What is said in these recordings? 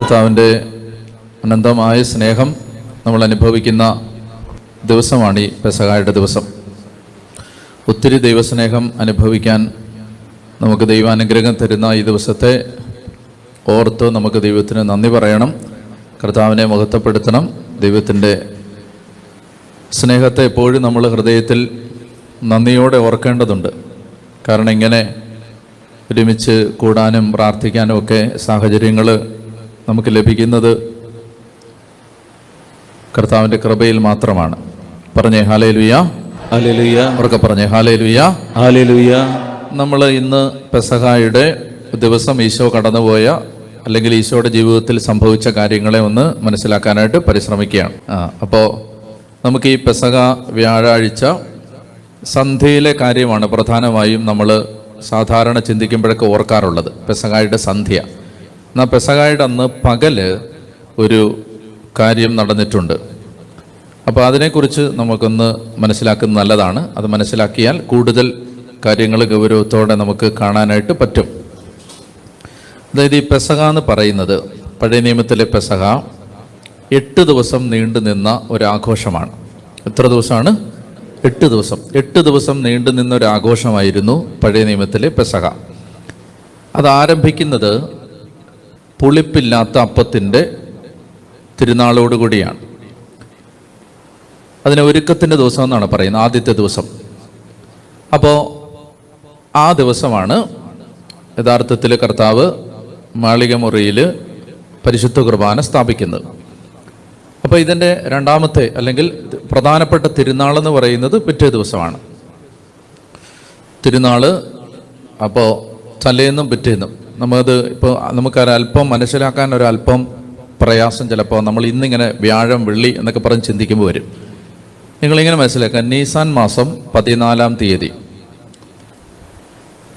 കർത്താവിൻ്റെ അനന്തമായ സ്നേഹം നമ്മൾ അനുഭവിക്കുന്ന ദിവസമാണ് ഈ പെസഹായുടെ ദിവസം. ഒത്തിരി ദൈവസ്നേഹം അനുഭവിക്കാൻ നമുക്ക് ദൈവാനുഗ്രഹം തരുന്ന ഈ ദിവസത്തെ ഓർത്ത് നമുക്ക് ദൈവത്തിന് നന്ദി പറയണം, കർത്താവിനെ മഹത്വപ്പെടുത്തണം. ദൈവത്തിൻ്റെ സ്നേഹത്തെ എപ്പോഴും നമ്മൾ ഹൃദയത്തിൽ നന്ദിയോടെ ഓർക്കേണ്ടതുണ്ട്. കാരണം ഇങ്ങനെ ഒരുമിച്ച് കൂടാനും പ്രാർത്ഥിക്കാനും ഒക്കെ സാഹചര്യങ്ങൾ നമുക്ക് ലഭിക്കുന്നത് കർത്താവിൻ്റെ കൃപയിൽ മാത്രമാണ്. പറഞ്ഞേ ഹല്ലേലൂയ, ഹല്ലേലൂയ. ഉറക്കെ പറഞ്ഞേ ഹല്ലേലൂയ, ഹല്ലേലൂയ. നമ്മൾ ഇന്ന് പെസഹായുടെ ദിവസം ഈശോ കടന്നുപോയ അല്ലെങ്കിൽ ഈശോയുടെ ജീവിതത്തിൽ സംഭവിച്ച കാര്യങ്ങളെ ഒന്ന് മനസ്സിലാക്കാനായിട്ട് പരിശ്രമിക്കുകയാണ്. അപ്പോൾ നമുക്ക് ഈ പെസഹ വ്യാഴാഴ്ച സന്ധ്യയിലെ കാര്യമാണ് പ്രധാനമായും നമ്മൾ സാധാരണ ചിന്തിക്കുമ്പോഴൊക്കെ ഓർക്കാറുള്ളത്, പെസഹായുടെ സന്ധ്യ. എന്നാൽ പെസഹായുടെ അന്ന് പകല് ഒരു കാര്യം നടന്നിട്ടുണ്ട്. അപ്പോൾ അതിനെക്കുറിച്ച് നമുക്കൊന്ന് മനസ്സിലാക്കുന്നത് നല്ലതാണ്. അത് മനസ്സിലാക്കിയാൽ കൂടുതൽ കാര്യങ്ങൾ ഗൗരവത്തോടെ നമുക്ക് കാണാനായിട്ട് പറ്റും. അതായത് ഈ പെസഹ എന്ന് പറയുന്നത്, പഴയ നിയമത്തിലെ പെസഹ 8 ദിവസം നീണ്ടു നിന്ന ഒരാഘോഷമാണ്. എത്ര ദിവസമാണ്? 8 ദിവസം. 8 ദിവസം നീണ്ടു നിന്ന ഒരു ആഘോഷമായിരുന്നു പഴയ നിയമത്തിലെ പെസഹ. അത് ആരംഭിക്കുന്നത് പുളിപ്പില്ലാത്ത അപ്പത്തിൻ്റെ തിരുനാളോടുകൂടിയാണ്. അതിന് ഒരുക്കത്തിൻ്റെ ദിവസം എന്നാണ് പറയുന്നത്, ആദ്യത്തെ ദിവസം. അപ്പോൾ ആ ദിവസമാണ് യഥാർത്ഥത്തിൽ കർത്താവ് മാളിക മുറിയിൽ പരിശുദ്ധ കുർബാന സ്ഥാപിക്കുന്നത്. അപ്പോൾ ഇതിൻ്റെ രണ്ടാമത്തെ അല്ലെങ്കിൽ പ്രധാനപ്പെട്ട തിരുനാളെന്ന് പറയുന്നത് പിറ്റേ ദിവസമാണ്. തിരുനാൾ അപ്പോൾ തലേന്നും പിറ്റേന്നും ഇപ്പോൾ നമുക്കൊരല്പം മനസ്സിലാക്കാൻ ഒരല്പം പ്രയാസം ചിലപ്പോൾ നമ്മൾ ഇന്നിങ്ങനെ വ്യാഴം വെള്ളി എന്നൊക്കെ പറഞ്ഞ് ചിന്തിക്കുമ്പോൾ വരും. നിങ്ങളിങ്ങനെ മനസ്സിലാക്കാൻ, നീസാൻ മാസം 14-ാം തീയതി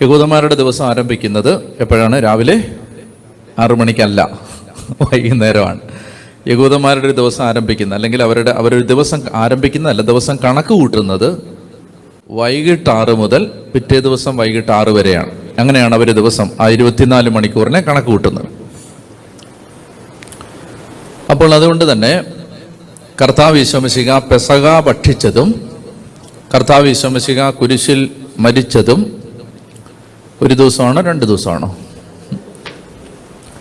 യഹൂദന്മാരുടെ ദിവസം ആരംഭിക്കുന്നത് എപ്പോഴാണ്? രാവിലെ 6 മണിക്കല്ല, വൈകുന്നേരമാണ് യഹൂദന്മാരുടെ ഒരു ദിവസം ആരംഭിക്കുന്നത്. അല്ലെങ്കിൽ അവരൊരു ദിവസം ആരംഭിക്കുന്നതല്ല, ദിവസം കണക്ക് കൂട്ടുന്നത് വൈകിട്ട് 6 മുതൽ പിറ്റേ ദിവസം വൈകിട്ട് 6 വരെയാണ്. അങ്ങനെയാണ് അവർ ദിവസം 24 മണിക്കൂറിനെ കണക്ക് കൂട്ടുന്നത്. അപ്പോൾ അതുകൊണ്ട് തന്നെ കർത്താവ് ഈശോ മിശിഹ പെസഹ ഭക്ഷിച്ചതും കർത്താവ് ഈശോ മിശിഹ കുരിശിൽ മരിച്ചതും ഒരു ദിവസമാണോ 2 ദിവസമാണോ?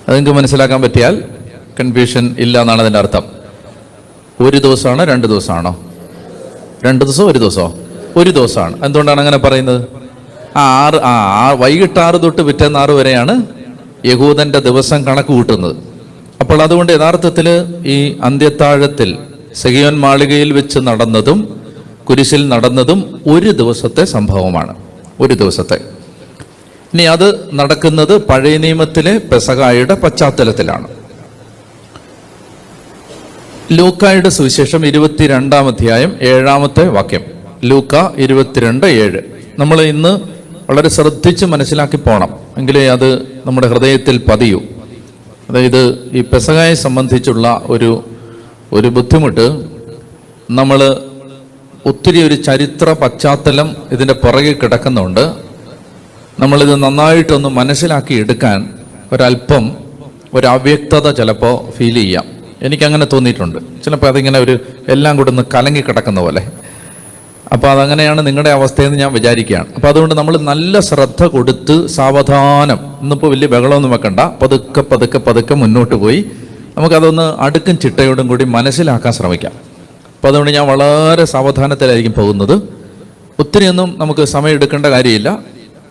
അതെനിക്ക് മനസ്സിലാക്കാൻ പറ്റിയാൽ കൺഫ്യൂഷൻ ഇല്ല എന്നാണ് അതിൻ്റെ അർത്ഥം. ഒരു ദിവസമാണോ 2 ദിവസമാണോ? 2 ദിവസം, ഒരു ദിവസമോ? ഒരു ദിവസമാണ്. എന്തുകൊണ്ടാണ് അങ്ങനെ പറയുന്നത്? വൈകിട്ട് 6 തൊട്ട് പിറ്റേന്ന് 6 വരെയാണ് യഹൂദൻ്റെ ദിവസം കണക്ക് കൂട്ടുന്നത്. അപ്പോൾ അതുകൊണ്ട് യഥാർത്ഥത്തിൽ ഈ അന്ത്യത്താഴത്തിൽ സെഹിയോൻ മാളികയിൽ വെച്ച് നടന്നതും കുരിശിൽ നടന്നതും ഒരു ദിവസത്തെ സംഭവമാണ്, ഒരു ദിവസത്തെ. ഇനി അത് നടക്കുന്നത് പഴയ നിയമത്തിലെ പെസഹായുടെ പശ്ചാത്തലത്തിലാണ്. ലൂക്കായുടെ സുവിശേഷം 22-ാം അധ്യായം 7-ാമത്തെ വാക്യം. ലൂക്ക 22:7. നമ്മൾ ഇന്ന് വളരെ ശ്രദ്ധിച്ച് മനസ്സിലാക്കി പോകണം, എങ്കിലേ അത് നമ്മുടെ ഹൃദയത്തിൽ പതിയൂ. അതായത് ഈ പെസഹായെ സംബന്ധിച്ചുള്ള ഒരു ബുദ്ധിമുട്ട്, നമ്മൾ ഒത്തിരി ഒരു ചരിത്ര പശ്ചാത്തലം ഇതിൻ്റെ പുറകെ കിടക്കുന്നുണ്ട്. നമ്മളിത് നന്നായിട്ടൊന്ന് മനസ്സിലാക്കി എടുക്കാൻ ഒരല്പം ഒരു അവ്യക്തത ചിലപ്പോൾ ഫീൽ ചെയ്യാം. എനിക്കങ്ങനെ തോന്നിയിട്ടുണ്ട്. ചിലപ്പോൾ അതിങ്ങനെ എല്ലാം കൂടെ ഒന്ന് കലങ്ങി കിടക്കുന്ന പോലെ. അപ്പോൾ അതങ്ങനെയാണ് നിങ്ങളുടെ അവസ്ഥയെന്ന് ഞാൻ വിചാരിക്കുകയാണ്. അപ്പോൾ അതുകൊണ്ട് നമ്മൾ നല്ല ശ്രദ്ധ കൊടുത്ത് സാവധാനം, ഇന്നിപ്പോൾ വലിയ ബഹളമൊന്നും വെക്കണ്ട, പതുക്കെ പതുക്കെ പതുക്കെ മുന്നോട്ട് പോയി നമുക്കതൊന്ന് അടുക്കും ചിട്ടയോടും കൂടി മനസ്സിലാക്കാൻ ശ്രമിക്കാം. അപ്പോൾ അതുകൊണ്ട് ഞാൻ വളരെ സാവധാനത്തിലായിരിക്കും പോകുന്നത്. ഒത്തിരിയൊന്നും നമുക്ക് സമയം എടുക്കേണ്ട കാര്യമില്ല.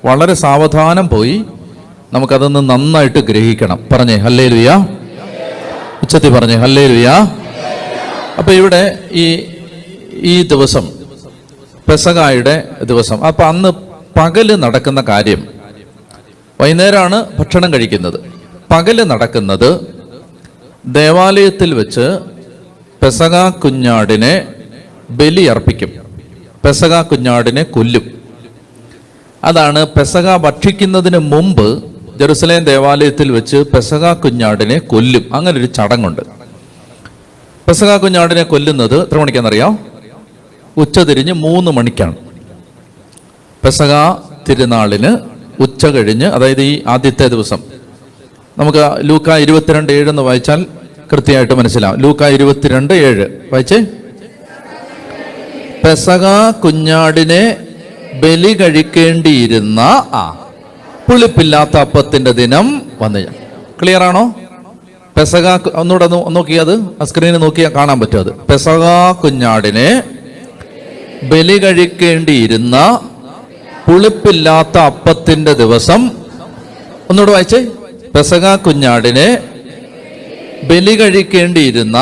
വളരെ സാവധാനം പോയി നമുക്കതൊന്ന് നന്നായിട്ട് ഗ്രഹിക്കണം. പറഞ്ഞേ ഹല്ലേലൂയ, ഉച്ചത്തിൽ പറഞ്ഞേ ഹല്ലേലൂയ. അപ്പോൾ ഇവിടെ ഈ ദിവസം പെസഹായുടെ ദിവസം, അപ്പം അന്ന് പകല് നടക്കുന്ന കാര്യം, വൈകുന്നേരമാണ് ഭക്ഷണം കഴിക്കുന്നത്. പകല് നടക്കുന്നത് ദേവാലയത്തിൽ വെച്ച് പെസഹ കുഞ്ഞാടിനെ ബലിയർപ്പിക്കും, പെസഹ കുഞ്ഞാടിനെ കൊല്ലും. അതാണ് പെസഹ ഭക്ഷിക്കുന്നതിന് മുമ്പ് ജെറുസലേം ദേവാലയത്തിൽ വെച്ച് പെസഹ കുഞ്ഞാടിനെ കൊല്ലും. അങ്ങനൊരു ചടങ്ങുണ്ട്. പെസഹ കുഞ്ഞാടിനെ കൊല്ലുന്നത് എത്ര മണിക്കാണെന്നറിയാം? ഉച്ചതിരിഞ്ഞ് 3 മണിക്കാണ്. പെസഹ തിരുനാളിന് ഉച്ച കഴിഞ്ഞ്, അതായത് ഈ ആദ്യത്തെ ദിവസം നമുക്ക് ലൂക്ക 22:7 എന്ന് വായിച്ചാൽ കൃത്യമായിട്ട് മനസ്സിലാവും. ലൂക്ക 22:7 വായിച്ചേ. പെസഹ കുഞ്ഞാടിനെ ബലി കഴിക്കേണ്ടിയിരുന്ന പുളിപ്പില്ലാത്ത അപ്പത്തിന്റെ ദിനം വന്നു. ക്ലിയർ ആണോ? പെസഹ ഒന്നുകൂടെ നോക്കിയത് ആ സ്ക്രീനിൽ നോക്കിയാൽ കാണാൻ പറ്റും. അത് പെസഹ കുഞ്ഞാടിനെ ബലി കഴിക്കേണ്ടിയിരുന്ന പുളിപ്പില്ലാത്ത അപ്പത്തിന്റെ ദിവസം. ഒന്നുകൂടെ വായിച്ചേ. പെസഹ കുഞ്ഞാടിനെ ബലി കഴിക്കേണ്ടിയിരുന്ന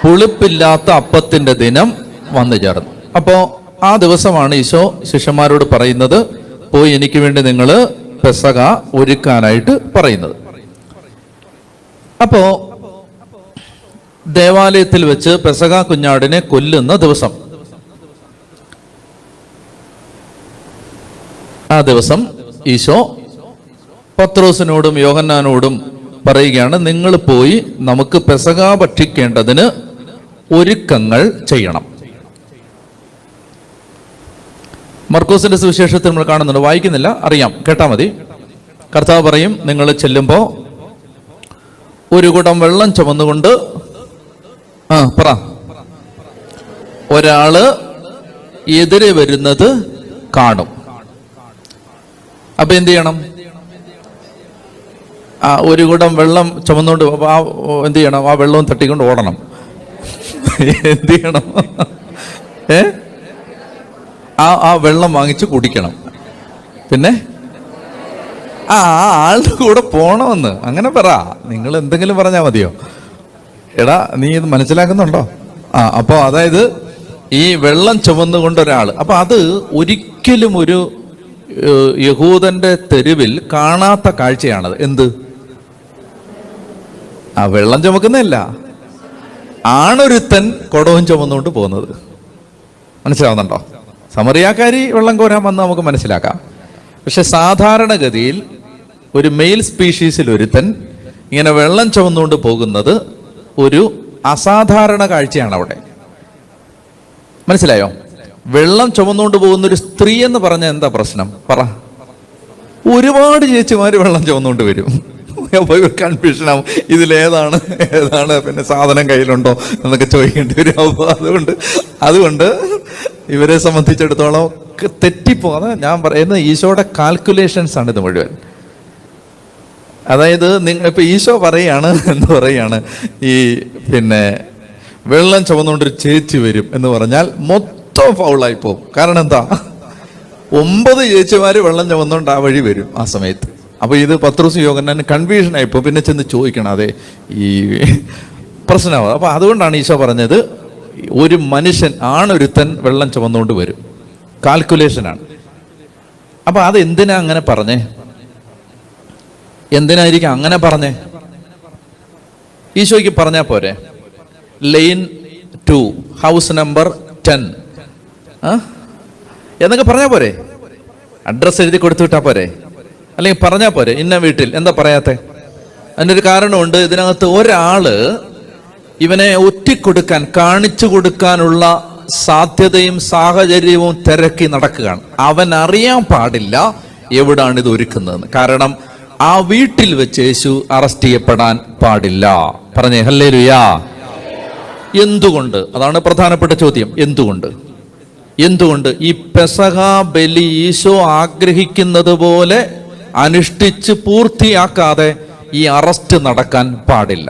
പുളിപ്പില്ലാത്ത അപ്പത്തിന്റെ ദിനം വന്നു ചേർന്നു. അപ്പോ ആ ദിവസമാണ് ഈശോ ശിഷ്യന്മാരോട് പറയുന്നത്, പോയി എനിക്ക് വേണ്ടി നിങ്ങൾ പെസഹ ഒരുക്കാനായിട്ട് പറയുന്നത്. അപ്പോ ദേവാലയത്തിൽ വെച്ച് പെസഹ കുഞ്ഞാടിനെ കൊല്ലുന്ന ദിവസം, ആ ദിവസം ഈശോ പത്രോസിനോടും യോഹന്നാനോടും പറയുകയാണ്, നിങ്ങൾ പോയി നമുക്ക് പെസഹ ഭക്ഷിക്കേണ്ടതിന് ഒരുക്കങ്ങൾ ചെയ്യണം. മർക്കോസിന്റെ സുവിശേഷത്തിൽ നമ്മൾ കാണുന്നുണ്ട്, വായിക്കുന്നില്ല, അറിയാം, കേട്ടാ മതി. കർത്താവ് പറയും, നിങ്ങൾ ചെല്ലുമ്പോ ഒരു കുടം വെള്ളം ചുമന്നുകൊണ്ട് പറ ഒരാള് എതിരെ വരുന്നത് കാണും. അപ്പൊ എന്ത് ചെയ്യണം? ഒരു കുടം വെള്ളം ചുമന്നുകൊണ്ട് എന്ത് ചെയ്യണം? ആ വെള്ളവും തട്ടിക്കൊണ്ട് ഓടണം. എന്ത് ചെയ്യണം? ആ വെള്ളം വാങ്ങിച്ച് കുടിക്കണം. പിന്നെ ആളുടെ കൂടെ പോണമെന്ന് അങ്ങനെ പറ. നിങ്ങൾ എന്തെങ്കിലും പറഞ്ഞാൽ മതിയോ? എടാ, നീ ഇത് മനസ്സിലാക്കുന്നുണ്ടോ? അപ്പൊ അതായത് ഈ വെള്ളം ചുമന്നുകൊണ്ട് ഒരാൾ, അപ്പൊ അത് ഒരിക്കലും ഒരു യഹൂദന്റെ തെരുവിൽ കാണാത്ത കാഴ്ചയാണത്. എന്ത്? ആ വെള്ളം ചുമക്കുന്നതല്ല, ആണൊരുത്തൻ കുടവും ചുമന്നുകൊണ്ട് പോകുന്നത്. മനസ്സിലാവുന്നുണ്ടോ? സമറിയാക്കാരി വെള്ളം കോരാൻ വന്ന് നമുക്ക് മനസ്സിലാക്കാം. പക്ഷെ സാധാരണഗതിയിൽ ഒരു മെയിൽ സ്പീഷീസിൽ ഒരുത്തൻ ഇങ്ങനെ വെള്ളം ചുമന്നുകൊണ്ട് പോകുന്നത് ഒരു അസാധാരണ കാഴ്ചയാണ് അവിടെ. മനസ്സിലായോ? വെള്ളം ചുമന്നുകൊണ്ട് പോകുന്ന ഒരു സ്ത്രീ എന്ന് പറഞ്ഞാൽ എന്താ പ്രശ്നം? പറ. ഒരുപാട് ചേച്ചിമാര് വെള്ളം ചുമന്നുകൊണ്ട് വരും. കൺഫ്യൂഷനാവും, ഇതിലേതാണ് ഏതാണ്, പിന്നെ സാധനം കയ്യിലുണ്ടോ എന്നൊക്കെ ചോദിക്കേണ്ടി വരും. അപ്പോൾ അതുകൊണ്ട് ഇവരെ സംബന്ധിച്ചിടത്തോളം തെറ്റിപ്പോകാതെ ഞാൻ പറയുന്നത് ഈശോയുടെ കാൽക്കുലേഷൻസ് ആണ് ഇത് മുഴുവൻ. അതായത് ഇപ്പൊ ഈശോ പറയാണ് ഈ പിന്നെ വെള്ളം ചുമന്നുകൊണ്ടൊരു ചേച്ചി വരും എന്ന് പറഞ്ഞാൽ മൊത്തം ഫൗളായി പോകും. കാരണം എന്താ? 9 ചേച്ചിമാര് വെള്ളം ചുമന്നുകൊണ്ട് ആ വഴി വരും ആ സമയത്ത്. അപ്പൊ ഇത് പത്രോസ് യോഹന്നാൻ കൺഫ്യൂഷൻ ആയിപ്പോ പിന്നെ ചെന്ന് ചോദിക്കണം, അതെ ഈ പ്രശ്നമാവും. അപ്പൊ അതുകൊണ്ടാണ് ഈശോ പറഞ്ഞത്, ഒരു മനുഷ്യൻ ആണൊരുത്തൻ വെള്ളം ചുമന്നുകൊണ്ട് വരും. കാൽക്കുലേഷനാണ്. അപ്പൊ അത് എന്തിനാ അങ്ങനെ പറഞ്ഞേ? എന്തിനായിരിക്കും അങ്ങനെ പറഞ്ഞേ? ഈശോയ്ക്ക് പറഞ്ഞാ പോരെ, ലൈൻ 2 ഹൗസ് നമ്പർ 10 എന്നൊക്കെ പറഞ്ഞാ പോരെ? അഡ്രസ് എഴുതി കൊടുത്തു വിട്ടാ പോരെ? അല്ലെങ്കിൽ പറഞ്ഞാ പോരെ ഇന്ന വീട്ടിൽ? എന്താ പറയാത്തെ? അതിനൊരു കാരണമുണ്ട്. ഇതിനകത്ത് ഒരാള് ഇവനെ ഒറ്റിക്കൊടുക്കാൻ, കാണിച്ചു കൊടുക്കാനുള്ള സാധ്യതയും സാഹചര്യവും തിരക്കി നടക്കുകയാണ്. അവൻ അറിയാൻ പാടില്ല എവിടാണ് ഇത് ഒരുക്കുന്നതെന്ന്. കാരണം ആ വീട്ടിൽ വെച്ച് യേശു അറസ്റ്റ് ചെയ്യപ്പെടാൻ പാടില്ല. പറഞ്ഞേ ഹല്ലേലൂയാ. എന്തുകൊണ്ട്? അതാണ് പ്രധാനപ്പെട്ട ചോദ്യം. എന്തുകൊണ്ട് ഈ പെസഹ ബലി ഈശോ ആഗ്രഹിക്കുന്നത് പോലെ അനുഷ്ഠിച്ച് പൂർത്തിയാക്കാതെ ഈ അറസ്റ്റ് നടക്കാൻ പാടില്ല?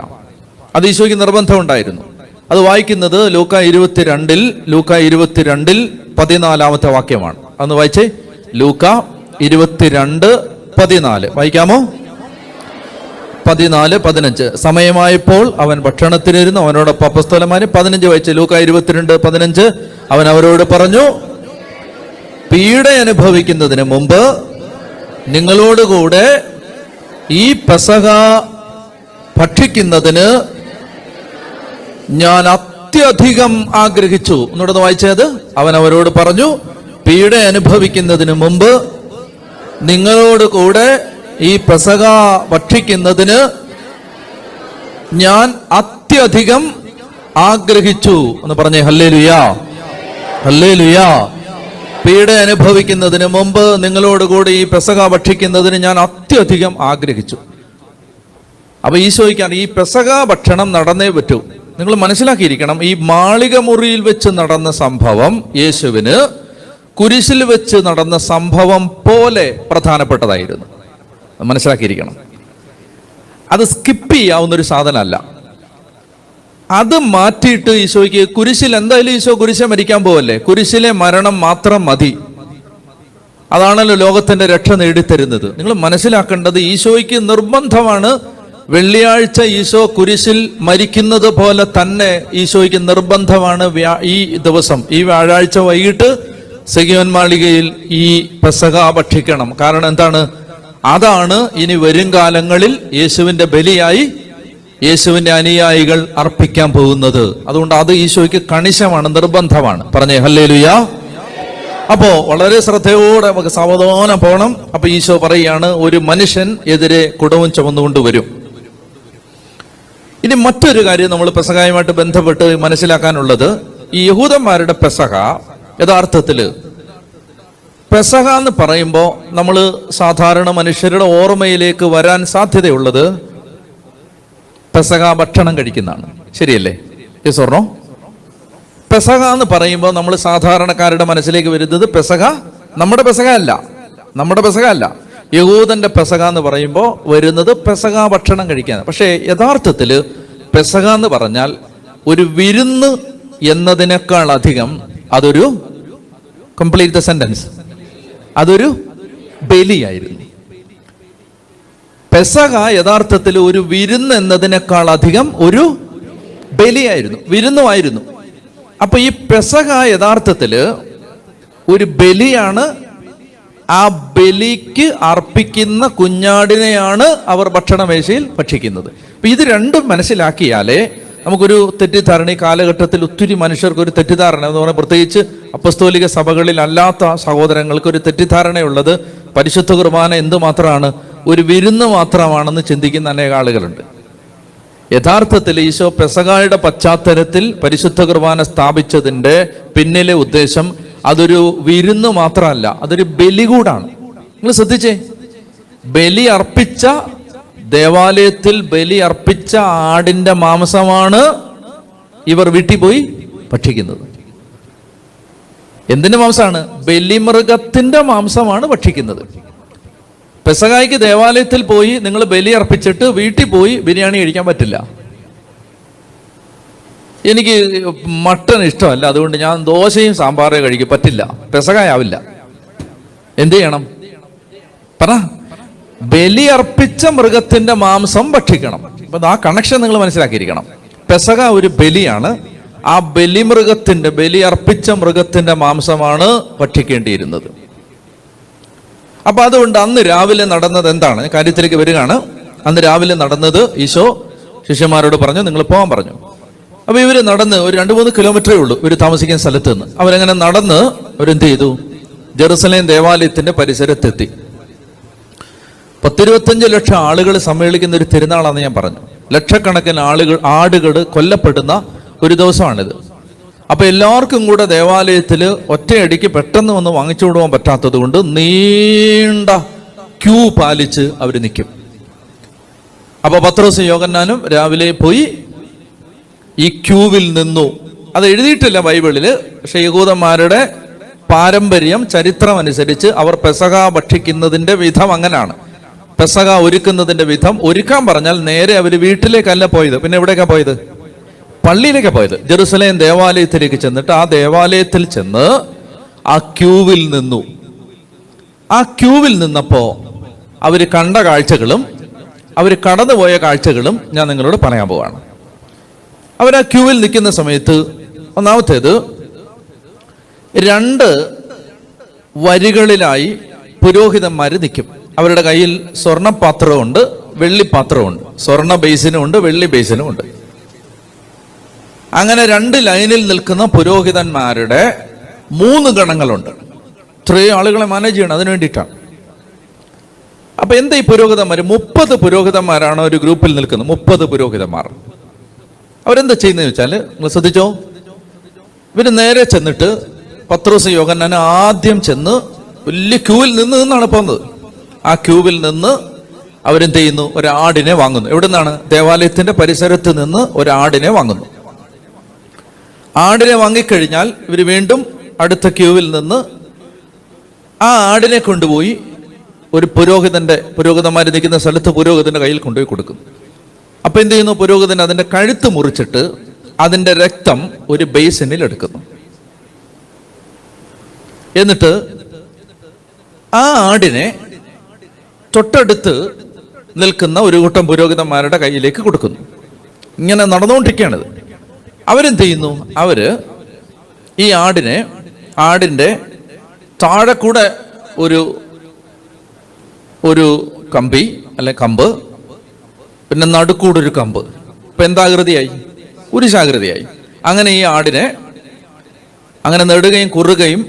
അത് ഈശോയ്ക്ക് നിർബന്ധം ഉണ്ടായിരുന്നു. അത് വായിക്കുന്നത് ലൂക്ക 22 14 വാക്യമാണ്. അന്ന് വായിച്ചേ. ലൂക്ക 22:14 വായിക്കാമോ? 14-15 സമയമായപ്പോൾ അവൻ ഭക്ഷണത്തിനിരുന്നു, അവനോടൊപ്പം അപ്പസ്തോലന്മാര്. 15 വായിച്ച്. ലൂക്ക 22:15 അവൻ അവരോട് പറഞ്ഞു, പീഡ അനുഭവിക്കുന്നതിന് മുമ്പ് നിങ്ങളോടുകൂടെ ഈ പെസഹ ഭക്ഷിക്കുന്നതിന് ഞാൻ അത്യധികം ആഗ്രഹിച്ചു. എന്നോട് വായിച്ചത്. അവൻ അവരോട് പറഞ്ഞു, പീഡ അനുഭവിക്കുന്നതിന് മുമ്പ് നിങ്ങളോട് കൂടെ ഈ പെസഹ ഭക്ഷിക്കുന്നതിന് ഞാൻ അത്യധികം ആഗ്രഹിച്ചു എന്ന് പറഞ്ഞേ. ഹല്ലേലൂയാ, ഹല്ലേലൂയാ. പീഡ അനുഭവിക്കുന്നതിന് മുമ്പ് നിങ്ങളോട് കൂടി ഈ പെസഹ ഭക്ഷിക്കുന്നതിന് ഞാൻ അത്യധികം ആഗ്രഹിച്ചു. അപ്പൊ ഈശോയ്ക്കാണ് ഈ പെസഹ ഭക്ഷണം നടന്നേ പറ്റൂ. നിങ്ങൾ മനസ്സിലാക്കിയിരിക്കണം, ഈ മാളിക മുറിയിൽ വെച്ച് നടന്ന സംഭവം യേശുവിന് കുരിശിൽ വെച്ച് നടന്ന സംഭവം പോലെ പ്രധാനപ്പെട്ടതായിരുന്നു. മനസ്സിലാക്കിയിരിക്കണം. അത് സ്കിപ്പ് ചെയ്യാവുന്നൊരു സാധനമല്ല. അത് മാറ്റിയിട്ട് ഈശോയ്ക്ക് കുരിശിൽ, എന്തായാലും ഈശോ കുരിശെ മരിക്കാൻ പോവല്ലേ, കുരിശിലെ മരണം മാത്രം മതി. അതാണല്ലോ ലോകത്തിന്റെ രക്ഷ നേടിത്തരുന്നത്. നിങ്ങൾ മനസ്സിലാക്കേണ്ടത്, ഈശോയ്ക്ക് നിർബന്ധമാണ് വെള്ളിയാഴ്ച ഈശോ കുരിശിൽ മരിക്കുന്നത് പോലെ തന്നെ ഈശോയ്ക്ക് നിർബന്ധമാണ് ഈ ദിവസം, ഈ വ്യാഴാഴ്ച വൈകിട്ട് സെഗിയോൻ മാളികയിൽ ഈ പെസഹ ഭക്ഷിക്കണം. കാരണം എന്താണ്? അതാണ് ഇനി വരും കാലങ്ങളിൽ യേശുവിന്റെ ബലിയായി യേശുവിന്റെ അനുയായികൾ അർപ്പിക്കാൻ പോകുന്നത്. അതുകൊണ്ട് അത് ഈശോയ്ക്ക് കണിശമാണ്, നിർബന്ധമാണ്. പറഞ്ഞേ ഹല്ലേലൂയ. അപ്പോ വളരെ ശ്രദ്ധയോടെ നമുക്ക് സാവധാനം പോകണം. അപ്പൊ ഈശോ പറയുകയാണ്, ഒരു മനുഷ്യൻ എതിരെ കുടവും ചുമന്നുകൊണ്ട് വരും. ഇനി മറ്റൊരു കാര്യം നമ്മൾ പെസഹയുമായിട്ട് ബന്ധപ്പെട്ട് മനസ്സിലാക്കാനുള്ളത്, ഈ യഹൂദന്മാരുടെ പെസഹ യഥാർത്ഥത്തില് പെസഹ എന്ന് പറയുമ്പോൾ നമ്മൾ സാധാരണ മനുഷ്യരുടെ ഓർമ്മയിലേക്ക് വരാൻ സാധ്യതയുള്ളത് പെസഹ ഭക്ഷണം കഴിക്കുന്നതാണ്. ശരിയല്ലേ? Yes or no? പെസഹ എന്ന് പറയുമ്പോൾ നമ്മൾ സാധാരണക്കാരുടെ മനസ്സിലേക്ക് വരുന്നത് പെസഹ നമ്മുടെ പെസഹ അല്ല. യഹൂദന്റെ പെസഹ എന്ന് പറയുമ്പോൾ വരുന്നത് പെസഹ ഭക്ഷണം കഴിക്കാൻ. പക്ഷേ യഥാർത്ഥത്തിൽ പെസഹ എന്ന് പറഞ്ഞാൽ ഒരു വിരുന്ന് എന്നതിനേക്കാൾ അധികം അതൊരു, കംപ്ലീറ്റ് ദ സെന്റൻസ്, അതൊരു ബലിയായിരുന്നു. പെസഹ യഥാർത്ഥത്തിൽ ഒരു വിരുന്ന് എന്നതിനേക്കാൾ അധികം ഒരു ബലിയായിരുന്നു, വിരുന്നുമായിരുന്നു. അപ്പൊ ഈ പെസഹ യഥാർത്ഥത്തില് ഒരു ബലിയാണ്. ആ ബലിക്ക് അർപ്പിക്കുന്ന കുഞ്ഞാടിനെയാണ് അവർ ഭക്ഷണമേശയിൽ ഭക്ഷിക്കുന്നത്. അപ്പൊ ഇത് രണ്ടും മനസ്സിലാക്കിയാലേ നമുക്കൊരു തെറ്റിദ്ധാരണ, ഈ കാലഘട്ടത്തിൽ ഒത്തിരി മനുഷ്യർക്ക് ഒരു തെറ്റിദ്ധാരണ എന്ന് പറഞ്ഞാൽ, പ്രത്യേകിച്ച് അപ്പസ്തോലിക സഭകളിൽ അല്ലാത്ത സഹോദരങ്ങൾക്ക് ഒരു തെറ്റിദ്ധാരണയുള്ളത് പരിശുദ്ധ കുർബാന എന്തുമാത്രമാണ്, ഒരു വിരുന്ന് മാത്രമാണെന്ന് ചിന്തിക്കുന്ന അനേക ആളുകളുണ്ട്. യഥാർത്ഥത്തിൽ ഈശോ പെസഹായുടെ പശ്ചാത്തലത്തിൽ പരിശുദ്ധ കുർബാന സ്ഥാപിച്ചതിൻ്റെ പിന്നിലെ ഉദ്ദേശം അതൊരു വിരുന്ന് മാത്രമല്ല, അതൊരു ബലി കൂടാണ്. നിങ്ങൾ ശ്രദ്ധിച്ചേ, ബലി അർപ്പിച്ച, ദേവാലയത്തിൽ ബലി അർപ്പിച്ച ആടിന്റെ മാംസമാണ് ഇവർ വീട്ടിൽ പോയി ഭക്ഷിക്കുന്നത്. എന്തിന്റെ മാംസമാണ്? ബലിമൃഗത്തിന്റെ മാംസമാണ് ഭക്ഷിക്കുന്നത്. പെസഹായ്ക്ക് ദേവാലയത്തിൽ പോയി നിങ്ങൾ ബലി അർപ്പിച്ചിട്ട് വീട്ടിൽ പോയി ബിരിയാണി കഴിക്കാൻ പറ്റില്ല. എനിക്ക് മട്ടൺ ഇഷ്ടമല്ല, അതുകൊണ്ട് ഞാൻ ദോശയും സാമ്പാറേ കഴിക്കും, പറ്റില്ല, പെസഹായാവില്ല. എന്ത് ചെയ്യണം? പറ. ബലി അർപ്പിച്ച മൃഗത്തിന്റെ മാംസം ഭക്ഷിക്കണം. അപ്പൊ ആ കണക്ഷൻ നിങ്ങൾ മനസ്സിലാക്കിയിരിക്കണം. പെസഹ ഒരു ബലിയാണ്. ആ ബലിമൃഗത്തിന്റെ, ബലി അർപ്പിച്ച മൃഗത്തിന്റെ മാംസമാണ് ഭക്ഷിക്കേണ്ടിയിരുന്നത്. അപ്പൊ അതുകൊണ്ട് അന്ന് രാവിലെ നടന്നത് എന്താണ്? കാര്യത്തിലേക്ക് വരികയാണ്. അന്ന് രാവിലെ നടന്നത്, ഈശോ ശിഷ്യന്മാരോട് പറഞ്ഞു, നിങ്ങൾ പോകാൻ പറഞ്ഞു. അപ്പൊ ഇവര് നടന്ന് ഒരു 2-3 കിലോമീറ്ററേ ഉള്ളൂ ഇവർ താമസിക്കുന്ന സ്ഥലത്ത് നിന്ന്. അവരങ്ങനെ നടന്ന് അവരെന്ത് ചെയ്തു? ജെറുസലേം ദേവാലയത്തിന്റെ പരിസരത്തെത്തി. 10-25 ലക്ഷം ആളുകൾ സമ്മേളിക്കുന്ന ഒരു തിരുനാളാണെന്ന് ഞാൻ പറഞ്ഞു. ലക്ഷക്കണക്കിന് ആടുകൾ കൊല്ലപ്പെടുന്ന ഒരു ദിവസമാണിത്. അപ്പൊ എല്ലാവർക്കും കൂടെ ദേവാലയത്തിൽ ഒറ്റയടിക്ക് പെട്ടെന്ന് വന്ന് വാങ്ങിച്ചു കൊടുക്കാൻ പറ്റാത്തത് കൊണ്ട് നീണ്ട ക്യൂ പാലിച്ച് അവർ നിൽക്കും. അപ്പൊ പത്രോസും യോഹന്നാനും രാവിലെ പോയി ഈ ക്യൂവിൽ നിന്നു. അത് എഴുതിയിട്ടില്ല ബൈബിളില്, പക്ഷെ യഹൂദന്മാരുടെ പാരമ്പര്യം, ചരിത്രം അനുസരിച്ച് അവർ പെസഹ ഭക്ഷിക്കുന്നതിന്റെ വിധം അങ്ങനെയാണ്. പെസഹ ഒരുക്കുന്നതിന്റെ വിധം, ഒരുക്കാൻ പറഞ്ഞാൽ നേരെ അവർ വീട്ടിലേക്കല്ല പോയത്, പിന്നെ എവിടേക്കാ പോയത്? പള്ളിയിലേക്കാണ് പോയത്. ജെറുസലേം ദേവാലയത്തിലേക്ക് ചെന്നിട്ട് ആ ദേവാലയത്തിൽ ചെന്ന് ആ ക്യൂവിൽ നിന്നു. ആ ക്യൂവിൽ നിന്നപ്പോ അവർ കണ്ട കാഴ്ചകളും അവർ കടന്നുപോയ കാഴ്ചകളും ഞാൻ നിങ്ങളോട് പറയാൻ പോവാണ്. അവർ ആ ക്യൂവിൽ നിൽക്കുന്ന സമയത്ത് ഒന്നാമത്തേത്, 2 വരികളിലായി പുരോഹിതന്മാർ നിൽക്കും. അവരുടെ കയ്യിൽ സ്വർണ്ണപാത്രമുണ്ട്, വെള്ളിപ്പാത്രമുണ്ട്. സ്വർണ്ണ ബേസിനും ഉണ്ട്, വെള്ളി ബേസിനും ഉണ്ട്. അങ്ങനെ 2 ലൈനിൽ നിൽക്കുന്ന പുരോഹിതന്മാരുടെ 3 ഗണങ്ങളുണ്ട്. ഇത്രയും ആളുകളെ മാനേജ് ചെയ്യണം, അതിനു വേണ്ടിയിട്ടാണ്. അപ്പൊ എന്താ ഈ പുരോഹിതന്മാർ? 30 പുരോഹിതന്മാരാണ് ഒരു ഗ്രൂപ്പിൽ നിൽക്കുന്നത്. 30 പുരോഹിതന്മാർ. അവരെന്താ ചെയ്യുന്നത് വെച്ചാൽ, നിങ്ങൾ ശ്രദ്ധിച്ചോ, ഇവര് നേരെ ചെന്നിട്ട് പത്രോസ് യോഹന്നാൻ ആദ്യം ചെന്ന് വലിയ ക്യൂവിൽ നിന്നാണ് പോകുന്നത്. ആ ക്യൂവിൽ നിന്ന് അവരെന്ത് ചെയ്യുന്നു? ഒരാടിനെ വാങ്ങുന്നു. എവിടെ നിന്നാണ്? ദേവാലയത്തിന്റെ പരിസരത്ത് നിന്ന് ഒരാടിനെ വാങ്ങുന്നു. ആടിനെ വാങ്ങിക്കഴിഞ്ഞാൽ ഇവർ വീണ്ടും അടുത്ത ക്യൂവിൽ നിന്ന് ആ ആടിനെ കൊണ്ടുപോയി ഒരു പുരോഹിതന്മാർ നിൽക്കുന്ന സ്ഥലത്ത് പുരോഹിതന്റെ കയ്യിൽ കൊണ്ടുപോയി കൊടുക്കുന്നു. അപ്പൊ എന്ത് ചെയ്യുന്നു? പുരോഹിതൻ അതിന്റെ കഴുത്ത് മുറിച്ചിട്ട് അതിന്റെ രക്തം ഒരു ബേസിനിൽ എടുക്കുന്നു. എന്നിട്ട് ആ ആടിനെ തൊട്ടടുത്ത് നിൽക്കുന്ന ഒരു കൂട്ടം പുരോഹിതന്മാരുടെ കയ്യിലേക്ക് കൊടുക്കുന്നു. ഇങ്ങനെ നടന്നുകൊണ്ടിരിക്കുകയാണിത്. അവരെന്ത് ചെയ്യുന്നു? അവര് ഈ ആടിന്റെ താഴെ കൂടെ ഒരു കമ്പി അല്ലെ കമ്പ്, പിന്നെ നടുക്കൂടെ ഒരു കമ്പ്. ഇപ്പൊ എന്താകൃതിയായി? കുരിശാകൃതിയായി. അങ്ങനെ ഈ ആടിനെ അങ്ങനെ നെടുകയും കുറുകയും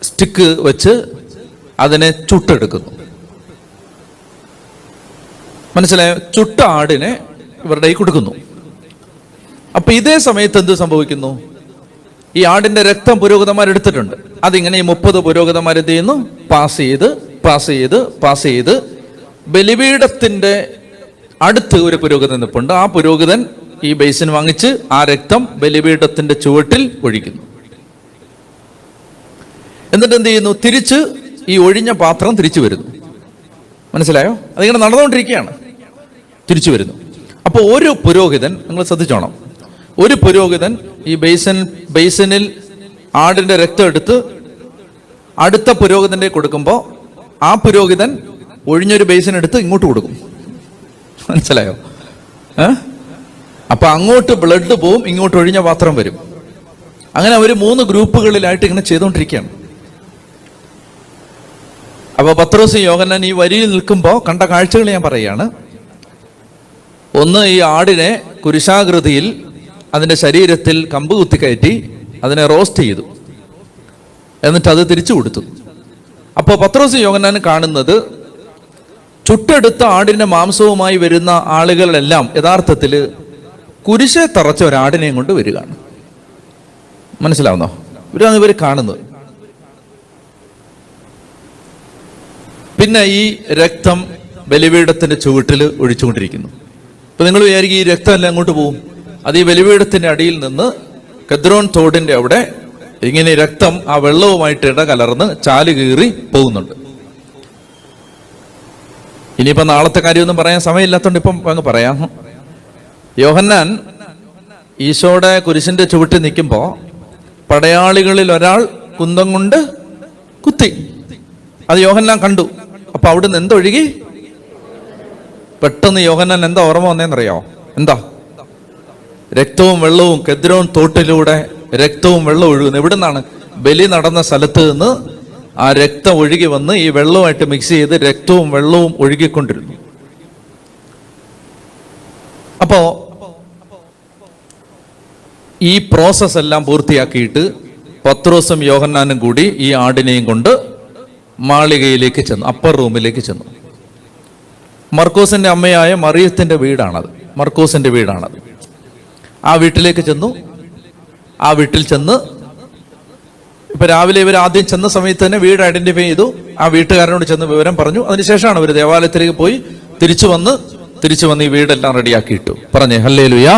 സ്റ്റിക്ക് വെച്ച് അതിനെ ചുട്ടെടുക്കുന്നു. മനസ്സിലായോ? ചുട്ട ആടിനെ ഇവരുടെ കയ്യിൽ കൊടുക്കുന്നു. അപ്പൊ ഇതേ സമയത്ത് എന്ത് സംഭവിക്കുന്നു? ഈ ആടിന്റെ രക്തം പുരോഹിതന്മാരെടുത്തിട്ടുണ്ട്. അതിങ്ങനെ ഈ 30 പുരോഹിതന്മാർ എന്ത് ചെയ്യുന്നു? പാസ് ചെയ്ത് ബലിപീഠത്തിന്റെ അടുത്ത് ഒരു പുരോഹിതൻ നിൽപ്പുണ്ട്. ആ പുരോഹിതൻ ഈ ബേസിൻ വാങ്ങിച്ച് ആ രക്തം ബലിപീഠത്തിന്റെ ചുവട്ടിൽ ഒഴിക്കുന്നു. എന്നിട്ട് എന്ത് ചെയ്യുന്നു? തിരിച്ച് ഈ ഒഴിഞ്ഞ പാത്രം തിരിച്ചു വരുന്നു. മനസ്സിലായോ? അതിങ്ങനെ നടന്നുകൊണ്ടിരിക്കുകയാണ്. തിരിച്ചു വരുന്നു. അപ്പൊ ഒരു പുരോഹിതൻ, നിങ്ങൾ ശ്രദ്ധിച്ചോണം, ഒരു പുരോഹിതൻ ഈ ബേസിനിൽ ആടിന്റെ രക്തം എടുത്ത് അടുത്ത പുരോഹിതന്റെ കൊടുക്കുമ്പോൾ ആ പുരോഹിതൻ ഒഴിഞ്ഞൊരു ബേസിൻ എടുത്ത് ഇങ്ങോട്ട് കൊടുക്കും. മനസ്സിലായോ? അപ്പൊ അങ്ങോട്ട് ബ്ലഡ് പോവും, ഇങ്ങോട്ട് ഒഴിഞ്ഞ പാത്രം വരും. അങ്ങനെ അവർ 3 ഗ്രൂപ്പുകളിലായിട്ട് ഇങ്ങനെ ചെയ്തുകൊണ്ടിരിക്കുകയാണ്. അപ്പൊ പത്രോസ് യോഹന്നാൻ ഈ വരിയിൽ നിൽക്കുമ്പോൾ കണ്ട കാഴ്ചകൾ ഞാൻ പറയുകയാണ്. ഒന്ന്, ഈ ആടിനെ കുരിശാകൃതിയിൽ അതിന്റെ ശരീരത്തിൽ കമ്പ് കുത്തിക്കയറ്റി അതിനെ റോസ്റ്റ് ചെയ്തു, എന്നിട്ട് അത് തിരിച്ചു കൊടുത്തു. അപ്പോൾ പത്രോസ് യോഹന്നാൻ കാണുന്നത് ചുട്ടെടുത്ത ആടിന്റെ മാംസവുമായി വരുന്ന ആളുകളെല്ലാം യഥാർത്ഥത്തിൽ കുരിശെ തറച്ച ഒരാടിനെയും കൊണ്ട് വരികയാണ്. മനസ്സിലാവുന്നോ? ഇവരാണ് ഇവർ കാണുന്നത്. പിന്നെ ഈ രക്തം ബലിപീഠത്തിന്റെ ചുവട്ടിൽ ഒഴിച്ചുകൊണ്ടിരിക്കുന്നു. ഇപ്പൊ നിങ്ങൾ വിചാരിക്കും ഈ രക്തം എല്ലാം അങ്ങോട്ട് പോകും. അത് ഈ ബലിപീഠത്തിന്റെ അടിയിൽ നിന്ന് കെദ്രോൻ തോടിന്റെ അവിടെ ഇങ്ങനെ രക്തം ആ വെള്ളവുമായിട്ട് ഇടകലർന്ന് ചാല് കീറി പോകുന്നുണ്ട്. ഇനിയിപ്പോ നാളത്തെ കാര്യമൊന്നും പറയാൻ സമയമില്ലാത്തതുകൊണ്ട് ഇപ്പം അങ്ങ് പറയാം. യോഹന്നാൻ ഈശോയുടെ കുരിശിന്റെ ചുവട്ടിൽ നിൽക്കുമ്പോ പടയാളികളിൽ ഒരാൾ കുന്തം കൊണ്ട് കുത്തി. അത് യോഹന്നാൻ കണ്ടു. അപ്പൊ അവിടുന്ന് എന്തൊഴുകി? പെട്ടെന്ന് യോഹന്നാൻ എന്താ ഓർമ്മ വന്നേന്നറിയോ? എന്താ? രക്തവും വെള്ളവും. കെദ്രോൻ തോട്ടിലൂടെ രക്തവും വെള്ളവും ഒഴുകുന്നു. എവിടെ നിന്നാണ്? ബലി നടന്ന സ്ഥലത്ത് നിന്ന് ആ രക്തം ഒഴുകി വന്ന് ഈ വെള്ളവുമായിട്ട് മിക്സ് ചെയ്ത് രക്തവും വെള്ളവും ഒഴുകിക്കൊണ്ടിരുന്നു. അപ്പോ ഈ പ്രോസസ് എല്ലാം പൂർത്തിയാക്കിയിട്ട് പത്രോസും യോഹന്നാനും കൂടി ഈ ആടിനെയും കൊണ്ട് മാളികയിലേക്ക് ചെന്നു, അപ്പർ റൂമിലേക്ക് ചെന്നു. മർക്കോസിന്റെ അമ്മയായ മറിയത്തിന്റെ വീടാണത്. ആ വീട്ടിലേക്ക് ചെന്നു. ആ വീട്ടിൽ ചെന്ന് ഇപ്പൊ രാവിലെ ഇവർ ആദ്യം ചെന്ന സമയത്ത് തന്നെ വീട് ഐഡന്റിഫൈ ചെയ്തു. ആ വീട്ടുകാരനോട് ചെന്ന് വിവരം പറഞ്ഞു. അതിനുശേഷമാണ് അവർ ദേവാലയത്തിലേക്ക് പോയി തിരിച്ചു വന്ന് ഈ വീടെല്ലാം റെഡിയാക്കിയിട്ടു. പറഞ്ഞേ ഹല്ലേലൂയാ.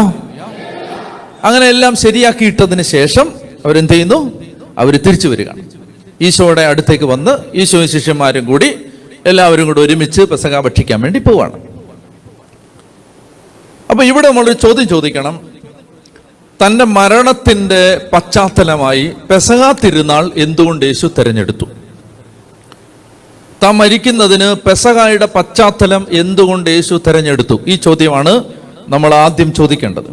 അങ്ങനെ എല്ലാം ശരിയാക്കിയിട്ടതിന് ശേഷം അവരെന്ത് ചെയ്യുന്നു? അവർ തിരിച്ചു വരികയാണ്. ഈശോയുടെ അടുത്തേക്ക് വന്ന് ഈശോയും ശിഷ്യന്മാരും കൂടി എല്ലാവരും കൂടി ഒരുമിച്ച് പെസഹ ഭക്ഷിക്കാൻ വേണ്ടി പോവാണ്. അപ്പൊ ഇവിടെ നമ്മളൊരു ചോദ്യം ചോദിക്കണം. തന്റെ മരണത്തിന്റെ പശ്ചാത്തലമായി പെസഹ തിരുനാൾ എന്തുകൊണ്ട് യേശു തിരഞ്ഞെടുത്തു? താൻ മരിക്കുന്നതിന് പെസഹയുടെ പശ്ചാത്തലം എന്തുകൊണ്ട് യേശു തിരഞ്ഞെടുത്തു? ഈ ചോദ്യമാണ് നമ്മൾ ആദ്യം ചോദിക്കേണ്ടത്.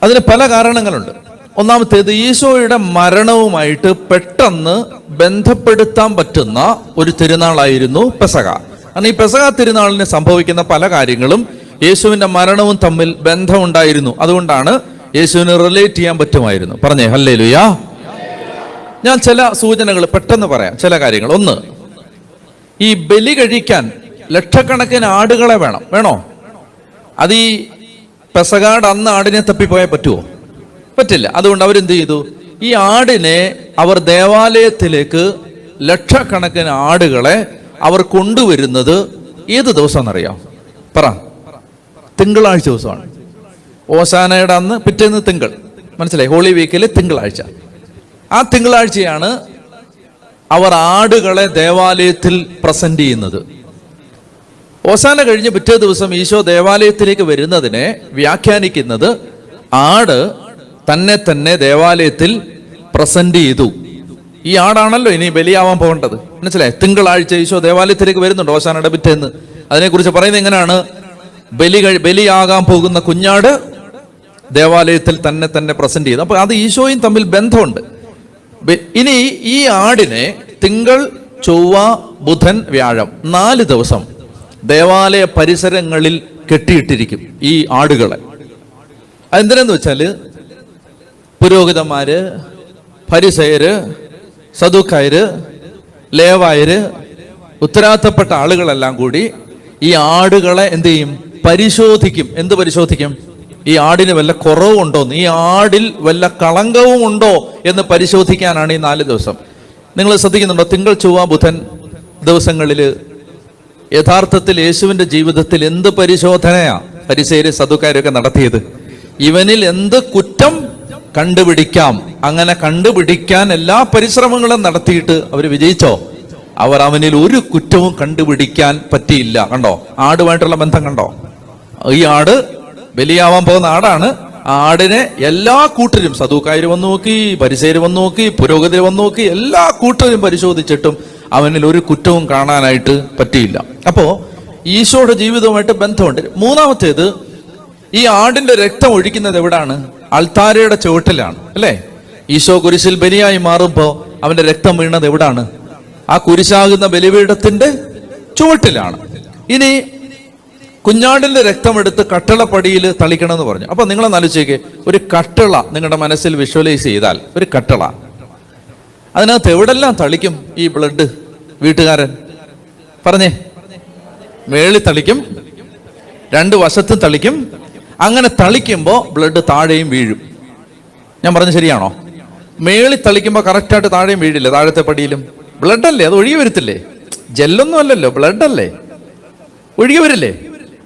അതിന് പല കാരണങ്ങളുണ്ട്. ഒന്നാമത്തേത്, ഈശോയുടെ മരണവുമായിട്ട് പെട്ടെന്ന് ബന്ധപ്പെടുത്താൻ പറ്റുന്ന ഒരു തിരുനാളായിരുന്നു പെസഹ. കാരണം ഈ പെസഹ തിരുനാളിന് സംഭവിക്കുന്ന പല കാര്യങ്ങളും യേശുവിന്റെ മരണവും തമ്മിൽ ബന്ധമുണ്ടായിരുന്നു. അതുകൊണ്ടാണ് യേശുവിന് റിലേറ്റ് ചെയ്യാൻ പറ്റുമായിരുന്നു. പറഞ്ഞേ ഹല്ലേലൂയാ. ഞാൻ ചില സൂചനകൾ പെട്ടെന്ന് പറയാം, ചില കാര്യങ്ങൾ. ഒന്ന്, ഈ ബലി കഴിക്കാൻ ലക്ഷക്കണക്കിന് ആടുകളെ വേണോ? അത് ഈ പെസഹാട് അന്ന് ആടിനെ തപ്പിപ്പോയാൽ പറ്റുമോ? പറ്റില്ല. അതുകൊണ്ട് അവരെന്ത് ചെയ്തു? ഈ ആടിനെ അവർ ദേവാലയത്തിലേക്ക് ലക്ഷക്കണക്കിന് ആടുകളെ അവർ കൊണ്ടുവരുന്നത് ഏത് ദിവസമാണെന്നറിയാം? പറ. തിങ്കളാഴ്ച ദിവസമാണ്. ഓശാനയുടെ അന്ന് പിറ്റേന്ന് തിങ്കൾ, മനസ്സിലായി? ഹോളി വീക്കിലെ തിങ്കളാഴ്ച. ആ തിങ്കളാഴ്ചയാണ് അവർ ആടുകളെ ദേവാലയത്തിൽ പ്രസന്റ് ചെയ്യുന്നത്. ഓശാന കഴിഞ്ഞ് പിറ്റേ ദിവസം ഈശോ ദേവാലയത്തിലേക്ക് വരുന്നതിനെ വ്യാഖ്യാനിക്കുന്നത് ആട് തന്നെ തന്നെ ദേവാലയത്തിൽ പ്രസന്റ് ചെയ്തു. ഈ ആടാണല്ലോ ഇനി ബലിയാവാൻ പോകേണ്ടത്, മനസ്സിലായി? തിങ്കളാഴ്ച ഈശോ ദേവാലയത്തിലേക്ക് വരുന്നുണ്ട് ഓശാനയുടെ പിറ്റേന്ന്. അതിനെക്കുറിച്ച് പറയുന്നത് എങ്ങനെയാണ്? ബലിയാകാൻ പോകുന്ന കുഞ്ഞാട് ദേവാലയത്തിൽ തന്നെ തന്നെ പ്രസന്റ് ചെയ്തു. അപ്പൊ അത് ഈശോയും തമ്മിൽ ബന്ധമുണ്ട്. ഇനി ഈ ആടിനെ തിങ്കൾ, ചൊവ്വ, ബുധൻ, വ്യാഴം 4 ദിവസം ദേവാലയ പരിസരങ്ങളിൽ കെട്ടിയിട്ടിരിക്കും ഈ ആടുകളെ. അതെന്തിനെന്ന് വെച്ചാല് പുരോഹിതന്മാര്, ഫരിസയര്, സദൂക്കായര്, ലേവായര്, ഉത്തരവാദിത്തപ്പെട്ട ആളുകളെല്ലാം കൂടി ഈ ആടുകളെ എന്ത് ചെയ്യും? പരിശോധിക്കും. എന്ത് പരിശോധിക്കും? ഈ ആടിന് വല്ല കുറവുണ്ടോന്ന്, ഈ ആടിൽ വല്ല കളങ്കവും ഉണ്ടോ എന്ന് പരിശോധിക്കാനാണ് ഈ 4 ദിവസം. നിങ്ങൾ ശ്രദ്ധിക്കുന്നുണ്ടോ? തിങ്കൾ, ചൊവ്വ, ബുധൻ ദിവസങ്ങളിൽ യഥാർത്ഥത്തിൽ യേശുവിന്റെ ജീവിതത്തിൽ എന്ത് പരിശോധനയാ ഫരിസേയരും സദുക്കാരൊക്കെ നടത്തിയത്? ഇവനിൽ എന്ത് കുറ്റം കണ്ടുപിടിക്കാം, അങ്ങനെ കണ്ടുപിടിക്കാൻ എല്ലാ പരിശ്രമങ്ങളും നടത്തിയിട്ട് അവർ വിജയിച്ചോ? അവനിൽ ഒരു കുറ്റവും കണ്ടുപിടിക്കാൻ പറ്റിയില്ല. കണ്ടോ ആടുമായിട്ടുള്ള ബന്ധം? കണ്ടോ? ഈ ആട് ബലിയാവാൻ പോകുന്ന ആടാണ്. ആടിനെ എല്ലാ കൂട്ടരും, സദൂക്കായര് വന്നു നോക്കി, പരിസേര് വന്നു നോക്കി, പുരോഹിതര് വന്നു നോക്കി, എല്ലാ കൂട്ടരും പരിശോധിച്ചിട്ടും അവനിൽ ഒരു കുറ്റവും കാണാനായിട്ട് പറ്റിയില്ല. അപ്പോ ഈശോയുടെ ജീവിതവുമായിട്ട് ബന്ധമുണ്ട്. മൂന്നാമത്തേത്, ഈ ആടിന്റെ രക്തം ഒഴിക്കുന്നത് എവിടാണ്? അൾത്താരയുടെ ചുവട്ടിലാണ്, അല്ലേ? ഈശോ കുരിശിൽ ബലിയായി മാറുമ്പോ അവന്റെ രക്തം വീണത് എവിടാണ്? ആ കുരിശാകുന്ന ബലിപീഠത്തിന്റെ ചുവട്ടിലാണ്. ഇനി കുഞ്ഞാടിന്റെ രക്തമെടുത്ത് കട്ടളപ്പടിയിൽ തളിക്കണമെന്ന് പറഞ്ഞു. അപ്പൊ നിങ്ങളൊന്ന് ആലോചിക്കേ, ഒരു കട്ടള നിങ്ങളുടെ മനസ്സിൽ വിഷ്വലൈസ് ചെയ്താൽ, ഒരു കട്ടള, അതിനകത്ത് എവിടെല്ലാം തളിക്കും ഈ ബ്ലഡ്? വീട്ടുകാരൻ പറഞ്ഞേ. മേളിൽ തളിക്കും, 2 വശത്തും തളിക്കും. അങ്ങനെ തളിക്കുമ്പോൾ ബ്ലഡ് താഴെയും വീഴും. ഞാൻ പറഞ്ഞത് ശരിയാണോ? മേളിൽ തളിക്കുമ്പോൾ കറക്റ്റായിട്ട് താഴെയും വീഴില്ല, താഴത്തെ പടിയിലും. ബ്ലഡ് അല്ലേ, അത് ഒഴുകി വരത്തില്ലേ? ജെല്ലൊന്നും അല്ലല്ലോ, ബ്ലഡ് അല്ലേ, ഒഴുകി വരില്ലേ?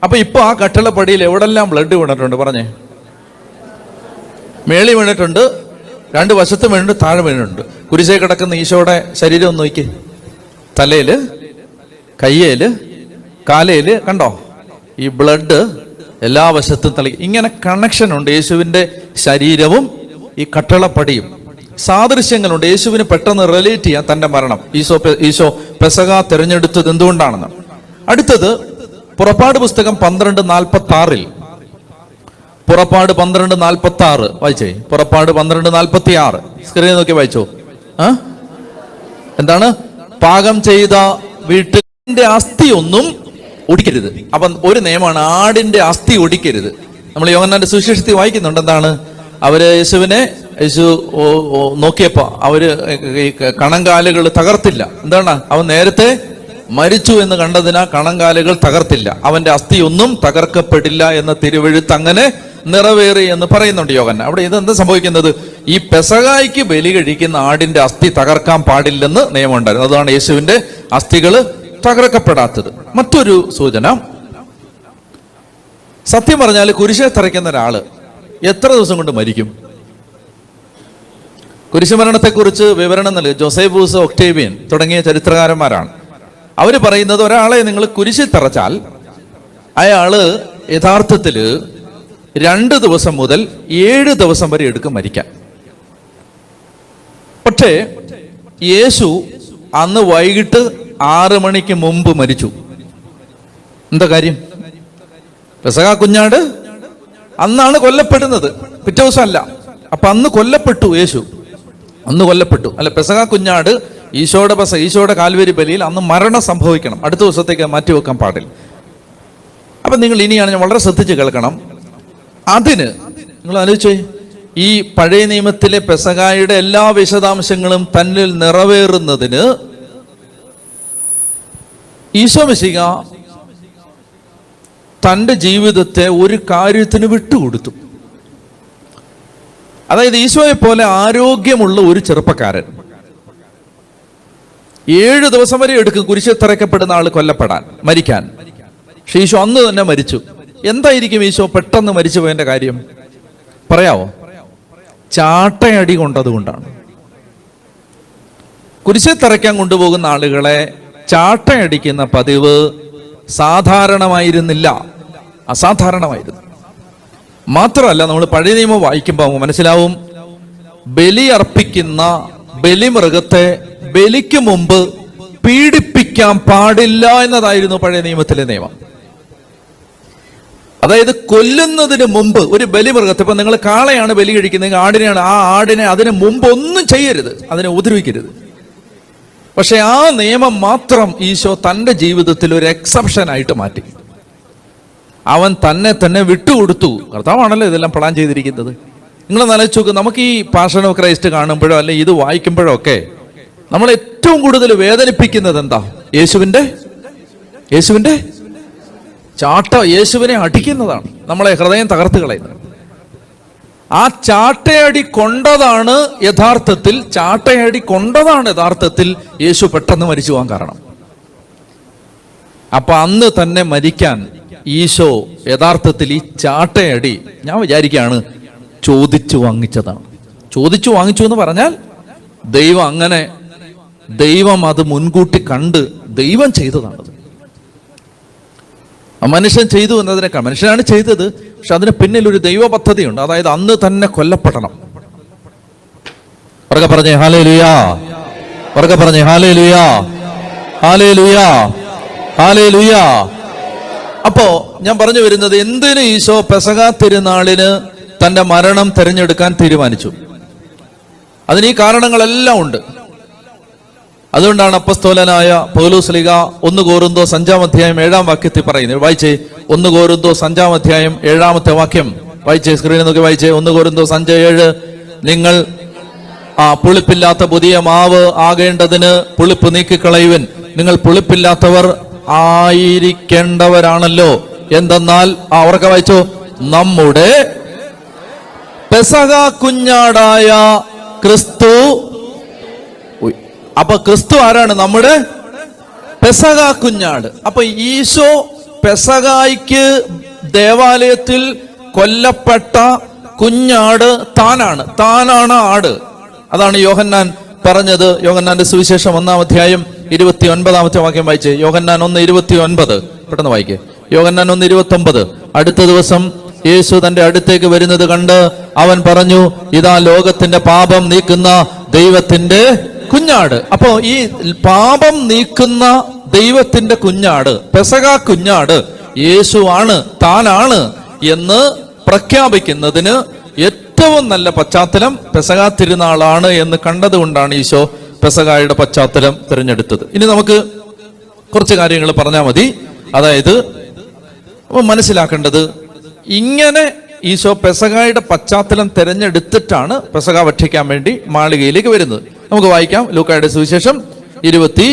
അപ്പൊ ഇപ്പൊ ആ കട്ടളപ്പടിയിൽ എവിടെല്ലാം ബ്ലഡ് വീണിട്ടുണ്ട്? പറഞ്ഞേ. മേളി വീണിട്ടുണ്ട്, 2 വശത്തും വീണിട്ടുണ്ട്, താഴെ വീണിട്ടുണ്ട്. കുരിശേ കിടക്കുന്ന ഈശോയുടെ ശരീരം ഒന്ന് നോക്കി. തലയില്, കയ്യേല്, കാലയില്, കണ്ടോ? ഈ ബ്ലഡ് എല്ലാ വശത്തും തളി. ഇങ്ങനെ കണക്ഷൻ ഉണ്ട് യേശുവിന്റെ ശരീരവും ഈ കട്ടളപ്പടിയും. സാദൃശ്യങ്ങളുണ്ട്. യേശുവിന് പെട്ടെന്ന് റിലേറ്റ് ചെയ്യാൻ തന്റെ മരണം. ഈശോ പെസഹ തിരഞ്ഞെടുത്തത് എന്തുകൊണ്ടാണെന്ന്. അടുത്തത് പുറപ്പാട് പുസ്തകം 12:46. പുറപ്പാട് 12:46 വായിച്ചേ. പുറപ്പാട് 12:46 സ്ക്രീനിൽ നോക്കി വായിച്ചോ. എന്താണ്? പാകം ചെയ്ത വീട്ടിന്റെ അസ്ഥി ഒന്നും ഒടിക്കരുത്. അപ്പം ഒരു നിയമമാണ്, ആടിന്റെ അസ്ഥി ഒടിക്കരുത്. നമ്മൾ യോഹന്നാന്റെ സുവിശേഷത്തിൽ വായിക്കുന്നുണ്ട്. എന്താണ്? യേശു നോക്കിയപ്പോ അവര് കണങ്കാലുകൾ തകർത്തില്ല. എന്താണ്? അവൻ നേരത്തെ മരിച്ചു എന്ന് കണ്ടതിനാ കണങ്കാലുകൾ തകർത്തില്ല. അവന്റെ അസ്ഥി ഒന്നും തകർക്കപ്പെടില്ല എന്ന തിരുവെഴുത്ത് അങ്ങനെ നിറവേറി എന്ന് പറയുന്നുണ്ട് യോഹന്നാൻ. അവിടെ ഇതെന്താ സംഭവിക്കുന്നത്? ഈ പെസഹായ്ക്ക് ബലി കഴിക്കുന്ന ആടിന്റെ അസ്ഥി തകർക്കാൻ പാടില്ലെന്ന് നിയമമുണ്ടായിരുന്നു. അതാണ് യേശുവിന്റെ അസ്ഥികൾ തകർക്കപ്പെടാത്തത്. മറ്റൊരു സൂചന, സത്യം പറഞ്ഞാൽ കുരിശെ തറയ്ക്കുന്ന ഒരാള് എത്ര ദിവസം കൊണ്ട് മരിക്കും? കുരിശുമരണത്തെക്കുറിച്ച് വിവരണം നൽകി ജോസേഫൂസ്, ഒക്ടേവിയൻ തുടങ്ങിയ ചരിത്രകാരന്മാരാണ്. അവര് പറയുന്നത്, ഒരാളെ നിങ്ങൾ കുരിശിൽ തറച്ചാൽ അയാള് യഥാർത്ഥത്തില് 2 ദിവസം മുതൽ 7 ദിവസം വരെ എടുക്കും മരിക്കാൻ. പക്ഷേ യേശു അന്ന് വൈകിട്ട് 6 മണിക്ക് മുമ്പ് മരിച്ചു. എന്താ കാര്യം? പെസഹ കുഞ്ഞാട് അന്നാണ് കൊല്ലപ്പെടുന്നത്, പിറ്റേ ദിവസം അല്ല. അപ്പൊ അന്ന് കൊല്ലപ്പെട്ടു യേശു, അന്ന് കൊല്ലപ്പെട്ടു. അല്ല, പെസഹ കുഞ്ഞാട് ഈശോയുടെ കാൽവരി ബലിയിൽ അന്ന് മരണം സംഭവിക്കണം, അടുത്ത ദിവസത്തേക്ക് മാറ്റിവെക്കാൻ പാടില്ല. അപ്പൊ നിങ്ങൾ ഇനിയാണ്, ഞാൻ വളരെ ശ്രദ്ധിച്ച് കേൾക്കണം. അതിന് നിങ്ങൾ ആലോചിച്ചേ, ഈ പഴയ നിയമത്തിലെ പെസഹായുടെ എല്ലാ വിശദാംശങ്ങളും തന്നിൽ നിറവേറുന്നതിന് ഈശോ മിശിഹ തൻ്റെ ജീവിതത്തെ ഒരു കാര്യത്തിന് വിട്ടുകൊടുത്തു. അതായത് ഈശോയെ പോലെ ആരോഗ്യമുള്ള ഒരു ചെറുപ്പക്കാരൻ 7 ദിവസം വരെ എടുക്കും കുരിശിൽ തറയ്ക്കപ്പെടുന്ന ആൾ കൊല്ലപ്പെടാൻ, മരിക്കാൻ. പക്ഷെ ഈശോ അന്ന് തന്നെ മരിച്ചു. എന്തായിരിക്കും ഈശോ പെട്ടെന്ന് മരിച്ചു പോയതിന്റെ കാര്യം പറയാവോ? ചാട്ടയടി കൊണ്ടതുകൊണ്ടാണ്. കുരിശിൽ തറയ്ക്കാൻ കൊണ്ടുപോകുന്ന ആളുകളെ ചാട്ടയടിക്കുന്ന പതിവ് സാധാരണമായിരുന്നില്ല, അസാധാരണമായിരുന്നു. മാത്രമല്ല, നമ്മൾ പഴയ നിയമം വായിക്കുമ്പോൾ മനസ്സിലാവും, ബലി അർപ്പിക്കുന്ന ബലിമൃഗത്തെ ബലിക്ക് മുമ്പ് പീഡിപ്പിക്കാൻ പാടില്ല എന്നതായിരുന്നു പഴയ നിയമത്തിലെ നിയമം. അതായത് കൊല്ലുന്നതിന് മുമ്പ് ഒരു ബലിമൃഗത്തെ, ഇപ്പൊ നിങ്ങൾ കാളയാണ് ബലി കഴിക്കുന്നത്, ആടിനെയാണ്, ആ ആടിനെ അതിന് മുമ്പ് ഒന്നും ചെയ്യരുത്, അതിനെ ഉപദ്രവിക്കരുത്. പക്ഷെ ആ നിയമം മാത്രം ഈശോ തൻ്റെ ജീവിതത്തിൽ ഒരു എക്സെപ്ഷൻ ആയിട്ട് മാറ്റി. അവൻ തന്നെ വിട്ടുകൊടുത്തു. കർത്താവാണല്ലോ ഇതെല്ലാം പ്ലാൻ ചെയ്തിരിക്കുന്നത്. നിങ്ങൾ ആലോചിച്ച് നോക്ക്, നമുക്ക് ഈ പാഷൻ ഓഫ് ക്രൈസ്റ്റ് കാണുമ്പോഴോ അല്ലെ ഇത് വായിക്കുമ്പോഴോ ഒക്കെ നമ്മൾ ഏറ്റവും കൂടുതൽ വേദനിപ്പിക്കുന്നത് എന്താ? യേശുവിന്റെ ചാട്ട, യേശുവിനെ അടിക്കുന്നതാണ് നമ്മളെ ഹൃദയം തകർത്ത് കളയുന്നത്. ആ ചാട്ടയടി കൊണ്ടതാണ് യഥാർത്ഥത്തിൽ യേശു പെട്ടെന്ന് മരിച്ചു പോകാൻ കാരണം. അപ്പൊ അന്ന് തന്നെ മരിക്കാൻ ഈശോ യഥാർത്ഥത്തിൽ ഈ ചാട്ടയടി ഞാൻ വിചാരിക്കുകയാണ് ചോദിച്ചു വാങ്ങിച്ചതാണ്. ചോദിച്ചു വാങ്ങിച്ചു എന്ന് പറഞ്ഞാൽ ദൈവം അത് മുൻകൂട്ടി കണ്ട് ദൈവം ചെയ്തതാണത്. മനുഷ്യൻ ചെയ്തു എന്നതിനേക്കാൾ മനുഷ്യനാണ് ചെയ്തത്, പക്ഷെ അതിന് പിന്നിൽ ഒരു ദൈവ പദ്ധതിയുണ്ട്. അതായത് അന്ന് തന്നെ കൊല്ലപ്പെടണം. ഉറക്കെ പറഞ്ഞേ ഹല്ലേലൂയാ, ഉറക്കെ പറഞ്ഞേ ഹല്ലേലൂയാ, ഹല്ലേലൂയാ, ഹല്ലേലൂയാ. അപ്പോ ഞാൻ പറഞ്ഞു വരുന്നത്, എന്തിന് ഈശോ പെസഹ തിരുനാളിന് തന്റെ മരണം തിരഞ്ഞെടുക്കാൻ തീരുമാനിച്ചു? അതിന് ഈ കാരണങ്ങളെല്ലാം ഉണ്ട്. അതുകൊണ്ടാണ് അപ്പസ്തോലനായ പൗലോസ് ശ്ലീഹ 1 കൊരിന്ത്യർ 5:7 പറയുന്നത്. വായിച്ചേ, 1 കൊരിന്ത്യർ 5:7 വായിച്ചേ, സ്ക്രീനിൽ നോക്കി വായിച്ചേ. 1 കൊരിന്ത്യർ 5:7. നിങ്ങൾ പുളിപ്പില്ലാത്ത പുതിയ മാവ് ആകേണ്ടതിന് പുളിപ്പ് നീക്കിക്കളയുവിൻ. നിങ്ങൾ പുളിപ്പില്ലാത്തവർ ആയിരിക്കേണ്ടവരാണല്ലോ. എന്തെന്നാൽ ഉറക്കെ വായിച്ചോ, നമ്മുടെ പെസഹ കുഞ്ഞാടായ ക്രിസ്തു. അപ്പൊ ക്രിസ്തു ആരാണ്? നമ്മുടെ പെസഹ കുഞ്ഞാട്. അപ്പൊ ഈശോ പെസഹായ്ക്ക് ദേവാലയത്തിൽ കൊല്ലപ്പെട്ട കുഞ്ഞാട് താനാണ് ആട്. അതാണ് യോഹന്നാൻ പറഞ്ഞത്. യോഹന്നാന്റെ സുവിശേഷം 1:29 വായിച്ചേ. യോഹന്നാൻ 1:29 പെട്ടെന്ന് വായിക്കേ. യോഹന്നാൻ 1:29. അടുത്ത ദിവസം യേശു തന്റെ അടുത്തേക്ക് വരുന്നത് കണ്ട് അവൻ പറഞ്ഞു, ഇതാ ലോകത്തിന്റെ പാപം നീക്കുന്ന ദൈവത്തിന്റെ കുഞ്ഞാട്. അപ്പോ ഈ പാപം നീക്കുന്ന ദൈവത്തിന്റെ കുഞ്ഞാട്, പെസഹ കുഞ്ഞാട് യേശുവാണ്, താനാണ് എന്ന് പ്രഖ്യാപിക്കുന്നതിന് ഏറ്റവും നല്ല പശ്ചാത്തലം പെസഹ തിരുനാളാണ് എന്ന് കണ്ടതുകൊണ്ടാണ് ഈശോ പെസഹായുടെ പശ്ചാത്തലം തിരഞ്ഞെടുത്തത്. ഇനി നമുക്ക് കുറച്ച് കാര്യങ്ങൾ പറഞ്ഞാൽ മതി. അതായത് മനസ്സിലാക്കേണ്ടത്, ഇങ്ങനെ ഈശോ പെസഹായുടെ പശ്ചാത്തലം തിരഞ്ഞെടുത്തിട്ടാണ് പെസഹ ഭക്ഷിക്കാൻ വേണ്ടി മാളികയിലേക്ക് വരുന്നത്. നമുക്ക് വായിക്കാം. ലൂക്കായുടെ സുവിശേഷം 22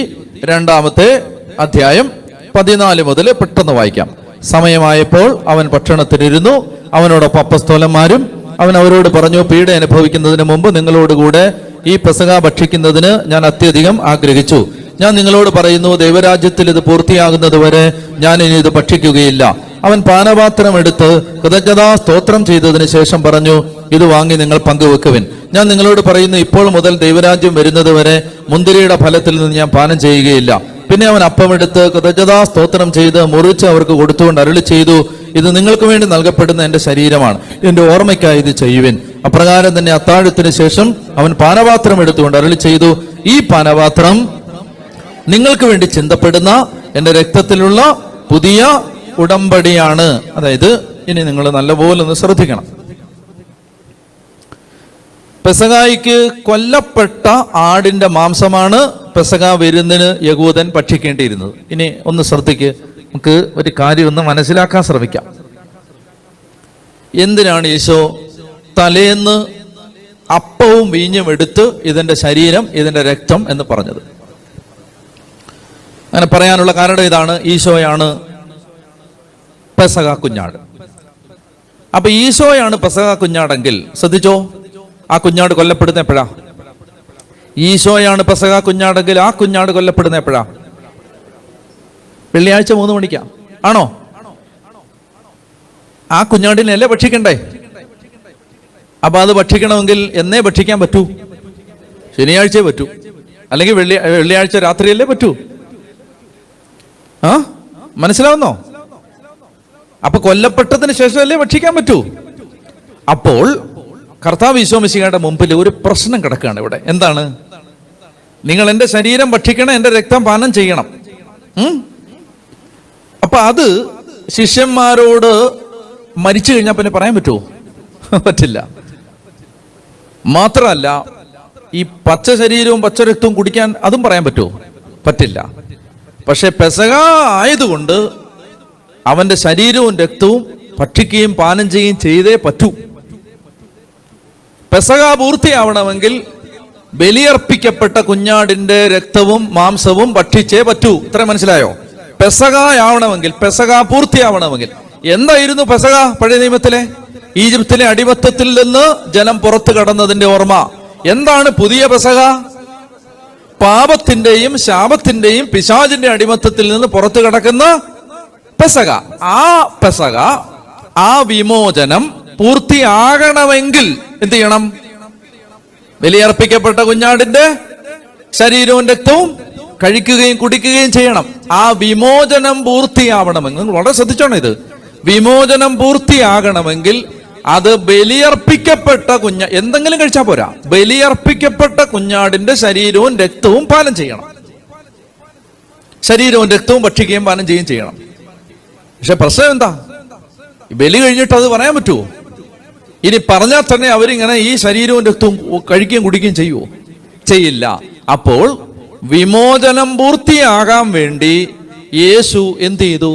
14 മുതൽ പെട്ടെന്ന് വായിക്കാം. സമയമായപ്പോൾ അവൻ ഭക്ഷണത്തിനിരുന്നു. അവനോടൊപ്പം അപ്പസ്തോലന്മാരും. അവൻ അവരോട് പറഞ്ഞു, പീഡ അനുഭവിക്കുന്നതിന് മുമ്പ് നിങ്ങളോടുകൂടെ ഈ പെസഹ ഭക്ഷിക്കുന്നതിന് ഞാൻ അത്യധികം ആഗ്രഹിച്ചു. ഞാൻ നിങ്ങളോട് പറയുന്നു, ദൈവരാജ്യത്തിൽ ഇത് പൂർത്തിയാകുന്നത് വരെ ഞാൻ ഇനി ഇത് ഭക്ഷിക്കുകയില്ല. അവൻ പാനപാത്രം എടുത്ത് കൃതജ്ഞതാ സ്തോത്രം ചെയ്തതിന് ശേഷം പറഞ്ഞു, ഇത് വാങ്ങി നിങ്ങൾ പങ്കുവെക്കുവിൻ. ഞാൻ നിങ്ങളോട് പറയുന്നു, ഇപ്പോൾ മുതൽ ദൈവരാജ്യം വരുന്നത് വരെ മുന്തിരിയുടെ ഫലത്തിൽ നിന്ന് ഞാൻ പാനം ചെയ്യുകയില്ല. പിന്നെ അവൻ അപ്പമെടുത്ത് കൃതജ്ഞതാ സ്തോത്രം ചെയ്ത് മുറിച്ച് അവർക്ക് കൊടുത്തുകൊണ്ട് അരുളി ചെയ്തു, ഇത് നിങ്ങൾക്ക് വേണ്ടി നൽകപ്പെടുന്ന എന്റെ ശരീരമാണ്, എന്റെ ഓർമ്മയ്ക്കായി ഇത് ചെയ്യുവിൻ. അപ്രകാരം തന്നെ അത്താഴത്തിന് ശേഷം അവൻ പാനപാത്രം എടുത്തുകൊണ്ട് അരുളി ചെയ്തു, ഈ പാനപാത്രം നിങ്ങൾക്ക് വേണ്ടി ചിന്തപ്പെടുന്ന എന്റെ രക്തത്തിലുള്ള പുതിയ ഉടമ്പടിയാണ്. അതായത് ഇനി നിങ്ങൾ നല്ലപോലെ ഒന്ന് ശ്രദ്ധിക്കണം. പെസഹായ്ക്ക് കൊല്ലപ്പെട്ട ആടിന്റെ മാംസമാണ് പെസഹ വിരുന്നിന് യഹൂദൻ ഭക്ഷിക്കേണ്ടിയിരുന്നത്. ഇനി ഒന്ന് ശ്രദ്ധിക്ക്, നമുക്ക് ഒരു കാര്യം ഒന്ന് മനസ്സിലാക്കാൻ ശ്രമിക്കാം. എന്തിനാണ് ഈശോ തലേന്ന് അപ്പവും വീഞ്ഞും എടുത്ത് ഇതിന്റെ ശരീരം, ഇതിന്റെ രക്തം എന്ന് പറഞ്ഞത്? അങ്ങനെ പറയാനുള്ള കാരണം ഇതാണ്, ഈശോയാണ് പെസഹ കുഞ്ഞാട്. അപ്പൊ ഈശോയാണ് പെസഹ കുഞ്ഞാടെങ്കിൽ ശ്രദ്ധിച്ചോ, ആ കുഞ്ഞാട് കൊല്ലപ്പെടുന്ന എപ്പോഴാ? ഈശോയാണ് പെസഹ കുഞ്ഞാടെങ്കിൽ ആ കുഞ്ഞാട് കൊല്ലപ്പെടുന്ന എപ്പോഴാ? വെള്ളിയാഴ്ച 3 മണിക്കാ. ആണോ? ആ കുഞ്ഞാടിനെയല്ലേ ഭക്ഷിക്കണ്ടേ? അപ്പൊ അത് ഭക്ഷിക്കണമെങ്കിൽ എന്നേ ഭക്ഷിക്കാൻ പറ്റൂ? ശനിയാഴ്ചയെ പറ്റൂ, അല്ലെങ്കിൽ വെള്ളിയാഴ്ച രാത്രിയല്ലേ പറ്റൂ? ആ, മനസ്സിലാവുന്നോ? അപ്പൊ കൊല്ലപ്പെട്ടതിന് ശേഷമല്ലേ ഭക്ഷിക്കാൻ പറ്റൂ? അപ്പോൾ കർത്താവ് ഈശോ മിശിഹായുടെ മുമ്പിൽ ഒരു പ്രശ്നം കിടക്കുകയാണ് ഇവിടെ. എന്താണ്? നിങ്ങൾ എൻ്റെ ശരീരം ഭക്ഷിക്കണം, എൻ്റെ രക്തം പാനം ചെയ്യണം. അപ്പൊ അത് ശിഷ്യന്മാരോട് മരിച്ചു കഴിഞ്ഞാൽ പിന്നെ പറയാൻ പറ്റുമോ? പറ്റില്ല. മാത്രമല്ല, ഈ പച്ച ശരീരവും പച്ച രക്തവും കുടിക്കാൻ അതും പറയാൻ പറ്റുമോ? പറ്റില്ല. പക്ഷെ പെസഹ ആയതുകൊണ്ട് അവന്റെ ശരീരവും രക്തവും ഭക്ഷിക്കുകയും പാനം ചെയ്യുകയും ചെയ്തേ പറ്റൂ. പെസഹ പൂർത്തിയാവണമെങ്കിൽ ബലിയർപ്പിക്കപ്പെട്ട കുഞ്ഞാടിന്റെ രക്തവും മാംസവും ഭക്ഷിച്ചേ പറ്റൂ. ഇത്ര മനസ്സിലായോ? പെസഹ ആവണമെങ്കിൽ, പെസഹ പൂർത്തിയാവണമെങ്കിൽ. എന്തായിരുന്നു പെസഹ പഴയ നിയമത്തിലെ? ഈജിപ്തിലെ അടിമത്തത്തിൽ നിന്ന് ജനം പുറത്തു കടന്നതിന്റെ ഓർമ്മ. എന്താണ് പുതിയ പെസഹ? പാപത്തിന്റെയും ശാപത്തിന്റെയും പിശാചിന്റെ അടിമത്തത്തിൽ നിന്ന് പുറത്തു കടക്കുന്ന പെസഹ. ആ പെസഹ, ആ വിമോചനം പൂർത്തിയാകണമെങ്കിൽ എന്ത് ചെയ്യണം? ബലിയർപ്പിക്കപ്പെട്ട കുഞ്ഞാടിന്റെ ശരീരവും രക്തവും കഴിക്കുകയും കുടിക്കുകയും ചെയ്യണം. ആ വിമോചനം പൂർത്തിയാവണമെങ്കിൽ, നിങ്ങൾ വളരെ ശ്രദ്ധിച്ചോണം ഇത്, വിമോചനം പൂർത്തിയാകണമെങ്കിൽ അത് ബലിയർപ്പിക്കപ്പെട്ട എന്തെങ്കിലും കഴിച്ചാൽ പോരാ, ബലിയർപ്പിക്കപ്പെട്ട കുഞ്ഞാടിന്റെ ശരീരവും രക്തവും പാനം ചെയ്യണം. ശരീരവും രക്തവും ഭക്ഷിക്കുകയും പാനം ചെയ്യുകയും ചെയ്യണം. പക്ഷെ പ്രശ്നം എന്താ? ബലി കഴിഞ്ഞിട്ട് അത് പറയാൻ പറ്റുമോ? ഇനി പറഞ്ഞാൽ തന്നെ അവരിങ്ങനെ ഈ ശരീരവും രക്തവും കഴിക്കുകയും കുടിക്കുകയും ചെയ്യുമോ? ചെയ്യില്ല. അപ്പോൾ വിമോചനം പൂർത്തിയാകാൻ വേണ്ടി യേശു എന്ത് ചെയ്തു?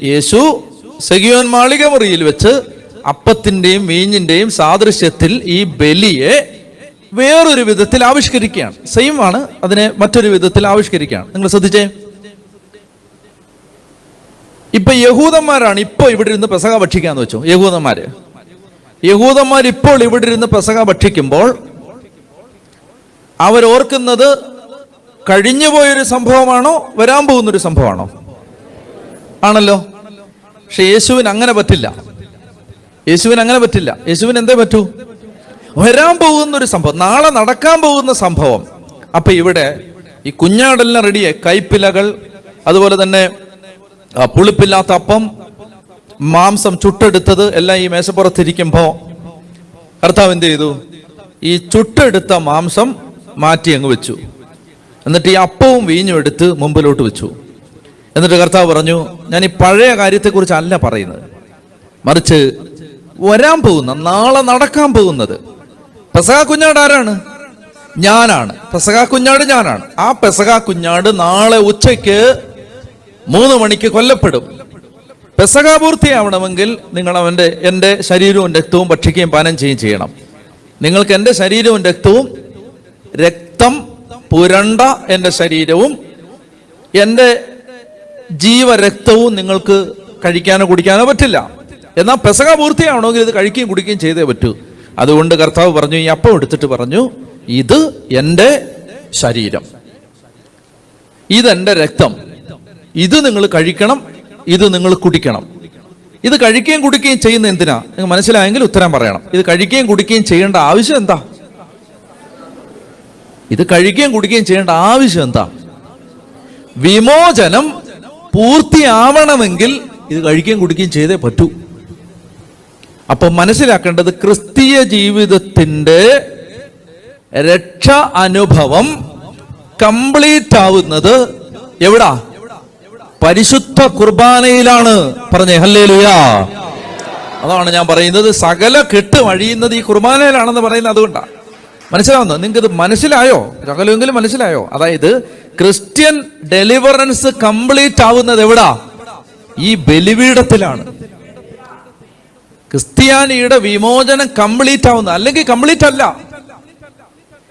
യേശു സെഗിയോൻ മാളിക മുറിയിൽ വെച്ച് അപ്പത്തിന്റെയും വീഞ്ഞിന്റെയും സാദൃശ്യത്തിൽ ഈ ബലിയെ വേറൊരു വിധത്തിൽ ആവിഷ്കരിക്കുകയാണ്. സെയിം ആണ്, അതിനെ മറ്റൊരു വിധത്തിൽ ആവിഷ്കരിക്കുകയാണ്. നിങ്ങൾ ശ്രദ്ധിച്ചേ. ഇപ്പൊ യഹൂദന്മാരാണ് ഇപ്പൊ ഇവിടെ ഇരുന്ന് പെസഹ ഭക്ഷിക്കാന്ന് വെച്ചു. യഹൂദന്മാർ ഇപ്പോൾ ഇവിടെ ഇരുന്ന് പെസഹ ഭക്ഷിക്കുമ്പോൾ അവരോർക്കുന്നത് കഴിഞ്ഞുപോയൊരു സംഭവമാണോ വരാൻ പോകുന്നൊരു സംഭവമാണോ? ആണല്ലോ. പക്ഷെ യേശുവിന് അങ്ങനെ പറ്റില്ല. യേശുവിന് എന്തേ പറ്റൂ? വരാൻ പോകുന്നൊരു സംഭവം, നാളെ നടക്കാൻ പോകുന്ന സംഭവം. അപ്പൊ ഇവിടെ ഈ കുഞ്ഞാടെല്ലാം റെഡിയായി, കൈപ്പിലകൾ, അതുപോലെ തന്നെ പുളിപ്പില്ലാത്ത അപ്പം, മാംസം ചുട്ടെടുത്തത് എല്ലാം ഈ മേശപ്പുറത്തിരിക്കുമ്പോ കർത്താവ് എന്ത് ചെയ്തു? ഈ ചുട്ടെടുത്ത മാംസം മാറ്റി അങ്ങ് വെച്ചു. എന്നിട്ട് ഈ അപ്പവും വീഞ്ഞും എടുത്ത് മുമ്പിലോട്ട് വെച്ചു. എന്നിട്ട് കർത്താവ് പറഞ്ഞു, ഞാൻ ഈ പഴയ കാര്യത്തെക്കുറിച്ച് അല്ല പറയുന്നത്, മറിച്ച് വരാൻ പോകുന്ന, നാളെ നടക്കാൻ പോകുന്നത്. പെസഹ കുഞ്ഞാട് ആരാണ്? ഞാനാണ്. പെസഹ കുഞ്ഞാട് ഞാനാണ്. ആ പെസഹ കുഞ്ഞാട് നാളെ ഉച്ചയ്ക്ക് 3 മണിക്ക് കൊല്ലപ്പെടും. പെസഹ പൂർത്തിയാവണമെങ്കിൽ നിങ്ങൾ എൻ്റെ ശരീരവും രക്തവും ഭക്ഷിക്കുകയും പാനം ചെയ്യുകയും ചെയ്യണം. നിങ്ങൾക്ക് എൻ്റെ ശരീരവും രക്തവും, രക്തം പുരണ്ട എൻ്റെ ശരീരവും എൻ്റെ ജീവരക്തവും നിങ്ങൾക്ക് കഴിക്കാനോ കുടിക്കാനോ പറ്റില്ല. എന്നാൽ പെസഹ പൂർത്തിയാവണമെങ്കിൽ ഇത് കഴിക്കുകയും കുടിക്കുകയും ചെയ്തേ പറ്റൂ. അതുകൊണ്ട് കർത്താവ് പറഞ്ഞു, ഈ അപ്പം എടുത്തിട്ട് പറഞ്ഞു, ഇത് എൻ്റെ ശരീരം, ഇതെൻ്റെ രക്തം, ഇത് നിങ്ങൾ കഴിക്കണം, ഇത് നിങ്ങൾ കുടിക്കണം. ഇത് കഴിക്കുകയും കുടിക്കുകയും ചെയ്യുന്ന എന്തിനാ? നിങ്ങൾ മനസ്സിലായെങ്കിൽ ഉത്തരം പറയണം. ഇത് കഴിക്കുകയും കുടിക്കുകയും ചെയ്യേണ്ട ആവശ്യം എന്താ? ഇത് കഴിക്കുകയും കുടിക്കുകയും ചെയ്യേണ്ട ആവശ്യം എന്താ? വിമോചനം പൂർത്തിയാവണമെങ്കിൽ ഇത് കഴിക്കുകയും കുടിക്കുകയും ചെയ്തേ പറ്റൂ. അപ്പൊ മനസ്സിലാക്കേണ്ടത്, ക്രിസ്തീയ ജീവിതത്തിന്റെ രക്ഷ അനുഭവം കംപ്ലീറ്റ് ആവുന്നത് എവിടാ? പരിശുദ്ധ കുർബാനയിലാണ്. പറഞ്ഞേ ഹല്ലേലൂയ. അതാണ് ഞാൻ പറയുന്നത്, സകല കെട്ട് വഴിയുന്നത് ഈ കുർബാനയിലാണെന്ന് പറയുന്നത് അതുകൊണ്ടാണ്. മനസ്സിലാവുന്നത്? നിങ്ങൾക്ക് ഇത് മനസ്സിലായോ? സകലമെങ്കിലും മനസ്സിലായോ? അതായത് ക്രിസ്ത്യൻ ഡെലിവറൻസ് കംപ്ലീറ്റ് ആവുന്നത് എവിടാ? ഈ ബലിപീഠത്തിലാണ്. ക്രിസ്ത്യാനിയുടെ വിമോചനം കംപ്ലീറ്റ് ആവുന്നത്, അല്ലെങ്കിൽ കംപ്ലീറ്റ് അല്ല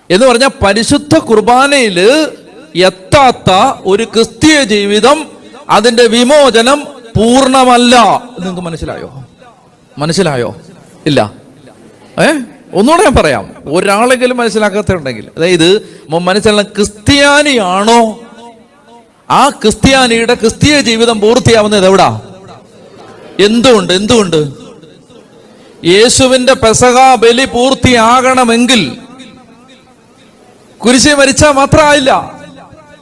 എന്ന് പറഞ്ഞാൽ പരിശുദ്ധ കുർബാനയിൽ എത്താത്ത ഒരു ക്രിസ്തീയ ജീവിതം, അതിന്റെ വിമോചനം പൂർണ്ണമല്ല. നിങ്ങൾക്ക് മനസ്സിലായോ? ഇല്ല. ഒന്നുകൂടെ ഞാൻ പറയാം, ഒരാളെങ്കിലും മനസ്സിലാക്കാത്തുണ്ടെങ്കിൽ, അതായത് മനസ്സിലാക്കാൻ ക്രിസ്ത്യാനിയാണോ, ആ ക്രിസ്ത്യാനിയുടെ ക്രിസ്തീയ ജീവിതം പൂർത്തിയാവുന്നത് എവിടാ? എന്തുകൊണ്ട് യേശുവിന്റെ പെസഹ ബലി പൂർത്തിയാകണമെങ്കിൽ കുരിശിൽ മരിച്ചാൽ മാത്രമായില്ല,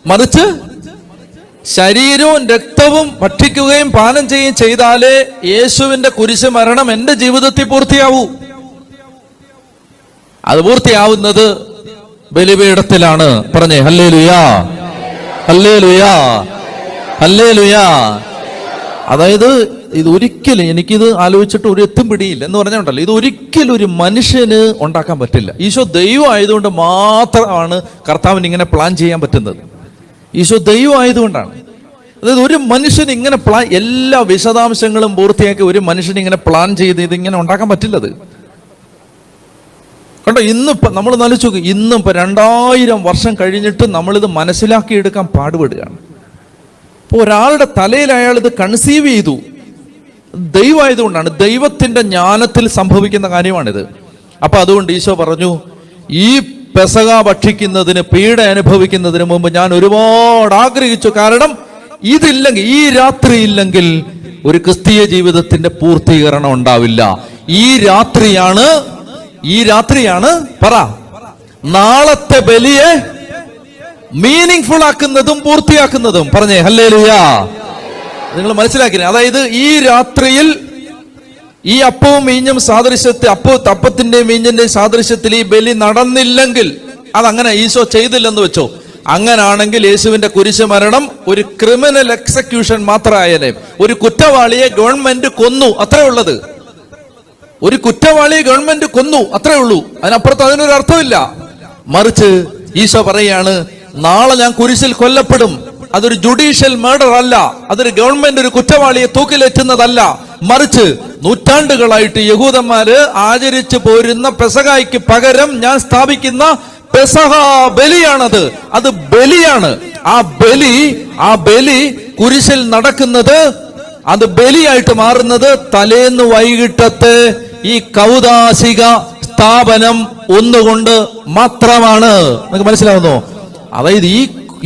മറിച്ച് ശരീരവും രക്തവും ഭക്ഷിക്കുകയും പാനം ചെയ്യുകയും ചെയ്താലേ യേശുവിന്റെ കുരിശ് മരണം എന്റെ ജീവിതത്തിൽ പൂർത്തിയാവൂ. അത് പൂർത്തിയാവുന്നത് ബലിപീഠത്തിലാണ്. പറഞ്ഞേ ഹല്ലേലൂയാ, ഹല്ലേലൂയാ, ഹല്ലേലൂയാ. അതായത് ഇത് ഒരിക്കലും, എനിക്കിത് ആലോചിച്ചിട്ട് ഒരു എത്തും പിടിയില്ല എന്ന് പറഞ്ഞുണ്ടല്ലോ, ഇത് ഒരിക്കലും ഒരു മനുഷ്യന് ഉണ്ടാക്കാൻ പറ്റില്ല. ഈശോ ദൈവം ആയതുകൊണ്ട് മാത്രമാണ് കർത്താവിന് ഇങ്ങനെ പ്ലാൻ ചെയ്യാൻ പറ്റുന്നത്. ഈശോ ദൈവം ആയതുകൊണ്ടാണ്. അതായത് ഒരു മനുഷ്യന് ഇങ്ങനെ എല്ലാ വിശദാംശങ്ങളും പൂർത്തിയാക്കി ഒരു മനുഷ്യന് ഇങ്ങനെ പ്ലാൻ ചെയ്ത് ഇതിങ്ങനെ ഉണ്ടാക്കാൻ പറ്റില്ലത്. കണ്ടോ, ഇന്നിപ്പോൾ നമ്മൾ ആലോചിച്ച് നോക്കും, ഇന്നും ഇപ്പം 2000 വർഷം കഴിഞ്ഞിട്ട് നമ്മളിത് മനസ്സിലാക്കിയെടുക്കാൻ പാടുപെടുകയാണ്. ഇപ്പോൾ ഒരാളുടെ തലയിൽ അയാൾ ഇത് കൺസീവ് ചെയ്തു, ദൈവമായതുകൊണ്ടാണ്, ദൈവത്തിന്റെ ജ്ഞാനത്തിൽ സംഭവിക്കുന്ന കാര്യമാണിത്. അപ്പൊ അതുകൊണ്ട് ഈശോ പറഞ്ഞു, ഈ പെസഹ ഭക്ഷിക്കുന്നതിന്, പീഡ അനുഭവിക്കുന്നതിന് മുമ്പ് ഞാൻ ഒരുപാട് ആഗ്രഹിച്ചു. കാരണം ഇതില്ലെങ്കിൽ, ഈ രാത്രി ഇല്ലെങ്കിൽ ഒരു ക്രിസ്തീയ ജീവിതത്തിന്റെ പൂർത്തീകരണം ഉണ്ടാവില്ല. ഈ രാത്രിയാണ് പറ നാളത്തെ ബലിയെ മീനിങ് ഫുൾ ആക്കുന്നതും പൂർത്തിയാക്കുന്നതും. പറഞ്ഞേ ഹല്ലേലൂയാ. നിങ്ങൾ മനസ്സിലാക്കി, അതായത് ഈ രാത്രിയിൽ ഈ അപ്പവും മീഞ്ഞും സാദൃശ്യത്തിൽ, അപ്പത്തിന്റെയും മീഞ്ഞിന്റെയും സാദൃശ്യത്തിൽ ഈ ബലി നടന്നില്ലെങ്കിൽ, അതങ്ങനെ ഈശോ ചെയ്തില്ലെന്ന് വെച്ചോ, അങ്ങനാണെങ്കിൽ യേശുവിന്റെ കുരിശ് മരണം ഒരു ക്രിമിനൽ എക്സിക്യൂഷൻ മാത്രമായാലേ, ഒരു കുറ്റവാളിയെ ഗവൺമെന്റ് കൊന്നു, അത്രേ ഉള്ളത്. ഒരു കുറ്റവാളിയെ ഗവൺമെന്റ് കൊന്നു, അത്രേ ഉള്ളൂ. അതിനപ്പുറത്ത് അതിനൊരു അർത്ഥമില്ല. മറിച്ച് ഈശോ പറയാണ്, നാളെ ഞാൻ കുരിശിൽ കൊല്ലപ്പെടും. അതൊരു ജുഡീഷ്യൽ മർഡർ അല്ല, അതൊരു ഗവൺമെന്റ് ഒരു കുറ്റവാളിയെ തൂക്കിലേറ്റുന്നതല്ല, മറിച്ച് നൂറ്റാണ്ടുകളായിട്ട് യഹൂദന്മാര് ആചരിച്ചു പോരുന്ന പെസഹായ്ക്ക് പകരം ഞാൻ സ്ഥാപിക്കുന്ന പെസഹ ബലിയാണത്. അത് ബലിയാണ്. ആ ബലി കുരിശിൽ നടക്കുന്നത്, അത് ബലിയായിട്ട് മാറുന്നത് തലേന്ന് വൈകിട്ടത്തെ ഈ കൗദാശിക സ്ഥാപനം ഒന്നുകൊണ്ട് മാത്രമാണ്. നിങ്ങൾക്ക് മനസ്സിലാവുന്നോ? അതായത്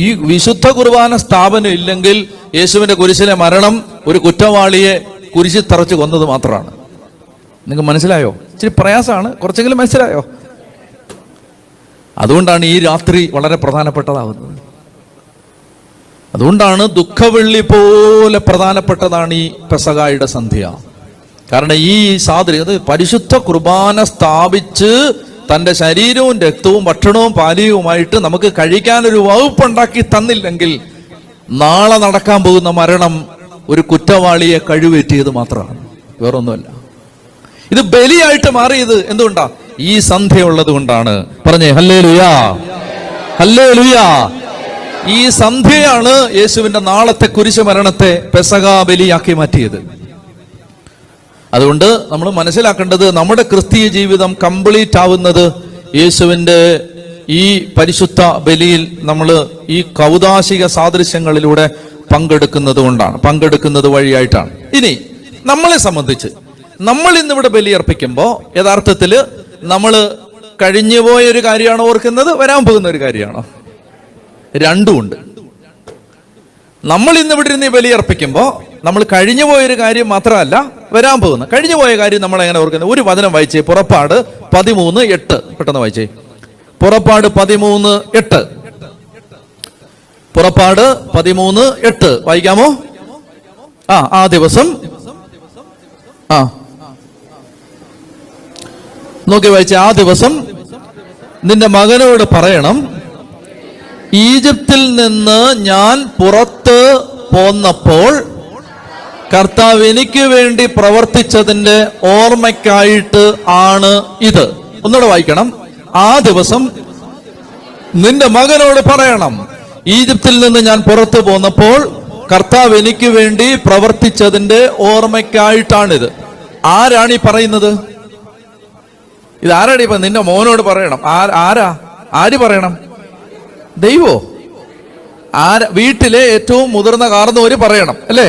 ഈ വിശുദ്ധ കുർബാന സ്ഥാപനം ഇല്ലെങ്കിൽ യേശുവിന്റെ കുരിശിലെ മരണം ഒരു കുറ്റവാളിയെ കുരിശിൽ തറച്ച് കൊന്നത് മാത്രമാണ്. നിങ്ങൾക്ക് മനസ്സിലായോ? ഇച്ചിരി പ്രയാസമാണ്, കുറച്ചെങ്കിലും മനസ്സിലായോ? അതുകൊണ്ടാണ് ഈ രാത്രി വളരെ പ്രധാനപ്പെട്ടതാകുന്നത്. അതുകൊണ്ടാണ് ദുഃഖവെള്ളി പോലെ പ്രധാനപ്പെട്ടതാണ് ഈ പെസഹായുടെ സന്ധ്യ. കാരണം ഈ അത് പരിശുദ്ധ കുർബാന സ്ഥാപിച്ച് തൻ്റെ ശരീരവും രക്തവും ഭക്ഷണവും പാനീയവുമായിട്ട് നമുക്ക് കഴിക്കാനൊരു വകുപ്പുണ്ടാക്കി തന്നില്ലെങ്കിൽ നാളെ നടക്കാൻ പോകുന്ന മരണം ഒരു കുറ്റവാളിയെ കഴിവേറ്റിയത് മാത്രമാണ്, വേറൊന്നുമല്ല. ഇത് ബലിയായിട്ട് മാറിയത് എന്തുകൊണ്ടാ? ഈ സന്ധ്യ ഉള്ളത് കൊണ്ടാണ്. പറഞ്ഞേ ഹല്ലേലൂയാ, ഹല്ലേലൂയാ. ഈ സന്ധ്യയാണ് യേശുവിന്റെ നാളത്തെ കുരിശ് മരണത്തെ പെസഹ ബലിയാക്കി മാറ്റിയത്. അതുകൊണ്ട് നമ്മൾ മനസ്സിലാക്കേണ്ടത്, നമ്മുടെ ക്രിസ്തീയ ജീവിതം കംപ്ലീറ്റ് ആവുന്നത് യേശുവിന്റെ ഈ പരിശുദ്ധ ബലിയിൽ നമ്മൾ ഈ കൗദാശിക സാദൃശ്യങ്ങളിലൂടെ പങ്കെടുക്കുന്നത് വഴിയായിട്ടാണ്. ഇനി നമ്മളെ സംബന്ധിച്ച് നമ്മൾ ഇന്നിവിടെ ബലിയർപ്പിക്കുമ്പോൾ യഥാർത്ഥത്തിൽ നമ്മൾ കഴിഞ്ഞുപോയ ഒരു കാര്യമാണോ ഓർക്കുന്നത്, വരാൻ പോകുന്ന ഒരു കാര്യമാണോ? രണ്ടുമുണ്ട്. നമ്മൾ ഇന്നിവിടെ ഇരുന്ന് ബലിയർപ്പിക്കുമ്പോൾ നമ്മൾ കഴിഞ്ഞു പോയൊരു കാര്യം മാത്രമല്ല വരാൻ പോകുന്നത്. കഴിഞ്ഞു പോയ കാര്യം നമ്മൾ എങ്ങനെ ഓർക്കുന്നത്? ഒരു വചനം വായിച്ചേ, പുറപ്പാട് 13:8. പെട്ടെന്ന് വായിച്ചേ, പുറപ്പാട് 13:8. പുറപ്പാട് 13:8 വായിക്കാമോ? ആ ദിവസം നോക്കി വായിച്ചേ. ആ ദിവസം നിന്റെ മകനോട് പറയണം, ഈജിപ്തിൽ നിന്ന് ഞാൻ പുറത്ത് പോന്നപ്പോൾ കർത്താവ് എനിക്ക് വേണ്ടി പ്രവർത്തിച്ചതിന്റെ ഓർമ്മയ്ക്കായിട്ട് ആണ് ഇത്. ഒന്നുകൂടെ വായിക്കണം. ആ ദിവസം നിന്റെ മകനോട് പറയണം, ഈജിപ്തിൽ നിന്ന് ഞാൻ പുറത്തു പോന്നപ്പോൾ കർത്താവ് എനിക്ക് വേണ്ടി പ്രവർത്തിച്ചതിന്റെ ഓർമ്മയ്ക്കായിട്ടാണിത്. ആരാണ് ഈ പറയുന്നത്? ഇതാരാണ്? ഇപ്പൊ നിന്റെ മോനോട് പറയണം. ആര് പറയണം? ദൈവോ? വീട്ടിലെ ഏറ്റവും മുതിർന്ന കാർന്നവര് പറയണം, അല്ലേ?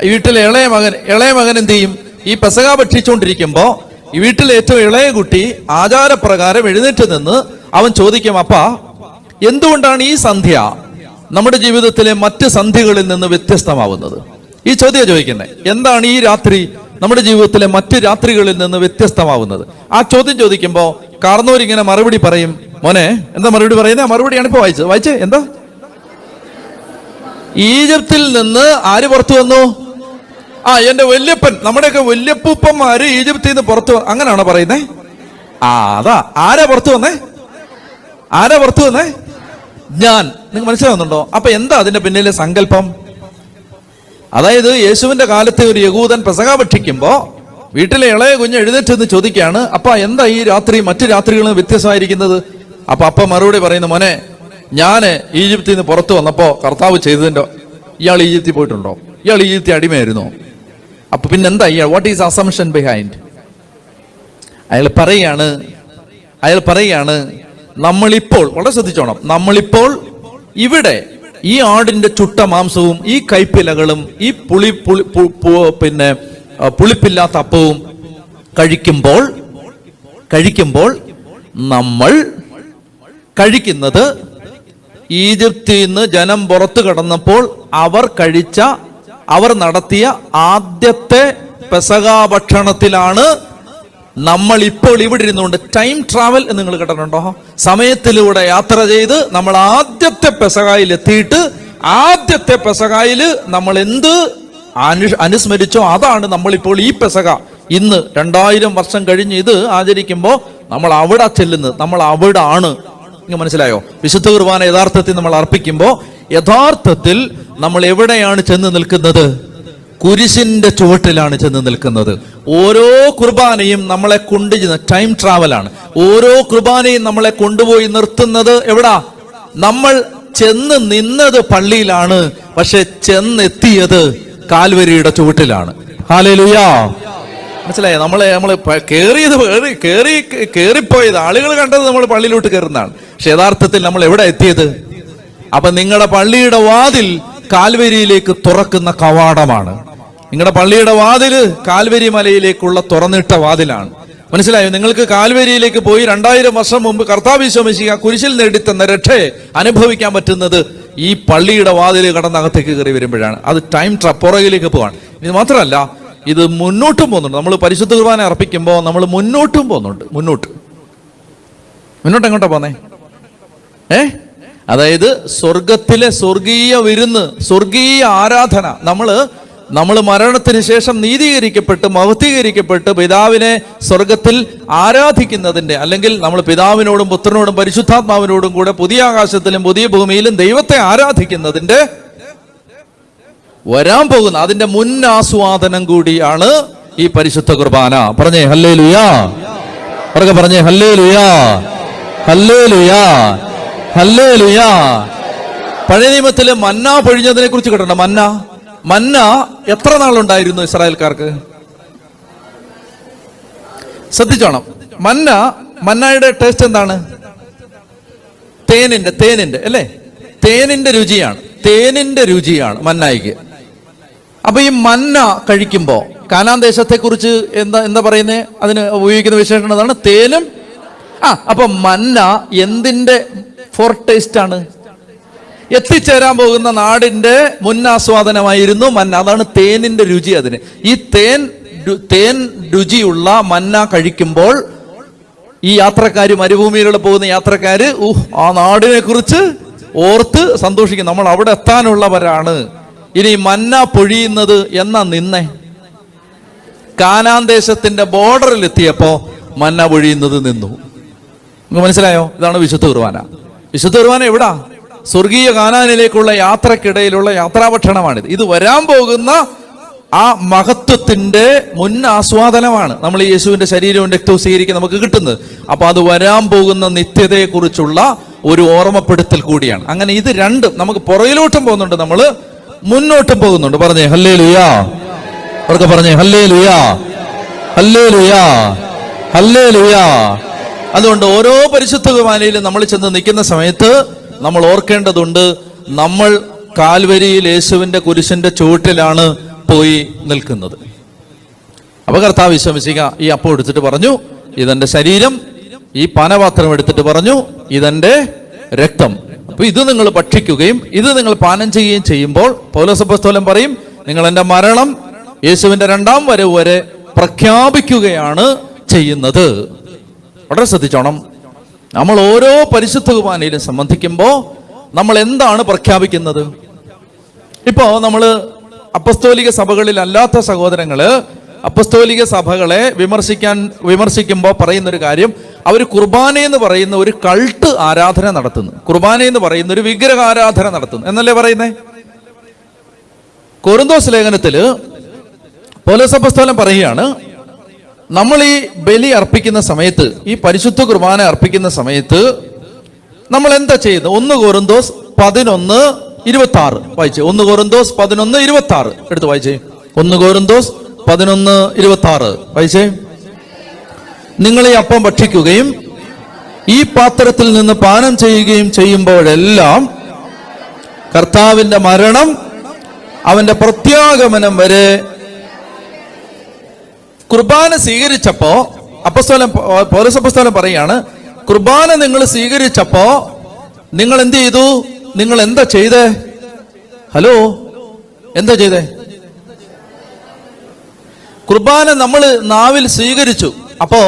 വീട്ടിലെ ഇളയ മകൻ എന്ത് ചെയ്യും? ഈ പെസഹ ഭക്ഷിച്ചുകൊണ്ടിരിക്കുമ്പോ ഈ വീട്ടിലെ ഏറ്റവും ഇളയ കുട്ടി ആചാരപ്രകാരം എഴുന്നേറ്റ് നിന്ന് അവൻ ചോദിക്കും, അപ്പാ എന്തുകൊണ്ടാണ് ഈ സന്ധ്യ നമ്മുടെ ജീവിതത്തിലെ മറ്റ് സന്ധ്യകളിൽ നിന്ന് വ്യത്യസ്തമാവുന്നത്? ഈ ചോദ്യം ചോദിക്കുന്നത്, എന്താണ് ഈ രാത്രി നമ്മുടെ ജീവിതത്തിലെ മറ്റ് രാത്രികളിൽ നിന്ന് വ്യത്യസ്തമാവുന്നത്? ആ ചോദ്യം ചോദിക്കുമ്പോൾ കാർന്നോരിങ്ങനെ മറുപടി പറയും. മോനെ, എന്താ മറുപടി പറയുന്നത്? മറുപടിയാണ് ഇപ്പൊ വായിച്ചേ. എന്താ? ഈജിപ്തിൽ നിന്ന് ആര് പുറത്തു വന്നു? എന്റെ വല്യപ്പൻ, നമ്മുടെയൊക്കെ വല്യപ്പൂപ്പന്മാര് ഈജിപ്തിൽ നിന്ന് പുറത്തു. അങ്ങനെയാണോ പറയുന്നേ? അതാ. ആരാ പുറത്തു വന്നേ? ഞാൻ. നിങ്ങൾക്ക് മനസ്സിലാവുന്നുണ്ടോ? അപ്പൊ എന്താ അതിന്റെ പിന്നിലെ സങ്കല്പം? അതായത് യേശുവിന്റെ കാലത്തെ ഒരു യഹൂദൻ പെസഹ ഭക്ഷിക്കുമ്പോ വീട്ടിലെ ഇളയ കുഞ്ഞ് എഴുന്നേറ്റ് എന്ന് ചോദിക്കുകയാണ്, അപ്പ എന്താ ഈ രാത്രി മറ്റു രാത്രികളും വ്യത്യസ്തമായിരിക്കുന്നത്? അപ്പ മറുപടി പറയുന്നു, മോനെ, ഞാന് ഈജിപ്തിൽ നിന്ന് പുറത്തു വന്നപ്പോ കർത്താവ് ചെയ്തതിന്റെ. ഇയാൾ ഈജിപ്തിൽ പോയിട്ടുണ്ടോ? ഇയാൾ ഈജിപ്തിൽ അടിമയായിരുന്നോ? അപ്പൊ പിന്നെന്താ ഇയാൾ? What is assumption behind? അയാൾ പറയാണ് നമ്മളിപ്പോൾ, വളരെ ശ്രദ്ധിച്ചോണം, നമ്മളിപ്പോൾ ഇവിടെ ഈ ആടിന്റെ ചുട്ട മാംസവും ഈ കൈപ്പിലകളും ഈ പുളിപ്പില്ലാത്ത അപ്പവും കഴിക്കുമ്പോൾ നമ്മൾ കഴിക്കുന്നത് ഈജിപ്തിൽ നിന്ന് ജനം പുറത്തു കടന്നപ്പോൾ അവർ നടത്തിയ ആദ്യത്തെ പെസഹ ഭക്ഷണത്തിലാണ് നമ്മൾ ഇപ്പോൾ ഇവിടെ ഇരുന്നുകൊണ്ട്. ടൈം ട്രാവൽ എന്ന് നിങ്ങൾ കേട്ടിട്ടുണ്ടോ? സമയത്തിലൂടെ യാത്ര ചെയ്ത് നമ്മൾ ആദ്യത്തെ പെസഹായിൽ എത്തിയിട്ട് ആദ്യത്തെ പെസഹായിൽ നമ്മൾ എന്ത് അനുസ്മരിച്ചോ അതാണ് നമ്മളിപ്പോൾ ഈ പെസഹ. ഇന്ന് 2000 വർഷം കഴിഞ്ഞ് ഇത് ആചരിക്കുമ്പോൾ നമ്മൾ അവിടെ ചെല്ലുന്നത്, നമ്മൾ അവിടെ ആണ്. നിങ്ങൾ മനസ്സിലായോ? വിശുദ്ധ കുർബാന യഥാർത്ഥത്തിൽ നമ്മൾ അർപ്പിക്കുമ്പോൾ യഥാർത്ഥത്തിൽ നമ്മൾ എവിടെയാണ് ചെന്ന് നിൽക്കുന്നത്? കുരിശിന്റെ ചുവട്ടിലാണ് ചെന്ന് നിൽക്കുന്നത്. ഓരോ കുർബാനയും നമ്മളെ ടൈം ട്രാവലാണ്. ഓരോ കുർബാനയും നമ്മളെ കൊണ്ടുപോയി നിർത്തുന്നത് എവിടാ? നമ്മൾ ചെന്ന് നിന്നത് പള്ളിയിലാണ്, പക്ഷെ ചെന്നെത്തിയത് കാൽവരിയുടെ ചുവട്ടിലാണ്. ഹല്ലേലൂയാ. മനസ്സിലായോ? നമ്മള് കേറിപ്പോയത്, ആളുകൾ കണ്ടത് നമ്മൾ പള്ളിയിലോട്ട് കയറുന്നതാണ്, പക്ഷെ യഥാർത്ഥത്തിൽ നമ്മൾ എവിടെ എത്തിയത്? അപ്പൊ നിങ്ങളുടെ പള്ളിയുടെ വാതിൽ കാൽവരിയിലേക്ക് തുറക്കുന്ന കവാടമാണ്. നിങ്ങളുടെ പള്ളിയുടെ വാതില് കാൽവരി മലയിലേക്കുള്ള തുറന്നിട്ട വാതിലാണ്. മനസ്സിലായോ? നിങ്ങൾക്ക് കാൽവരിയിലേക്ക് പോയി 2000 വർഷം മുമ്പ് കർത്താവ് ഈശോ മിശിഹാ കുരിശിൽ നേടിത്തന്ന രക്ഷയെ അനുഭവിക്കാൻ പറ്റുന്നത് ഈ പള്ളിയുടെ വാതിൽ കടന്നകത്തേക്ക് കയറി വരുമ്പോഴാണ്. അത് ടൈം പുറകിലേക്ക് പോവാണ്. ഇത് മാത്രമല്ല, ഇത് മുന്നോട്ടും പോകുന്നുണ്ട്. നമ്മൾ പരിശുദ്ധ കുർബാന അർപ്പിക്കുമ്പോൾ നമ്മൾ മുന്നോട്ടും പോകുന്നുണ്ട്. മുന്നോട്ട് എങ്ങോട്ടാ പോന്നേ? അതായത് സ്വർഗത്തിലെ സ്വർഗീയ വിരുന്ന്, സ്വർഗീയ ആരാധന. നമ്മൾ മരണത്തിന് ശേഷം നീതീകരിക്കപ്പെട്ട് മഹത്വീകരിക്കപ്പെട്ട് പിതാവിനെ സ്വർഗത്തിൽ ആരാധിക്കുന്നതിന്റെ, അല്ലെങ്കിൽ നമ്മൾ പിതാവിനോടും പുത്രനോടും പരിശുദ്ധാത്മാവിനോടും കൂടെ പുതിയ ആകാശത്തിലും പുതിയ ഭൂമിയിലും ദൈവത്തെ ആരാധിക്കുന്നതിന്റെ വരാൻ പോകുന്ന അതിന്റെ മുന്നാസ്വാദനം കൂടിയാണ് ഈ പരിശുദ്ധ കുർബാന. പറഞ്ഞേ ഹല്ലേലൂയാ. പറഞ്ഞേ ഹല്ലേലൂയാ, ഹല്ലേലൂയാ, ഹല്ലേലൂയാ. പഴയ നിയമത്തില് മന്ന പൊഴിഞ്ഞതിനെ കുറിച്ച് കേട്ടോ. മന്ന എത്ര നാളുണ്ടായിരുന്നു ഇസ്രായേൽക്കാർക്ക്? ശ്രദ്ധിച്ചോണം. മന്നയുടെ ടേസ്റ്റ് എന്താണ്? തേനിന്റെ അല്ലേ? തേനിന്റെ രുചിയാണ് മന്നായിക്ക്. അപ്പൊ ഈ മന്ന കഴിക്കുമ്പോ കാനാൻ ദേശത്തെ കുറിച്ച് എന്താ പറയുന്നത്? അതിന് ഉപയോഗിക്കുന്ന വിശേഷണം അതാണ്, തേനും. അപ്പൊ മന്ന എന്തിന്റെ ഫോർ ടേസ്റ്റ് ആണ്? എത്തിച്ചേരാൻ പോകുന്ന നാടിന്റെ മുന്നാസ്വാദനമായിരുന്നു മന്ന. അതാണ് തേനിന്റെ രുചി. അതിന് ഈ തേൻ രുചിയുള്ള മന്ന കഴിക്കുമ്പോൾ ഈ യാത്രക്കാര്, മരുഭൂമിയിലൂടെ പോകുന്ന യാത്രക്കാര് ആ നാടിനെ കുറിച്ച് ഓർത്ത് സന്തോഷിക്കും. നമ്മൾ അവിടെ എത്താനുള്ളവരാണ്. ഇനി മന്ന പൊഴിയുന്നത് എന്നാ നിന്നേ? കാനാൻ ദേശത്തിന്റെ ബോർഡറിൽ എത്തിയപ്പോ മന്ന പൊഴിയുന്നത് നിന്നു. നിങ്ങൾക്ക് മനസ്സിലായോ? ഇതാണ് വിശുദ്ധ കുർബാന. വിശുദ്ധ കുർബാന എവിടാ? സ്വർഗീയ കാനാനിലേക്കുള്ള യാത്രക്കിടയിലുള്ള യാത്രാഭക്ഷണമാണിത്. ഇത് വരാൻ പോകുന്ന ആ മഹത്വത്തിന്റെ മുന്നാസ്വാദനമാണ് നമ്മൾ യേശുവിന്റെ ശരീരവും രക്തവും സ്വീകരിക്കാൻ നമുക്ക് കിട്ടുന്നത്. അപ്പൊ അത് വരാൻ പോകുന്ന നിത്യതയെ കുറിച്ചുള്ള ഒരു ഓർമ്മപ്പെടുത്തൽ കൂടിയാണ്. അങ്ങനെ ഇത് രണ്ടും നമുക്ക് പുറകിലോട്ടും പോകുന്നുണ്ട്, നമ്മൾ മുന്നോട്ടും പോകുന്നുണ്ട്. പറഞ്ഞേ ഹല്ലേലൂയാ. അവർക്ക് പറഞ്ഞേ ഹല്ലേലൂയാ, ഹല്ലേലൂയാ, ഹല്ലേലൂയാ. അതുകൊണ്ട് ഓരോ പരിശുദ്ധ കുർബാനയിലും നമ്മൾ ചെന്ന് നിൽക്കുന്ന സമയത്ത് നമ്മൾ ഓർക്കേണ്ടതുണ്ട്, നമ്മൾ കാൽവരിയിൽ യേശുവിന്റെ കുരിശിന്റെ ചുവട്ടിലാണ് പോയി നിൽക്കുന്നത്. അപ്പൊ കർത്താവ് വിശ്വസിക്ക ഈ അപ്പം എടുത്തിട്ട് പറഞ്ഞു, ഇതെന്റെ ശരീരം. ഈ പാനപാത്രം എടുത്തിട്ട് പറഞ്ഞു, ഇതെന്റെ രക്തം. അപ്പൊ ഇത് നിങ്ങൾ ഭക്ഷിക്കുകയും ഇത് നിങ്ങൾ പാനം ചെയ്യുകയും ചെയ്യുമ്പോൾ പൗലോസ് അപ്പോസ്തലൻ പറയും, നിങ്ങൾ എൻ്റെ മരണം യേശുവിന്റെ രണ്ടാം വരവ് വരെ പ്രഖ്യാപിക്കുകയാണ് ചെയ്യുന്നത്. വളരെ ശ്രദ്ധിച്ചോണം. നമ്മൾ ഓരോ പരിശുദ്ധ കുർബാനയിലും സംബന്ധിക്കുമ്പോൾ നമ്മൾ എന്താണ് പ്രഖ്യാപിക്കുന്നത്? ഇപ്പോ നമ്മള് അപ്പസ്തോലിക സഭകളിൽ അല്ലാത്ത സഹോദരങ്ങള് അപ്പസ്തോലിക സഭകളെ വിമർശിക്കുമ്പോൾ പറയുന്നൊരു കാര്യം, അവർ കുർബാന എന്ന് പറയുന്ന ഒരു കൾട്ട് ആരാധന നടത്തുന്നു, കുർബാന എന്ന് പറയുന്ന ഒരു വിഗ്രഹ ആരാധന നടത്തുന്നു എന്നല്ലേ പറയുന്നേ? കൊരിന്തോസ് ലേഖനത്തില് പൗലോസ് അപ്പോസ്തലൻ പറയുകയാണ്, നമ്മൾ ഈ ബലി അർപ്പിക്കുന്ന സമയത്ത്, ഈ പരിശുദ്ധ കുർബാന അർപ്പിക്കുന്ന സമയത്ത് നമ്മൾ എന്താ ചെയ്യുന്നത്? 1 കൊരിന്തോസ് 11:26 വായിച്ചേ. 1 കൊരിന്തോസ് 11:26 എടുത്ത് വായിച്ചേ. 1 കൊരിന്തോസ് 11:26 വായിച്ചേ. നിങ്ങൾ ഈ അപ്പം ഭക്ഷിക്കുകയും ഈ പാത്രത്തിൽ നിന്ന് പാനം ചെയ്യുകയും ചെയ്യുമ്പോഴെല്ലാം കർത്താവിന്റെ മരണം അവന്റെ പ്രത്യാഗമനം വരെ. കുർബാന സ്വീകരിച്ചപ്പോ പൗലോസ് അപ്പോസ്തലൻ പറയാണ്, കുർബാന നിങ്ങൾ സ്വീകരിച്ചപ്പോ നിങ്ങൾ എന്ത് ചെയ്തു? നിങ്ങൾ എന്താ ചെയ്തേ? ഹലോ, എന്താ ചെയ്തേ? കുർബാന നമ്മൾ നാവിൽ സ്വീകരിച്ചു. അപ്പോ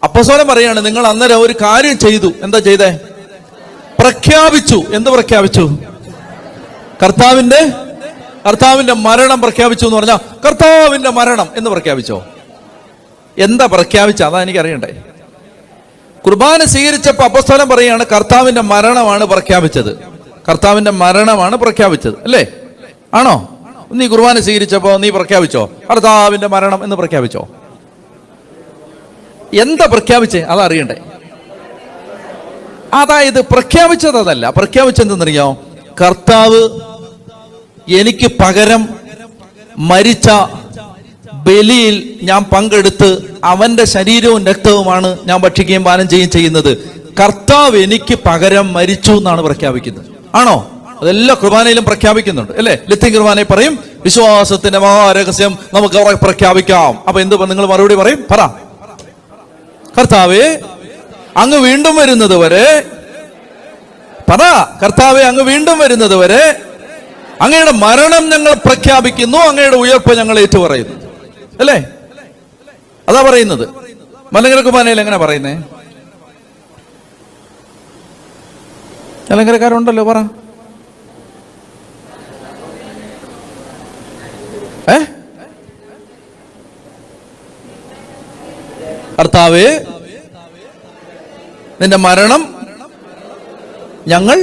അപ്പോസ്തലൻ പറയാണ്, നിങ്ങൾ അന്നേരം ഒരു കാര്യം ചെയ്തു. എന്താ ചെയ്തേ? പ്രഖ്യാപിച്ചു. എന്ത് പ്രഖ്യാപിച്ചു? കർത്താവിന്റെ മരണം പ്രഖ്യാപിച്ചു എന്ന് പറഞ്ഞാൽ കർത്താവിന്റെ മരണം എന്ന് പ്രഖ്യാപിച്ചോ? എന്താ പ്രഖ്യാപിച്ച? അതാ എനിക്ക് അറിയണ്ടേ. കുർബാന സ്വീകരിച്ചപ്പോ അപ്പോസ്തലൻ പറയാണ്, കർത്താവിന്റെ മരണമാണ് പ്രഖ്യാപിച്ചത്. കർത്താവിന്റെ മരണമാണ് പ്രഖ്യാപിച്ചത്, അല്ലേ? ആണോ? നീ കുർബാന സ്വീകരിച്ചപ്പോ നീ പ്രഖ്യാപിച്ചോ കർത്താവിന്റെ മരണം എന്ന് പ്രഖ്യാപിച്ചോ? എന്താ പ്രഖ്യാപിച്ചേ? അതാ അറിയണ്ടേ. അതായത് പ്രഖ്യാപിച്ചത് അതല്ല. പ്രഖ്യാപിച്ചെന്തെന്നറിയോ? കർത്താവ് എനിക്ക് പകരം മരിച്ച ബലിയിൽ ഞാൻ പങ്കെടുത്ത് അവന്റെ ശരീരവും രക്തവുമാണ് ഞാൻ ഭക്ഷിക്കുകയും പാനം ചെയ്യുകയും ചെയ്യുന്നത്. കർത്താവ് എനിക്ക് പകരം മരിച്ചു എന്നാണ് പ്രഖ്യാപിക്കുന്നത്. ആണോ? അതെല്ലാ കുർബാനയിലും പ്രഖ്യാപിക്കുന്നുണ്ട്, അല്ലേ? ലത്തീൻ കുർബാനയിൽ പറയും, വിശ്വാസത്തിന്റെ മഹാരഹസ്യം നമുക്ക് പ്രഖ്യാപിക്കാം. അപ്പൊ എന്ത് നിങ്ങൾ മറുപടി പറയും? പറ. കർത്താവേ അങ്ങ് വീണ്ടും വരുന്നത് വരെ, പറ. കർത്താവേ അങ്ങ് വീണ്ടും വരുന്നത് വരെ അങ്ങയുടെ മരണം ഞങ്ങൾ പ്രഖ്യാപിക്കുന്നു, അങ്ങയുടെ ഉയർപ്പ് ഞങ്ങൾ ഏറ്റുപറയുന്നു, അല്ലേ? അതാ പറയുന്നത്. മലങ്കര കുർബാനയിൽ എങ്ങനെ പറയുന്നേ? മലങ്കരക്കാരുണ്ടല്ലോ, പറ. കർത്താവേ നിന്റെ മരണം ഞങ്ങൾ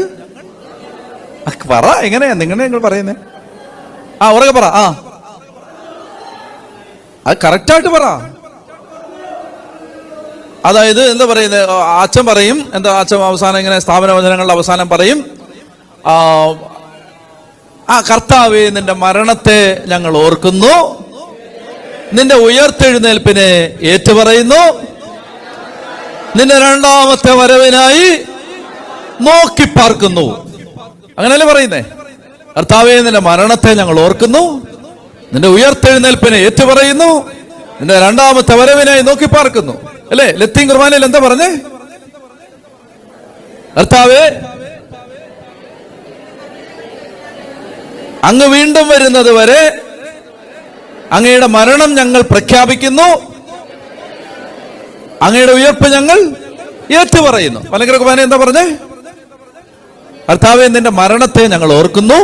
പറ. എങ്ങനെയാ നിങ്ങൾ പറയുന്നേ? ഉറക്കെ പറ. അത് കറക്റ്റായിട്ട് പറ. അതായത് എന്താ പറയുന്നത്? അച്ഛൻ പറയും, എന്താ അച്ഛൻ അവസാനം ഇങ്ങനെ സ്ഥാപന വചനങ്ങളുടെ അവസാനം പറയും, കർത്താവേ നിന്റെ മരണത്തെ ഞങ്ങൾ ഓർക്കുന്നു, നിന്റെ ഉയർത്തെഴുന്നേൽപ്പിനെ ഏറ്റുപറയുന്നു, നിന്റെ രണ്ടാമത്തെ വരവിനായി നോക്കി പാർക്കുന്നു. അങ്ങനെയല്ലേ പറയുന്നേ? കർത്താവേ നിന്റെ മരണത്തെ ഞങ്ങൾ ഓർക്കുന്നു, നിന്റെ ഉയർത്തെഴുന്നേൽപ്പിനെ ഏറ്റുപറയുന്നു, നിന്റെ രണ്ടാമത്തെ വരവിനായി നോക്കി പാർക്കുന്നു, അല്ലേ? ലത്തീൻ കുർബാനയിൽ എന്താ പറഞ്ഞേ? കർത്താവേ അങ്ങ് വീണ്ടും വരുന്നത് വരെ അങ്ങയുടെ മരണം ഞങ്ങൾ പ്രഖ്യാപിക്കുന്നു, അങ്ങയുടെ ഉയർപ്പ് ഞങ്ങൾ ഏറ്റുപറയുന്നു. മലങ്കര കുർബാന എന്താ പറഞ്ഞേ? കർത്താവേ നിന്റെ മരണത്തെ ഞങ്ങൾ ഓർക്കുന്നു,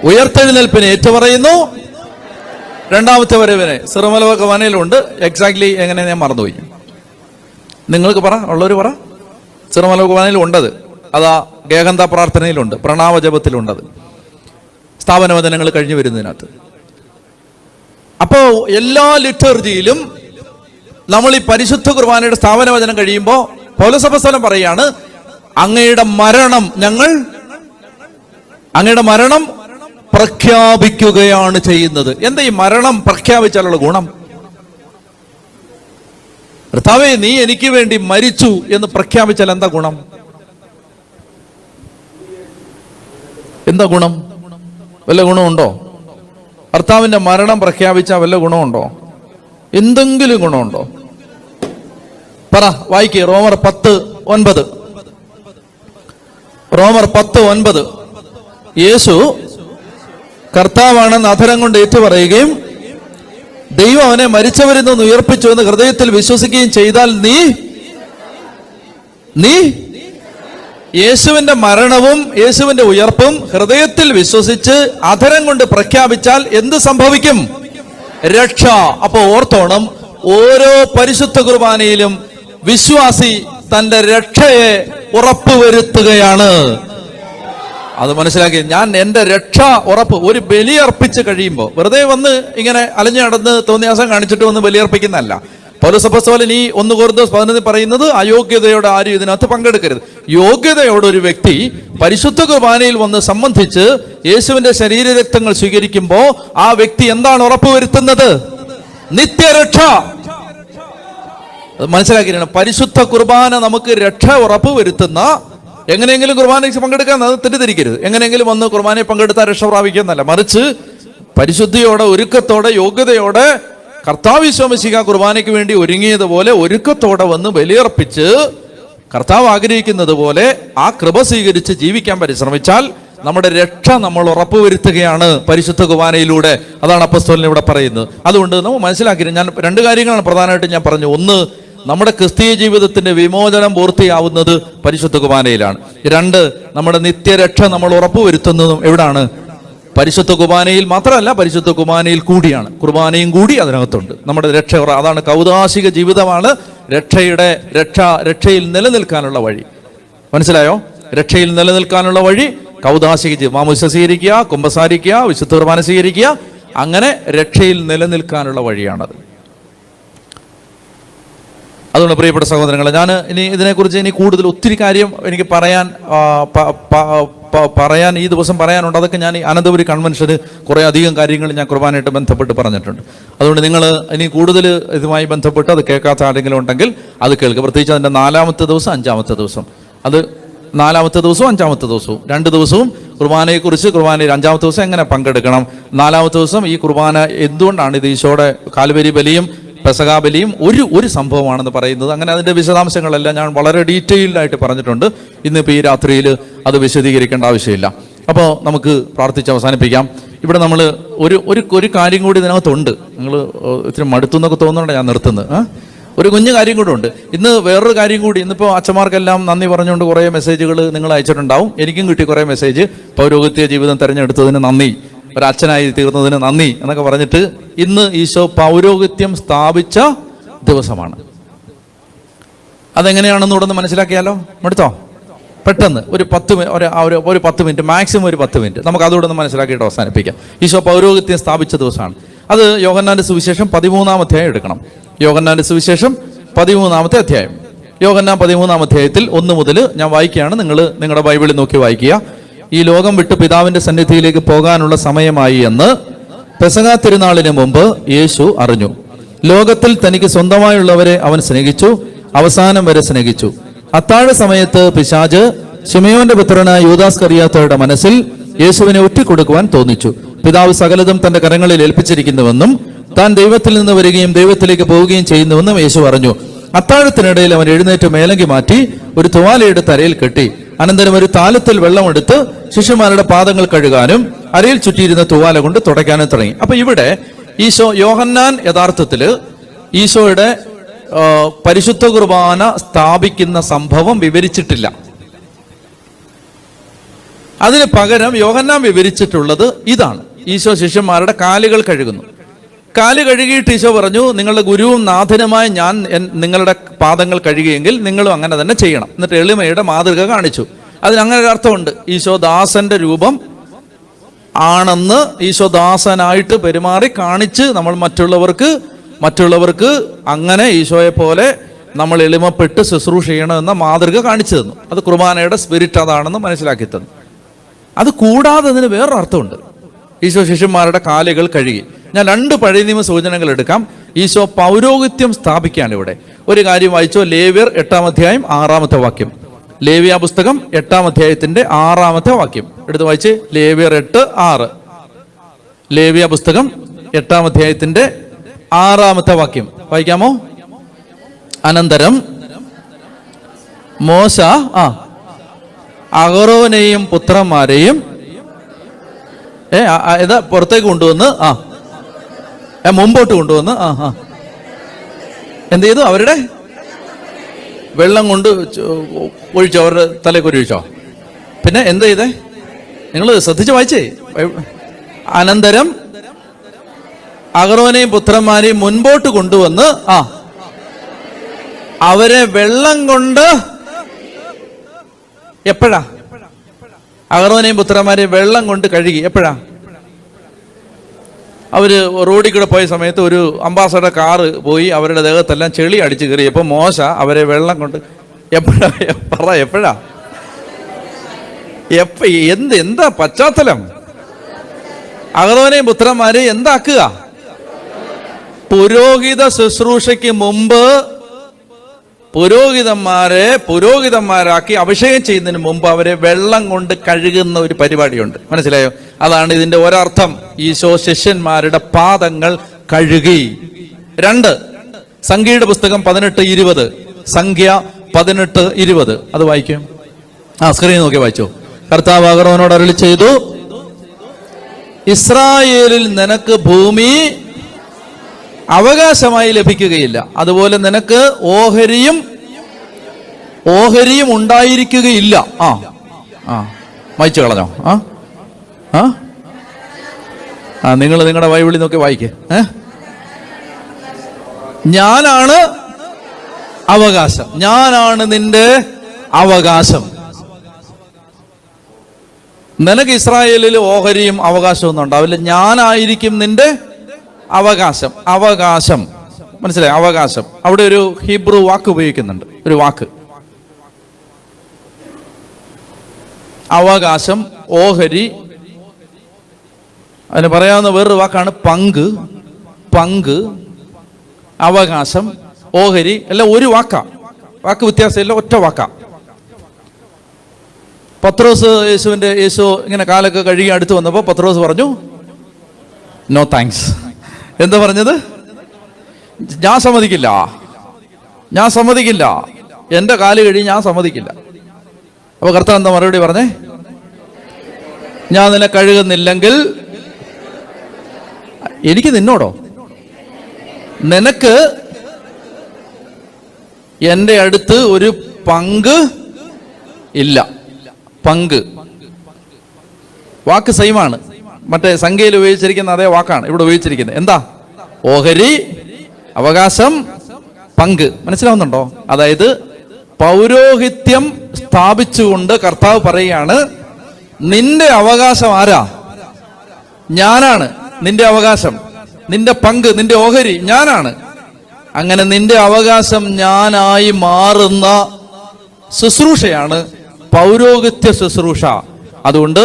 ഉയർത്തെഴുന്നേൽപ്പിനെ ഏറ്റുപറയുന്നു, രണ്ടാമത്തെ വരവിനെ. സിറുമല കുർബാനയിലുണ്ട്. എക്സാക്ട്ലി എങ്ങനെ ഞാൻ മറന്നുപോയി. നിങ്ങൾക്ക് പറ, ഉള്ളവര് പറ. സിറുമല കുർബാനയിൽ ഉണ്ടത്. അതാ ഗേഹന്ത പ്രാർത്ഥനയിലുണ്ട്, പ്രണാമജപത്തിലുണ്ടത്, സ്ഥാപന വചനങ്ങൾ കഴിഞ്ഞു വരുന്നതിനകത്ത്. അപ്പോ എല്ലാ ലിറ്റർജിയിലും നമ്മൾ ഈ പരിശുദ്ധ കുർബാനയുടെ സ്ഥാപന വചനം കഴിയുമ്പോൾ പൗലോസ് അപ്പോസ്തലൻ പറയാണ്, അങ്ങയുടെ മരണം പ്രഖ്യാപിക്കുകയാണ് ചെയ്യുന്നത്. എന്താ ഈ മരണം പ്രഖ്യാപിച്ചാലുള്ള ഗുണം? കർത്താവേ നീ എനിക്ക് വേണ്ടി മരിച്ചു എന്ന് പ്രഖ്യാപിച്ചാൽ എന്താ ഗുണം? എന്താ ഗുണം? വല്ല ഗുണമുണ്ടോ? ഭർത്താവിന്റെ മരണം പ്രഖ്യാപിച്ചാൽ വല്ല ഗുണമുണ്ടോ? എന്തെങ്കിലും ഗുണമുണ്ടോ? പറ, വായിക്കേ. റോമർ 10:9. റോമർ 10:9. യേശു കർത്താവാണെന്ന് അധരം കൊണ്ട് ഏറ്റുപറയുകയും ദൈവം അവനെ മരിച്ചവരിൽ നിന്ന് ഉയർപ്പിച്ചു എന്ന് ഹൃദയത്തിൽ വിശ്വസിക്കുകയും ചെയ്താൽ നീ യേശുവിന്റെ മരണവും യേശുവിന്റെ ഉയർപ്പും ഹൃദയത്തിൽ വിശ്വസിച്ച് അധരം കൊണ്ട് പ്രഖ്യാപിച്ചാൽ എന്ത് സംഭവിക്കും? രക്ഷ. അപ്പൊ ഓർത്തോണം, ഓരോ പരിശുദ്ധ കുർബാനയിലും വിശ്വാസി തന്റെ രക്ഷയെ ഉറപ്പുവരുത്തുകയാണ്. അത് മനസ്സിലാക്കി. ഞാൻ എന്റെ രക്ഷ ഉറപ്പ്. ഒരു ബലിയർപ്പിച്ച് കഴിയുമ്പോൾ വെറുതെ വന്ന് ഇങ്ങനെ അലഞ്ഞു നടന്ന് തോന്നിയാസം കാണിച്ചിട്ട് വന്ന് ബലിയർപ്പിക്കുന്നതല്ല. പൗലോസ് അപ്പോസ്തലൻ ഈ 1 കൊരിന്ത്യർ 11 പറയുന്നത് അയോഗ്യതയോടെ ആരും ഇതിനകത്ത് പങ്കെടുക്കരുത്. യോഗ്യതയോടെ ഒരു വ്യക്തി പരിശുദ്ധ കുർബാനയിൽ വന്ന് സംബന്ധിച്ച് യേശുവിന്റെ ശരീരരക്തങ്ങൾ സ്വീകരിക്കുമ്പോൾ ആ വ്യക്തി എന്താണ് ഉറപ്പുവരുത്തുന്നത്? നിത്യരക്ഷ. അത് മനസ്സിലാക്കിയാണ്. പരിശുദ്ധ കുർബാന നമുക്ക് രക്ഷ ഉറപ്പുവരുത്തുന്ന, എങ്ങനെയെങ്കിലും കുർബാനയ്ക്ക് പങ്കെടുക്കാൻ അത് തെറ്റിദ്ധരിക്കരുത്. എങ്ങനെയെങ്കിലും വന്ന് കുർബാനയിൽ പങ്കെടുത്താൽ രക്ഷ പ്രാപിക്കുന്നല്ല, മറിച്ച് പരിശുദ്ധിയോടെ, ഒരുക്കത്തോടെ, യോഗ്യതയോടെ കർത്താവ് ഈശോ മിശിഹാ കുർബാനയ്ക്ക് വേണ്ടി ഒരുങ്ങിയതുപോലെ ഒരുക്കത്തോടെ വന്ന് ബലിയർപ്പിച്ച് കർത്താവ് ആഗ്രഹിക്കുന്നത് പോലെ ആ കൃപ സ്വീകരിച്ച് ജീവിക്കാൻ പരിശ്രമിച്ചാൽ നമ്മുടെ രക്ഷ നമ്മൾ ഉറപ്പുവരുത്തുകയാണ് പരിശുദ്ധ കുർബാനയിലൂടെ. അതാണ് അപ്പോസ്തലൻ ഇവിടെ പറയുന്നത്. അതുകൊണ്ട് നമ്മൾ മനസ്സിലാക്കി. ഞാൻ 2 കാര്യങ്ങളാണ് പ്രധാനമായിട്ടും ഞാൻ പറഞ്ഞു. ഒന്ന്, നമ്മുടെ ക്രിസ്തീയ ജീവിതത്തിന്റെ വിമോചനം പൂർത്തിയാവുന്നത് പരിശുദ്ധ കുർബാനയിലാണ്. 2, നമ്മുടെ നിത്യരക്ഷ നമ്മൾ ഉറപ്പുവരുത്തുന്നതും എവിടാണ്? പരിശുദ്ധ കുർബാനയിൽ മാത്രമല്ല, പരിശുദ്ധ കുർബാനയിൽ കൂടിയാണ്. കുർബാനയും കൂടി അതിനകത്തുണ്ട്. നമ്മുടെ രക്ഷ, അതാണ് കൗദാശിക ജീവിതമാണ് രക്ഷയിൽ നിലനിൽക്കാനുള്ള വഴി. മനസ്സിലായോ? രക്ഷയിൽ നിലനിൽക്കാനുള്ള വഴി കൗദാശിക ജീവിതം. മാമോദിസ സ്വീകരിക്കുക, കുമ്പസാരിക്കുക, വിശുദ്ധ കുർബാന സ്വീകരിക്കുക, അങ്ങനെ രക്ഷയിൽ നിലനിൽക്കാനുള്ള വഴിയാണത്. അതുകൊണ്ട് പ്രിയപ്പെട്ട സഹോദരങ്ങളെ, ഞാൻ ഇതിനെക്കുറിച്ച് കൂടുതൽ ഒത്തിരി കാര്യം എനിക്ക് പറയാൻ ഈ ദിവസം പറയാനുണ്ട്. അതൊക്കെ ഞാൻ അനന്തപുരി കൺവെൻഷന് കുറേ അധികം കാര്യങ്ങൾ ഞാൻ കുർബാനയായിട്ട് ബന്ധപ്പെട്ട് പറഞ്ഞിട്ടുണ്ട്. അതുകൊണ്ട് നിങ്ങൾ ഇനി കൂടുതൽ ഇതുമായി ബന്ധപ്പെട്ട് അത് കേൾക്കാത്ത ആരെങ്കിലും ഉണ്ടെങ്കിൽ അത് കേൾക്കുക. പ്രത്യേകിച്ച് അതിൻ്റെ 4-ാമത്തെ ദിവസം, 5-ാമത്തെ ദിവസം, അത് 4-ാമത്തെ ദിവസവും 5-ാമത്തെ ദിവസവും 2 ദിവസവും കുർബാനയെക്കുറിച്ച്, കുർബാനയിൽ 5-ാമത്തെ ദിവസം എങ്ങനെ പങ്കെടുക്കണം, 4-ാമത്തെ ദിവസം ഈ കുർബാന എന്തുകൊണ്ടാണ് ഇത് ഈശോയുടെ കാൽവരി ബലിയും പെസഹാ ബലിയും ഒരു സംഭവമാണെന്ന് പറയുന്നത്. അങ്ങനെ അതിൻ്റെ വിശദാംശങ്ങളെല്ലാം ഞാൻ വളരെ ഡീറ്റെയിൽഡായിട്ട് പറഞ്ഞിട്ടുണ്ട്. ഇന്നിപ്പോൾ ഈ രാത്രിയിൽ അത് വിശദീകരിക്കേണ്ട ആവശ്യമില്ല. അപ്പോൾ നമുക്ക് പ്രാർത്ഥിച്ച് അവസാനിപ്പിക്കാം. ഇവിടെ നമ്മൾ ഒരു കാര്യം കൂടി ഇതിനകത്തുണ്ട്. നിങ്ങൾ ഇത്തിരി മടുത്തു എന്നൊക്കെ തോന്നുന്നുണ്ട് ഞാൻ നിർത്തുന്നത്. ഒരു കുഞ്ഞു കാര്യം കൂടെ ഉണ്ട്. ഇന്ന് വേറൊരു കാര്യം കൂടി. ഇന്നിപ്പോൾ അച്ഛന്മാർക്കെല്ലാം നന്ദി പറഞ്ഞുകൊണ്ട് കുറേ മെസ്സേജുകൾ നിങ്ങൾ അയച്ചിട്ടുണ്ടാവും. എനിക്കും കിട്ടി കുറേ മെസ്സേജ്. പൗരോഹിത്യ ജീവിതം തിരഞ്ഞെടുത്തതിന് നന്ദി, ഒരച്ഛനായി തീർന്നതിന് നന്ദി എന്നൊക്കെ പറഞ്ഞിട്ട്. ഇന്ന് ഈശോ പൗരോഹിത്യം സ്ഥാപിച്ച ദിവസമാണ്. അതെങ്ങനെയാണെന്ന് ഇവിടെ നിന്ന് മനസ്സിലാക്കിയാലോ? എടുത്തോ പെട്ടെന്ന് ഒരു 10 മിനിറ്റ്, മാക്സിമം ഒരു 10 മിനിറ്റ് നമുക്ക് അതുകൂടെ ഒന്ന് മനസ്സിലാക്കിയിട്ട് അവസാനിപ്പിക്കാം. ഈശോ പൗരോഹിത്യം സ്ഥാപിച്ച ദിവസമാണ്. അത് യോഹന്നാന്റെ സുവിശേഷം 13-ാം അധ്യായം എടുക്കണം. യോഹന്നാന്റെ സുവിശേഷം 13-ാമത്തെ അധ്യായം. യോഹന്നാൻ 13-ാം അധ്യായത്തിൽ 1 മുതൽ ഞാൻ വായിക്കുകയാണ്. നിങ്ങൾ നിങ്ങളുടെ ബൈബിളിൽ നോക്കി വായിക്കുക. ഈ ലോകം വിട്ട് പിതാവിന്റെ സന്നിധിയിലേക്ക് പോകാനുള്ള സമയമായി എന്ന് പെസഹാ തിരുനാളിന് മുമ്പ് യേശു അറിഞ്ഞു. ലോകത്തിൽ തനിക്ക് സ്വന്തമായുള്ളവരെ അവൻ സ്നേഹിച്ചു, അവസാനം വരെ സ്നേഹിച്ചു. അത്താഴ സമയത്ത് പിശാച് ശിമയോന്റെ പുത്രനായ യൂദാസ്കറിയാത്തവരുടെ മനസ്സിൽ യേശുവിനെ ഒറ്റിക്കൊടുക്കുവാൻ തോന്നിച്ചു. പിതാവ് സകലതും തന്റെ കരങ്ങളിൽ ഏൽപ്പിച്ചിരിക്കുന്നുവെന്നും താൻ ദൈവത്തിൽ നിന്ന് വരികയും ദൈവത്തിലേക്ക് പോവുകയും ചെയ്യുന്നുവെന്നും യേശു അറിഞ്ഞു. അത്താഴത്തിനിടയിൽ അവൻ എഴുന്നേറ്റ് മേലങ്കി മാറ്റി ഒരു തുവാലയുടെ തലയിൽ കെട്ടി. അനന്തരം ഒരു താലത്തിൽ വെള്ളമെടുത്ത് ശിഷ്യന്മാരുടെ പാദങ്ങൾ കഴുകാനും അരയിൽ ചുറ്റിയിരുന്ന തുവാല കൊണ്ട് തുടയ്ക്കാനും തുടങ്ങി. അപ്പൊ ഇവിടെ യോഹന്നാൻ യഥാർത്ഥത്തില് ഈശോയുടെ പരിശുദ്ധ കുർബാന സ്ഥാപിക്കുന്ന സംഭവം വിവരിച്ചിട്ടില്ല. അതിന് പകരം യോഹന്നാൻ വിവരിച്ചിട്ടുള്ളത് ഇതാണ്: ഈശോ ശിഷ്യന്മാരുടെ കാലുകൾ കഴുകുന്നു. കാല് കഴുകിയിട്ട് ഈശോ പറഞ്ഞു, നിങ്ങളുടെ ഗുരുവും നാഥനുമായ ഞാൻ നിങ്ങളുടെ പാദങ്ങൾ കഴുകിയെങ്കിൽ നിങ്ങളും അങ്ങനെ തന്നെ ചെയ്യണം. എന്നിട്ട് എളിമയുടെ മാതൃക കാണിച്ചു. അതിനങ്ങനെ ഒരു അർത്ഥമുണ്ട്. ഈശോ ദാസന്റെ രൂപം ആണെന്ന് ഈശോ ദാസനായിട്ട് പെരുമാറി കാണിച്ച് നമ്മൾ മറ്റുള്ളവർക്ക് അങ്ങനെ ഈശോയെ പോലെ നമ്മൾ എളിമപ്പെട്ട് ശുശ്രൂഷ ചെയ്യണമെന്ന മാതൃക കാണിച്ചു തന്നു. അത് കുർബാനയുടെ സ്പിരിറ്റ് അതാണെന്ന് മനസ്സിലാക്കി തന്നു. അത് കൂടാതെ അതിന് വേറൊരു അർത്ഥമുണ്ട്. ഈശോ ശിഷ്യന്മാരുടെ കാലുകൾ കഴുകി. ഞാൻ 2 പഴയ നിയമ സൂചനകൾ എടുക്കാം. ഈശോ പൗരോഹിത്യം സ്ഥാപിക്കുകയാണ് ഇവിടെ. ഒരു കാര്യം വായിച്ചോ, ലേവ്യർ 8-ാം അധ്യായം 6-ാമത്തെ വാക്യം. ലേവ്യ പുസ്തകം 8-ാം അധ്യായത്തിന്റെ 6-ാമത്തെ വാക്യം എടുത്ത് വായിച്ച്. ലേവ്യർ 8:6. ലേവ്യ പുസ്തകം 8-ാം അധ്യായത്തിന്റെ 6-ാമത്തെ വാക്യം വായിക്കാമോ? അനന്തരം മോശ അഹരോനെയും പുത്രന്മാരെയും പുറത്തേക്ക് കൊണ്ടുവന്ന് മുമ്പോട്ട് കൊണ്ടുവന്ന് എന്ത് ചെയ്തു? അവരുടെ വെള്ളം കൊണ്ട് ഒഴിച്ചോ? അവരുടെ തലയ്ക്ക് ഒഴിച്ചോ? പിന്നെ എന്ത് ചെയ്തേ? നിങ്ങൾ ശ്രദ്ധിച്ച് വായിച്ചേ. അനന്തരം അഹരോനെയും പുത്രന്മാരെയും മുൻപോട്ട് കൊണ്ടുവന്ന് അവരെ വെള്ളം കൊണ്ട് എപ്പോഴാ? അഹരോനെയും പുത്രന്മാരെയും വെള്ളം കൊണ്ട് കഴുകി. എപ്പോഴാ? അവര് റോഡിൽ കൂടെ പോയ സമയത്ത് ഒരു അംബാസഡർ കാറ് പോയി അവരുടെ ദേഹത്തെല്ലാം ചെളി അടിച്ചു കയറിയപ്പോൾ മോശ അവരെ വെള്ളം കൊണ്ട് എപ്പോഴാ? എന്താ പശ്ചാത്തലം? അഹരോനെയും പുത്രന്മാരെയും എന്താക്കുക? പുരോഹിത ശുശ്രൂഷയ്ക്ക് മുമ്പ് പുരോഹിതന്മാരാക്കി അഭിഷേകം ചെയ്യുന്നതിന് മുമ്പ് അവരെ വെള്ളം കൊണ്ട് കഴുകുന്ന ഒരു പരിപാടിയുണ്ട്. മനസ്സിലായോ? അതാണ് ഇതിന്റെ ഒരർത്ഥം. ഈശോ ശിഷ്യന്മാരുടെ പാദങ്ങൾ കഴുകി. 2 സംഖ്യയുടെ പുസ്തകം 18:20. സംഖ്യ 18:20 അത് വായിക്കും. സ്ക്രീൻ നോക്കി വായിച്ചോ. കർത്താവ് അഹരോനോട് അരുളി ചെയ്തു, ഇസ്രായേലിൽ നിനക്ക് ഭൂമി അവകാശമായി ലഭിക്കുകയില്ല, അതുപോലെ നിനക്ക് ഓഹരിയും ഉണ്ടായിരിക്കുകയില്ല. വായിച്ചു കളഞ്ഞോ? നിങ്ങൾ നിങ്ങളുടെ ബൈബിളിൽ നോക്കി വായിക്കേ. ഞാനാണ് അവകാശം, ഞാനാണ് നിന്റെ അവകാശം. നിനക്ക് ഇസ്രായേലിൽ ഓഹരിയും അവകാശവും ഒന്നും ഉണ്ടാവില്ല, ഞാനായിരിക്കും നിന്റെ അവകാശം. അവകാശം മനസ്സിലായി? അവകാശം. അവിടെ ഒരു ഹീബ്രു വാക്ക് ഉപയോഗിക്കുന്നുണ്ട്, ഒരു വാക്ക്. അവകാശം, ഓഹരി, അതിന് പറയാവുന്ന വേറൊരു വാക്കാണ് പങ്ക്. അവകാശം, ഓഹരി എല്ലാം ഒരു വാക്കാ. വാക്ക് വ്യത്യാസമില്ല, ഒറ്റ വാക്കാ. പത്രോസ് യേശു ഇങ്ങനെ കാലൊക്കെ കഴുകി അടുത്ത് വന്നപ്പോൾ പത്രോസ് പറഞ്ഞു, നോ താങ്ക്സ്. എന്താ പറഞ്ഞത്? ഞാൻ സമ്മതിക്കില്ല, എന്റെ കാല് കഴുകി ഞാൻ സമ്മതിക്കില്ല. അപ്പൊ കർത്താവ് എന്താ മറുപടി പറഞ്ഞേ? ഞാൻ നിന്നെ കഴുകുന്നില്ലെങ്കിൽ എനിക്ക് നിന്നോടോ? നിനക്ക് എന്റെ അടുത്ത് ഒരു പങ്ക് ഇല്ല. പങ്ക് വാക്ക് സെയിമാണ്, മറ്റേ സംഖ്യയിൽ ഉപയോഗിച്ചിരിക്കുന്ന അതേ വാക്കാണ് ഇവിടെ ഉപയോഗിച്ചിരിക്കുന്നത്. എന്താ? ഓഹരി, അവകാശം, പങ്ക്. മനസ്സിലാവുന്നുണ്ടോ? അതായത് പൗരോഹിത്യം സ്ഥാപിച്ചുകൊണ്ട് കർത്താവ് പറയുകയാണ്, നിന്റെ അവകാശം ആരാ? ഞാനാണ്. നിന്റെ അവകാശം, നിന്റെ പങ്ക്, നിന്റെ ഓഹരി ഞാനാണ്. അങ്ങനെ നിന്റെ അവകാശം ഞാനായി മാറുന്ന ശുശ്രൂഷയാണ് പൗരോഹിത്യ ശുശ്രൂഷ. അതുകൊണ്ട്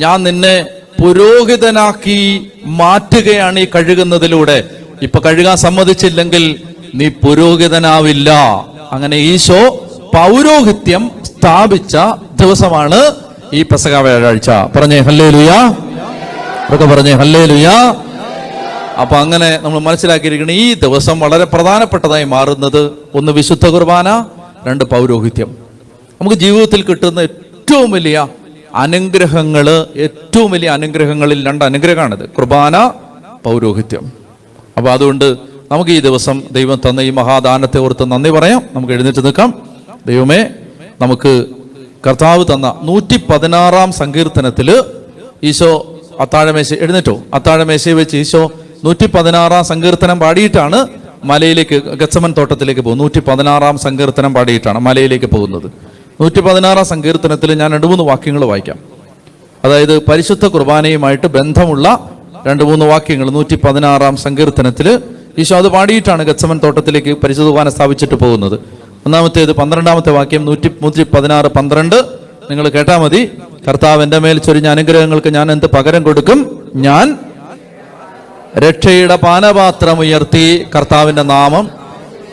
ഞാൻ നിന്നെ പുരോഹിതനാക്കി മാറ്റുകയാണ് ഈ കഴുകുന്നതിലൂടെ. ഇപ്പൊ കഴുകാൻ സമ്മതിച്ചില്ലെങ്കിൽ നീ പുരോഹിതനാവില്ല. അങ്ങനെ ഈശോ പൗരോഹിത്യം സ്ഥാപിച്ച ദിവസമാണ് ഈ പെസഹ വ്യാഴാഴ്ച. പറഞ്ഞേ ഹല്ലേലൂയ, പറഞ്ഞേ ഹല്ലേലൂയ. അപ്പൊ അങ്ങനെ നമ്മൾ മനസ്സിലാക്കിയിരിക്കണം, ഈ ദിവസം വളരെ പ്രധാനപ്പെട്ടതായി മാറുന്നത് 1 വിശുദ്ധ കുർബാന, 2 പൗരോഹിത്യം. നമുക്ക് ജീവിതത്തിൽ കിട്ടുന്ന ഏറ്റവും വലിയ അനുഗ്രഹങ്ങളിൽ 2 അനുഗ്രഹമാണിത്, കുർബാന, പൗരോഹിത്യം. അപ്പൊ അതുകൊണ്ട് നമുക്ക് ഈ ദിവസം ദൈവം തന്ന ഈ മഹാദാനത്തെ ഓർത്ത് നന്ദി പറയാം. നമുക്ക് എഴുന്നേറ്റ് നിൽക്കാം. ദൈവമേ, നമുക്ക് കർത്താവ് തന്ന 116-ാം സങ്കീർത്തനത്തില് ഈശോ അത്താഴമേശ എഴുന്നേറ്റോ? അത്താഴമേശയെ വെച്ച് ഈശോ 116-ാം സങ്കീർത്തനം പാടിയിട്ടാണ് മലയിലേക്ക്, ഗത്സമൻ തോട്ടത്തിലേക്ക് പോകുന്നത്. 116-ാം സങ്കീർത്തനം പാടിയിട്ടാണ് മലയിലേക്ക് പോകുന്നത്. 116-ാം സങ്കീർത്തനത്തിൽ ഞാൻ 2-3 വാക്യങ്ങൾ വായിക്കാം. അതായത് പരിശുദ്ധ കുർബാനയുമായിട്ട് ബന്ധമുള്ള 2-3 വാക്യങ്ങൾ 116-ാം സങ്കീർത്തനത്തിൽ ഈശോ അത് പാടിയിട്ടാണ് ഗത്സമൻ തോട്ടത്തിലേക്ക് പരിശുദ്ധ കുർബാന സ്ഥാപിച്ചിട്ട് പോകുന്നത്. ഒന്നാമത്തേത് 12-ാമത്തെ വാക്യം 116:12 നിങ്ങൾ കേട്ടാൽ മതി. കർത്താവ് എൻ്റെ മേൽ ചൊരിഞ്ഞ അനുഗ്രഹങ്ങൾക്ക് ഞാൻ എന്ത് പകരം കൊടുക്കും? ഞാൻ രക്ഷയുടെ പാനപാത്രം ഉയർത്തി. കർത്താവിന്റെ നാമം.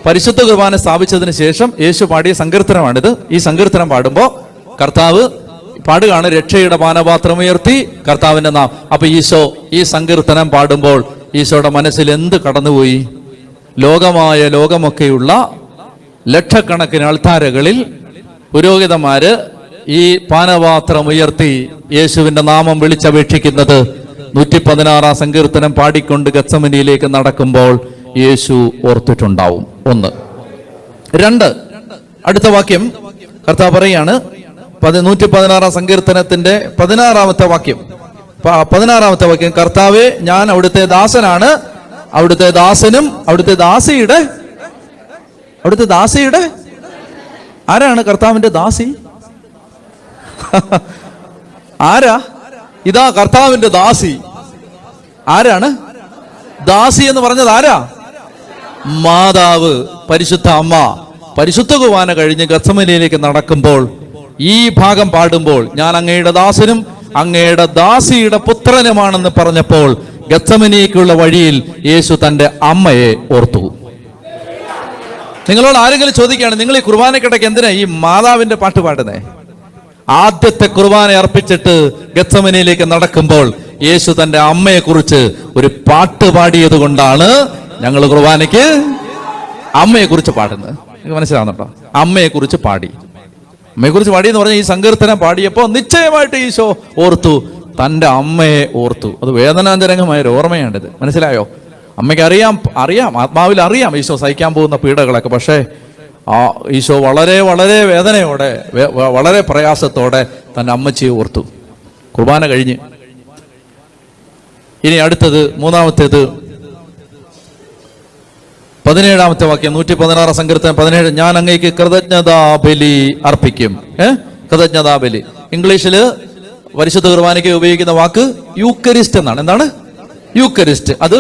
പരിശുദ്ധ കുർബാന സ്ഥാപിച്ചതിന് ശേഷം യേശു പാടിയ സങ്കീർത്തനമാണിത്. ഈ സങ്കീർത്തനം പാടുമ്പോൾ കർത്താവ് പാടുകയാണ്, രക്ഷയുടെ പാനപാത്രം ഉയർത്തി കർത്താവിന്റെ നാം. അപ്പൊ ഈശോ ഈ സങ്കീർത്തനം പാടുമ്പോൾ ഈശോയുടെ മനസ്സിൽ എന്ത് കടന്നുപോയി? ലോകമൊക്കെയുള്ള ലക്ഷക്കണക്കിന് അൾത്താരകളിൽ പുരോഹിതന്മാര് ഈ പാനപാത്രം ഉയർത്തി യേശുവിന്റെ നാമം വിളിച്ചപേക്ഷിക്കുന്നത് 116 സങ്കീർത്തനം പാടിക്കൊണ്ട് ഗത്സമനിയിലേക്ക് നടക്കുമ്പോൾ യേശു ഓർത്തിട്ടുണ്ടാവും. 1. 2, അടുത്ത വാക്യം കർത്താവ് പറയാണ്, 116 സങ്കീർത്തനത്തിന്റെ 16-ാമത്തെ വാക്യം. 16-ാമത്തെ വാക്യം, കർത്താവേ ഞാൻ അവിടുത്തെ ദാസനാണ്, അവിടുത്തെ ദാസനും അവിടുത്തെ ദാസിയുടെ ആരാണ് കർത്താവിന്റെ ദാസി? ആരാ? ഇതാ കർത്താവിന്റെ ദാസി. ആരാണ് ദാസി എന്ന് പറഞ്ഞത്? ആരാ? മാതാവ്, പരിശുദ്ധ അമ്മ. പരിശുദ്ധ കുർബാന കഴിഞ്ഞ് ഗത്സമനിയിലേക്ക് നടക്കുമ്പോൾ ഈ ഭാഗം പാടുമ്പോൾ, ഞാൻ അങ്ങയുടെ ദാസനും അങ്ങയുടെ ദാസിയുടെ പുത്രനുമാണെന്ന് പറഞ്ഞപ്പോൾ ഗത്സമനിയിലേക്കുള്ള വഴിയിൽ യേശു തന്റെ അമ്മയെ ഓർത്തു. നിങ്ങളോട് ആരെങ്കിലും ചോദിക്കുകയാണ്, നിങ്ങൾ ഈ കുർബാനക്കിടയ്ക്ക് എന്തിനാ ഈ മാതാവിന്റെ പാട്ട് പാടുന്നേ? ആദ്യത്തെ കുർബാന അർപ്പിച്ചിട്ട് ഗത്സമനിയിലേക്ക് നടക്കുമ്പോൾ യേശു തന്റെ അമ്മയെ കുറിച്ച് ഒരു പാട്ട് പാടിയത് കൊണ്ടാണ് ഞങ്ങൾ കുർബാനയ്ക്ക് അമ്മയെ കുറിച്ച് പാടുന്നത്. നിങ്ങൾക്ക് മനസ്സിലാവുന്നുണ്ടോ? അമ്മയെ കുറിച്ച് പാടി. അമ്മയെ കുറിച്ച് പാടി എന്ന് പറഞ്ഞാൽ ഈ സങ്കീർത്തനം പാടിയപ്പോൾ നിശ്ചയമായിട്ട് ഈശോ ഓർത്തു, തൻ്റെ അമ്മയെ ഓർത്തു. അത് വേദനാജനകമായ ഒരു ഓർമ്മയാണിത്. മനസ്സിലായോ? അമ്മയ്ക്ക് അറിയാം, ആത്മാവിൽ അറിയാം ഈശോ സഹിക്കാൻ പോകുന്ന പീഡകളൊക്കെ. പക്ഷേ ഈശോ വളരെ വളരെ വേദനയോടെ, വളരെ പ്രയാസത്തോടെ തൻ്റെ അമ്മച്ചിയെ ഓർത്തു. കുർബാന കഴിഞ്ഞ് ഇനി അടുത്തത്, മൂന്നാമത്തേത് 17-ാമത്തെ വാക്യം, 116 സങ്കീർത്തനം 17. ഞാൻ അങ്ങേക്ക് കൃതജ്ഞതാബലി അർപ്പിക്കും. കൃതജ്ഞതാബലി. ഇംഗ്ലീഷില് പരിശുദ്ധ കുർബാനയ്ക്ക് ഉപയോഗിക്കുന്ന വാക്ക് യൂക്കരിസ്റ്റ് എന്നാണ്. എന്താണ് യൂക്കരിസ്റ്റ്? അത്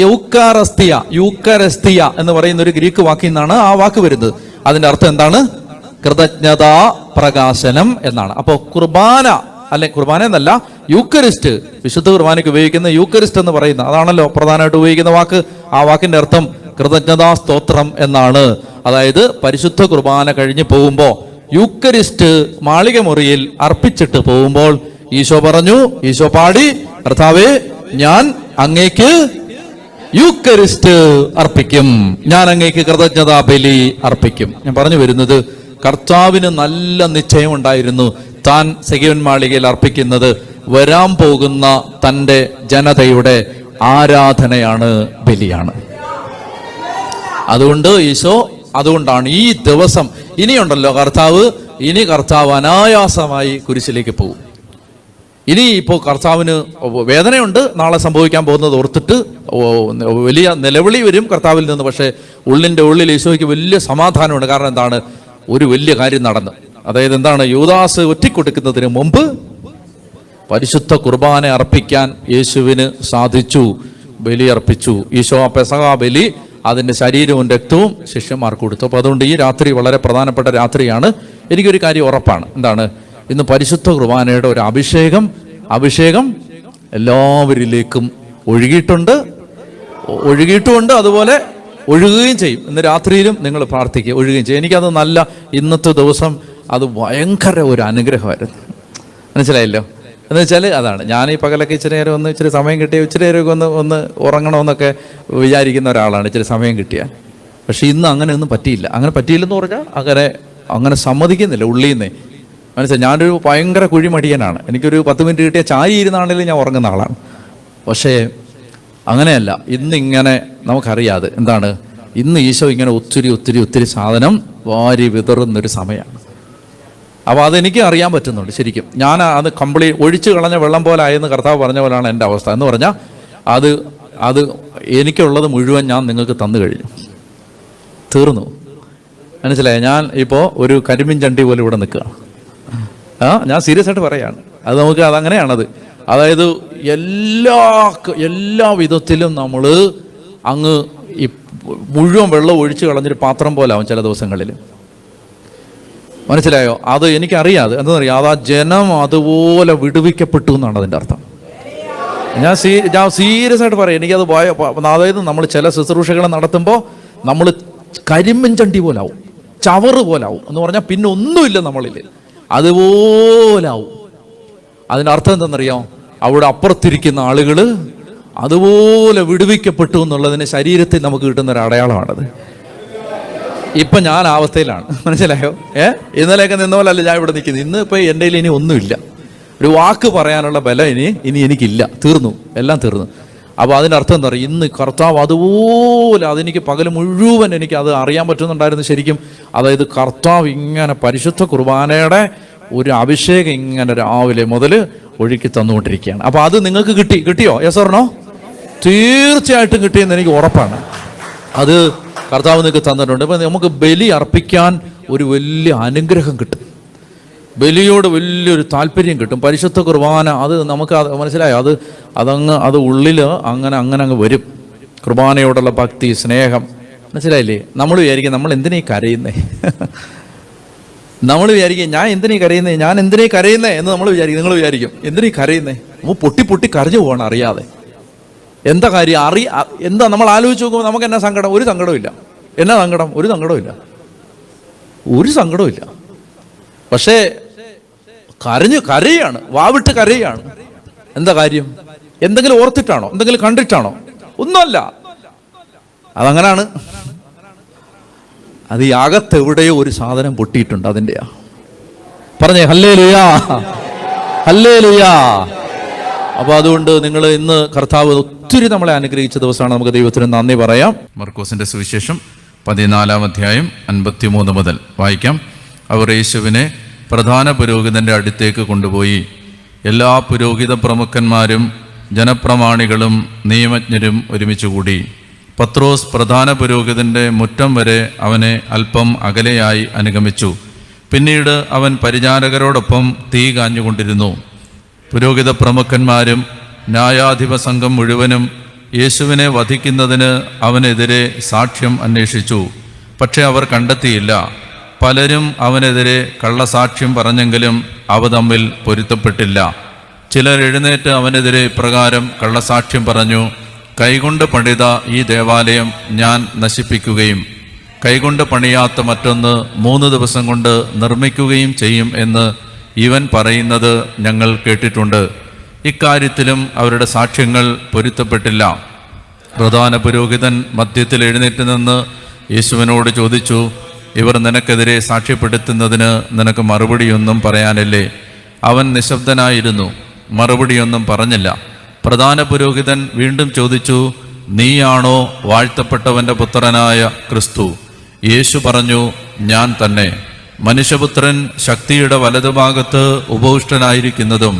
യൂക്കരസ്തിയ എന്ന് പറയുന്ന ഒരു ഗ്രീക്ക് വാക്കിൽ നിന്നാണ് ആ വാക്ക് വരുന്നത്. അതിന്റെ അർത്ഥം എന്താണ്? കൃതജ്ഞതാ പ്രകാശനം എന്നാണ്. അപ്പോ കുർബാന, അല്ലെ കുർബാന എന്നല്ല, യൂക്കരിസ്റ്റ്, വിശുദ്ധ കുർബാനയ്ക്ക് ഉപയോഗിക്കുന്ന യൂക്കരിസ്റ്റ് എന്ന് പറയുന്ന, അതാണല്ലോ പ്രധാനമായിട്ട് ഉപയോഗിക്കുന്ന വാക്ക്. ആ വാക്കിന്റെ അർത്ഥം കൃതജ്ഞതാ സ്തോത്രം എന്നാണ്. അതായത് പരിശുദ്ധ കുർബാന കഴിഞ്ഞ് പോകുമ്പോൾ യൂക്കരിസ്റ്റ് മാളിക മുറിയിൽ അർപ്പിച്ചിട്ട് പോകുമ്പോൾ ഈശോ പാടി, കർത്താവേ ഞാൻ അങ്ങേക്ക് യൂക്കരിസ്റ്റ് അർപ്പിക്കും, ഞാൻ അങ്ങേക്ക് കൃതജ്ഞതാ ബലി അർപ്പിക്കും. ഞാൻ പറഞ്ഞു വരുന്നത്, കർത്താവിന് നല്ല നിശ്ചയം ഉണ്ടായിരുന്നു. താൻ സെഗിയോൻ മാളികയിൽ അർപ്പിക്കുന്നത് വരാൻ പോകുന്ന തൻ്റെ ജനതയുടെ ആരാധനയാണ്, ബലിയാണ്. അതുകൊണ്ടാണ് ഈ ദിവസം ഇനിയുണ്ടല്ലോ കർത്താവ് അനായാസമായി കുരിശിലേക്ക് പോകും. ഇനി ഇപ്പോൾ കർത്താവിന് വേദനയുണ്ട്, നാളെ സംഭവിക്കാൻ പോകുന്നത് ഓർത്തിട്ട് വലിയ നിലവിളി വരും കർത്താവിൽ നിന്ന്. പക്ഷേ ഉള്ളിൻ്റെ ഉള്ളിൽ ഈശോയ്ക്ക് വലിയ സമാധാനമുണ്ട്. കാരണം എന്താണ്? ഒരു വലിയ കാര്യം നടന്നു. അതായത് എന്താണ്? യൂദാസ് ഒറ്റിക്കൊടുക്കുന്നതിന് മുമ്പ് പരിശുദ്ധ കുർബാന അർപ്പിക്കാൻ യേശുവിന് സാധിച്ചു, ബലി അർപ്പിച്ചു. ഈശോ ആ പെസഹ ബലി, അതിൻ്റെ ശരീരവും രക്തവും ശിഷ്യന്മാർക്ക് കൊടുത്തു. അപ്പോൾ അതുകൊണ്ട് ഈ രാത്രി വളരെ പ്രധാനപ്പെട്ട രാത്രിയാണ്. എനിക്കൊരു കാര്യം ഉറപ്പാണ്. എന്താണ്? ഇന്ന് പരിശുദ്ധ കുർബാനയുടെ ഒരു അഭിഷേകം എല്ലാവരിലേക്കും ഒഴുകിയിട്ടുമുണ്ട്, അതുപോലെ ഒഴുകുകയും ചെയ്യും. ഇന്ന് രാത്രിയിലും നിങ്ങൾ പ്രാർത്ഥിക്കുക, ഒഴുകുകയും ചെയ്യും. എനിക്കത് ഇന്നത്തെ ദിവസം അത് ഭയങ്കര ഒരു അനുഗ്രഹമായിരുന്നു. മനസ്സിലായല്ലോ? എന്ന് വെച്ചാൽ അതാണ്, ഞാൻ ഈ പകലൊക്കെ ഇച്ചിരി നേരം ഇച്ചിരി സമയം കിട്ടിയ ഇച്ചിരി നേരം ഒന്ന് ഉറങ്ങണമെന്നൊക്കെ വിചാരിക്കുന്ന ഒരാളാണ്, ഇച്ചിരി സമയം കിട്ടിയാൽ. പക്ഷെ ഇന്ന് അങ്ങനെയൊന്നും പറ്റിയില്ല. അങ്ങനെ പറ്റിയില്ലെന്ന് പറഞ്ഞാൽ അങ്ങനെ സമ്മതിക്കുന്നില്ല ഉള്ളിൽ നിന്നേ. മനസ്സിലായി? ഞാനൊരു ഭയങ്കര കുഴിമടിയനാണ്. എനിക്കൊരു 10 മിനിറ്റ് കിട്ടിയ ചായ ഇരുന്നാണെങ്കിലും ഞാൻ ഉറങ്ങുന്ന ആളാണ്. പക്ഷേ അങ്ങനെയല്ല. ഇന്നിങ്ങനെ നമുക്കറിയാതെ എന്താണ്, ഇന്ന് ഈശോ ഇങ്ങനെ ഒത്തിരി സാധനം വാരി വിതറുന്നൊരു സമയമാണ്. അപ്പോൾ അതെനിക്ക് അറിയാൻ പറ്റുന്നുണ്ട് ശരിക്കും. ഞാൻ അത് ഒഴിച്ചു കളഞ്ഞ വെള്ളം പോലെ ആയെന്ന് കർത്താവ് പറഞ്ഞ പോലെയാണ് എൻ്റെ അവസ്ഥ. എന്ന് പറഞ്ഞാൽ അത് എനിക്കുള്ളത് മുഴുവൻ ഞാൻ നിങ്ങൾക്ക് തന്നു കഴിഞ്ഞു, തീർന്നു. മനസ്സിലായി? ഞാൻ ഇപ്പോൾ ഒരു കരിമ്പിൻ ചണ്ടി പോലെ ഇവിടെ നിൽക്കുക. ഞാൻ സീരിയസ് ആയിട്ട് പറയാണ്. അതങ്ങനെയാണത്. അതായത് എല്ലാ വിധത്തിലും നമ്മൾ അങ്ങ് ഈ മുഴുവൻ വെള്ളം ഒഴിച്ചു കളഞ്ഞൊരു പാത്രം പോലെ ആവും ചില ദിവസങ്ങളിൽ. മനസ്സിലായോ? അത് എനിക്കറിയാതെ എന്താണെന്നറിയാം, അത് ആ ജനം അതുപോലെ വിടുവിക്കപ്പെട്ടു എന്നാണ് അതിൻ്റെ അർത്ഥം. ഞാൻ സീരിയസ് ആയിട്ട് പറയാം. എനിക്കത് അതായത് നമ്മൾ ചില ശുശ്രൂഷകൾ നടത്തുമ്പോൾ നമ്മൾ കരിമ്പൻ ചണ്ടി പോലാവും, ചവറ് പോലാവും എന്ന് പറഞ്ഞാൽ പിന്നെ ഒന്നുമില്ല നമ്മളിൽ. അതുപോലാവും. അതിൻ്റെ അർത്ഥം എന്തെന്നറിയാം? അവിടെ അപ്പുറത്തിരിക്കുന്ന ആളുകൾ അതുപോലെ വിടുവിക്കപ്പെട്ടു എന്നുള്ളതിന് ശരീരത്തിൽ നമുക്ക് കിട്ടുന്ന ഒരു അടയാളമാണത്. ഇപ്പം ഞാൻ ആ അവസ്ഥയിലാണ്, മനസ്സിലായോ? ഇന്നലെയൊക്കെ നിന്ന പോലല്ല ഞാൻ ഇവിടെ നിൽക്കുന്നത്. ഇന്ന് ഇപ്പം എൻ്റെ കയ്യിൽ ഇനി ഒന്നുമില്ല, ഒരു വാക്ക് പറയാനുള്ള ബലം ഇനി എനിക്കില്ല, തീർന്നു, എല്ലാം തീർന്നു. അപ്പോൾ അതിൻ്റെ അർത്ഥം എന്താ പറയുക? ഇന്ന് കർത്താവ് അതുപോലെ അതെനിക്ക് പകൽ മുഴുവൻ എനിക്ക് അത് അറിയാൻ പറ്റുന്നുണ്ടായിരുന്നു ശരിക്കും. അതായത് കർത്താവ് ഇങ്ങനെ പരിശുദ്ധ കുർബാനയുടെ ഒരു അഭിഷേകം ഇങ്ങനെ രാവിലെ മുതൽ ഒഴുക്കി തന്നുകൊണ്ടിരിക്കുകയാണ്. അപ്പോൾ അത് നിങ്ങൾക്ക് കിട്ടിയോ? Yes or no? തീർച്ചയായിട്ടും കിട്ടിയെന്ന് എനിക്ക് ഉറപ്പാണ്. അത് കർത്താവ് നിങ്ങൾക്ക് തന്നിട്ടുണ്ട്. ഇപ്പം നമുക്ക് ബലി അർപ്പിക്കാൻ ഒരു വലിയ അനുഗ്രഹം കിട്ടും, ബലിയോട് വലിയൊരു താല്പര്യം കിട്ടും. പരിശുദ്ധ കുർബാന അത് നമുക്ക് മനസ്സിലായോ? അത് ഉള്ളിൽ അങ്ങനെ അങ്ങ് വരും. കുർബാനയോടുള്ള ഭക്തി, സ്നേഹം, മനസ്സിലായില്ലേ? നമ്മൾ വിചാരിക്കും നമ്മൾ എന്തിനാ കരയുന്നേ, നമ്മൾ വിചാരിക്കും ഞാൻ എന്തിനാ കരയുന്നേ എന്ന് നമ്മൾ വിചാരിക്കും. നിങ്ങൾ വിചാരിക്കും എന്തിനാ കരയുന്നേ? നമ്മൾ പൊട്ടി കരഞ്ഞു പോകണം അറിയാതെ. എന്താ കാര്യം? എന്താ നമ്മൾ ആലോചിച്ച് നോക്കുമ്പോൾ നമുക്ക് എന്നാ സങ്കടം? ഒരു സങ്കടമില്ല. എന്നാ സങ്കടം? ഒരു സങ്കടമില്ല. പക്ഷേ കരയാണ്, വാവിട്ട് കരയാണ്. എന്താ കാര്യം? എന്തെങ്കിലും ഓർത്തിട്ടാണോ? എന്തെങ്കിലും കണ്ടിട്ടാണോ? ഒന്നുമല്ല. അതങ്ങനാണ്. അത് ഈ അകത്തെവിടെയോ ഒരു സാധനം പൊട്ടിയിട്ടുണ്ട്, അതിൻ്റെയാ. പറഞ്ഞേ ഹല്ലേലൂയാ, ഹല്ലേലൂയാ. അപ്പോൾ അതുകൊണ്ട് നിങ്ങൾ ഇന്ന് കർത്താവ് ഒത്തിരി നമ്മളെ അനുഗ്രഹിച്ച ദിവസമാണ്. നമുക്ക് ദൈവത്തിന് നന്ദി പറയാം. മർക്കോസിന്റെ സുവിശേഷം 14-ാം അധ്യായം 53 മുതൽ വായിക്കാം. അവർ യേശുവിനെ പ്രധാന പുരോഹിതന്റെ അടുത്തേക്ക് കൊണ്ടുപോയി. എല്ലാ പുരോഹിത പ്രമുഖന്മാരും ജനപ്രമാണികളും നിയമജ്ഞരും ഒരുമിച്ചുകൂടി. പത്രോസ് പ്രധാന പുരോഹിതന്റെ മുറ്റം വരെ അവനെ അല്പം അകലെയായി അനുഗമിച്ചു. പിന്നീട് അവൻ പരിചാരകരോടൊപ്പം തീ കാഞ്ഞുകൊണ്ടിരുന്നു. പുരോഹിത പ്രമുഖന്മാരും ന്യായാധിപ സംഘം മുഴുവനും യേശുവിനെ വധിക്കുന്നതിന് അവനെതിരെ സാക്ഷ്യം അന്വേഷിച്ചു. പക്ഷെ അവർ കണ്ടെത്തിയില്ല. പലരും അവനെതിരെ കള്ളസാക്ഷ്യം പറഞ്ഞെങ്കിലും അവ തമ്മിൽ പൊരുത്തപ്പെട്ടില്ല. ചിലർ എഴുന്നേറ്റ് അവനെതിരെ ഇപ്രകാരം കള്ളസാക്ഷ്യം പറഞ്ഞു: കൈകൊണ്ട് പണിത ഈ ദേവാലയം ഞാൻ നശിപ്പിക്കുകയും കൈകൊണ്ട് പണിയാത്ത മറ്റൊന്ന് 3 ദിവസം കൊണ്ട് നിർമ്മിക്കുകയും ചെയ്യും എന്ന് ഇവൻ പറയുന്നത് ഞങ്ങൾ കേട്ടിട്ടുണ്ട്. ഇക്കാര്യത്തിലും അവരുടെ സാക്ഷ്യങ്ങൾ പൊരുത്തപ്പെട്ടില്ല. പ്രധാന പുരോഹിതൻ മധ്യത്തിൽ എഴുന്നേറ്റ് നിന്ന് യേശുവിനോട് ചോദിച്ചു: ഇവർ നിനക്കെതിരെ സാക്ഷ്യപ്പെടുത്തുന്നതിന് നിനക്ക് മറുപടിയൊന്നും പറയാനില്ലേ? അവൻ നിശബ്ദനായിരുന്നു, മറുപടിയൊന്നും പറഞ്ഞില്ല. പ്രധാന പുരോഹിതൻ വീണ്ടും ചോദിച്ചു: നീയാണോ വാഴ്ത്തപ്പെട്ടവന്റെ പുത്രനായ ക്രിസ്തു? യേശു പറഞ്ഞു: ഞാൻ തന്നെ. മനുഷ്യപുത്രൻ ശക്തിയുടെ വലതുഭാഗത്ത് ഉപവിഷ്ടനായിരിക്കുന്നതും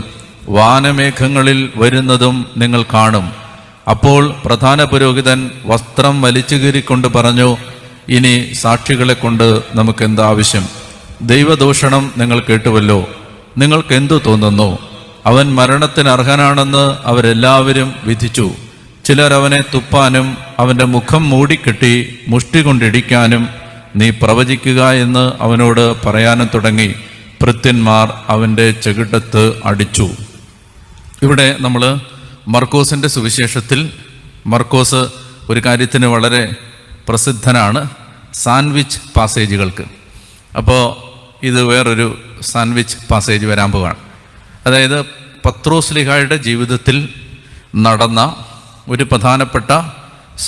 വാനമേഘങ്ങളിൽ വരുന്നതും നിങ്ങൾ കാണും. അപ്പോൾ പ്രധാന പുരോഹിതൻ വസ്ത്രം വലിച്ചുകീറിക്കൊണ്ട് പറഞ്ഞു: ഇനി സാക്ഷികളെ കൊണ്ട് നമുക്കെന്താവശ്യം? ദൈവദൂഷണം നിങ്ങൾ കേട്ടുവല്ലോ. നിങ്ങൾക്കെന്തു തോന്നുന്നു? അവൻ മരണത്തിന് അർഹനാണെന്ന് അവരെല്ലാവരും വിധിച്ചു. ചിലർ അവനെ തുപ്പാനും അവൻ്റെ മുഖം മൂടിക്കെട്ടി മുഷ്ടി കൊണ്ടിടിക്കാനും നീ പ്രവചിക്കുക എന്ന് അവനോട് പറയാനും തുടങ്ങി. ഭൃത്യന്മാർ അവൻ്റെ ചെകിട്ടത്ത് അടിച്ചു. ഇവിടെ നമ്മൾ മർക്കോസിൻ്റെ സുവിശേഷത്തിൽ മർക്കോസ് ഒരു കാര്യത്തിന് വളരെ പ്രസിദ്ധനാണ്, സാൻഡ്വിച്ച് പാസേജുകൾക്ക്. അപ്പോൾ ഇത് വേറൊരു സാൻഡ്വിച്ച് പാസേജ് വരാൻ പോവുകയാണ്. അതായത് പത്രോസ്ലിഹായുടെ ജീവിതത്തിൽ നടന്ന ഒരു പ്രധാനപ്പെട്ട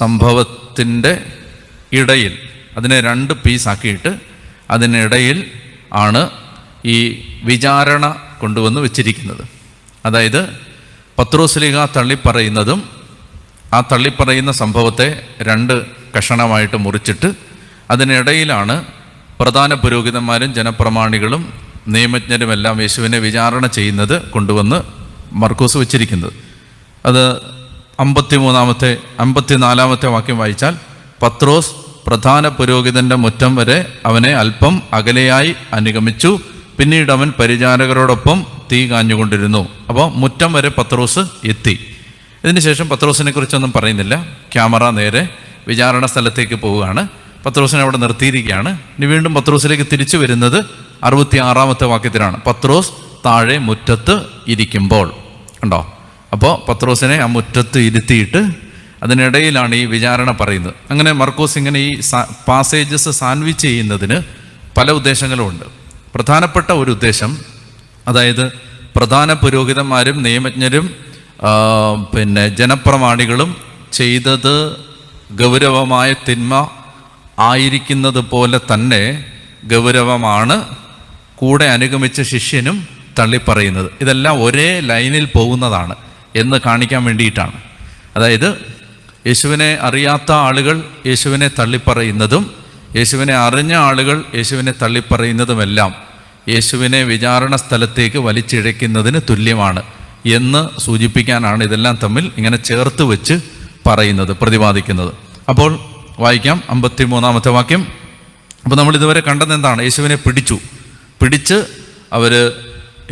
സംഭവത്തിൻ്റെ ഇടയിൽ, അതിനെ 2 പീസാക്കിയിട്ട് അതിനിടയിൽ ആണ് ഈ വിചാരണ കൊണ്ടുവന്ന് വെച്ചിരിക്കുന്നത്. അതായത് പത്രോസ്ലിഹ തള്ളിപ്പറയുന്നതും ആ തള്ളിപ്പറയുന്ന സംഭവത്തെ 2 കഷണമായിട്ട് മുറിച്ചിട്ട് അതിനിടയിലാണ് പ്രധാന പുരോഹിതന്മാരും ജനപ്രമാണികളും നിയമജ്ഞരുമെല്ലാം യേശുവിനെ വിചാരണ ചെയ്യുന്നത് കൊണ്ടുവന്ന് മർക്കോസ് വെച്ചിരിക്കുന്നത്. അത് 54-ാമത്തെ വാക്യം വായിച്ചാൽ, പത്രോസ് പ്രധാന പുരോഹിതന്റെ മുറ്റം വരെ അവനെ അല്പം അകലെയായി അനുഗമിച്ചു. പിന്നീട് അവൻ പരിചാരകരോടൊപ്പം തീ കാഞ്ഞുകൊണ്ടിരുന്നു. അപ്പോൾ മുറ്റം വരെ പത്രോസ് എത്തി. ഇതിനുശേഷം പത്രോസിനെ കുറിച്ചൊന്നും പറയുന്നില്ല. ക്യാമറ നേരെ വിചാരണ സ്ഥലത്തേക്ക് പോവുകയാണ്. പത്രോസിനെ അവിടെ നിർത്തിയിരിക്കുകയാണ്. ഇനി വീണ്ടും പത്രോസിലേക്ക് തിരിച്ചു വരുന്നത് 66-ാമത്തെ വാക്യത്തിലാണ്. പത്രോസ് താഴെ മുറ്റത്ത് ഇരിക്കുമ്പോൾ ഉണ്ടോ. അപ്പോൾ പത്രോസിനെ ആ മുറ്റത്ത് ഇരുത്തിയിട്ട് അതിനിടയിലാണ് ഈ വിചാരണ പറയുന്നത്. അങ്ങനെ മർക്കോസ് ഇങ്ങനെ ഈ പാസേജസ് സാൻഡ്വിച്ച് ചെയ്യുന്നതിന് പല ഉദ്ദേശങ്ങളുമുണ്ട്. പ്രധാനപ്പെട്ട ഒരു ഉദ്ദേശം, അതായത് പ്രധാന പുരോഹിതന്മാരും നിയമജ്ഞരും ജനപ്രമാണികളും ചെയ്തത് ഗൗരവമായ തിന്മ ആയിരിക്കുന്നത് പോലെ തന്നെ ഗൗരവമാണ് കൂടെ അനുഗമിച്ച ശിഷ്യനും തള്ളിപ്പറയുന്നത്. ഇതെല്ലാം ഒരേ ലൈനിൽ പോകുന്നതാണ് എന്ന് കാണിക്കാൻ വേണ്ടിയിട്ടാണ്. അതായത് യേശുവിനെ അറിയാത്ത ആളുകൾ യേശുവിനെ തള്ളിപ്പറയുന്നതും യേശുവിനെ അറിഞ്ഞ ആളുകൾ യേശുവിനെ തള്ളിപ്പറയുന്നതുമെല്ലാം യേശുവിനെ വിചാരണ സ്ഥലത്തേക്ക് വലിച്ചിഴയ്ക്കുന്നതിന് തുല്യമാണ് എന്ന് സൂചിപ്പിക്കാനാണ് ഇതെല്ലാം തമ്മിൽ ഇങ്ങനെ ചേർത്ത് വെച്ച് പറയുന്നത്, പ്രതിപാദിക്കുന്നത്. അപ്പോൾ വായിക്കാം 53-ാമത്തെ വാക്യം. അപ്പോൾ നമ്മൾ ഇതുവരെ കണ്ടത് എന്താണ്? യേശുവിനെ പിടിച്ച് അവർ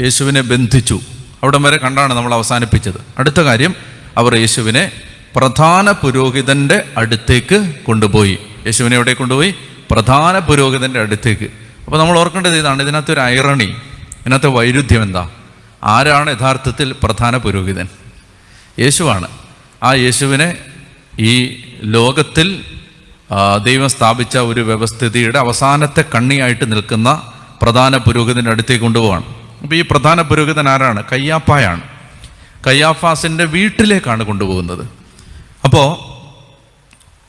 യേശുവിനെ ബന്ധിച്ചു. അവിടം വരെ കണ്ടാണ് നമ്മൾ അവസാനിപ്പിച്ചത്. അടുത്ത കാര്യം, അവർ യേശുവിനെ പ്രധാന പുരോഹിതൻ്റെ അടുത്തേക്ക് കൊണ്ടുപോയി. യേശുവിനെ എവിടെ കൊണ്ടുപോയി? പ്രധാന പുരോഹിതൻ്റെ അടുത്തേക്ക്. അപ്പോൾ നമ്മൾ ഓർക്കേണ്ടത് ഇതാണ്, ഇതിനകത്തൊരു ഐറണി, ഇതിനകത്ത് വൈരുദ്ധ്യം എന്താ? ആരാണ് യഥാർത്ഥത്തിൽ പ്രധാന പുരോഹിതൻ? യേശുവാണ്. ആ യേശുവിനെ ഈ ലോകത്തിൽ ദൈവം സ്ഥാപിച്ച ഒരു വ്യവസ്ഥിതിയുടെ അവസാനത്തെ കണ്ണിയായിട്ട് നിൽക്കുന്ന പ്രധാന പുരോഹിതൻ്റെ അടുത്തേക്ക് കൊണ്ടുപോവാണ്. അപ്പോൾ ഈ പ്രധാന പുരോഹിതൻ ആരാണ്? കയ്യാപ്പായാണ്. കയ്യാഫാസിൻ്റെ വീട്ടിലേക്കാണ് കൊണ്ടുപോകുന്നത്. അപ്പോൾ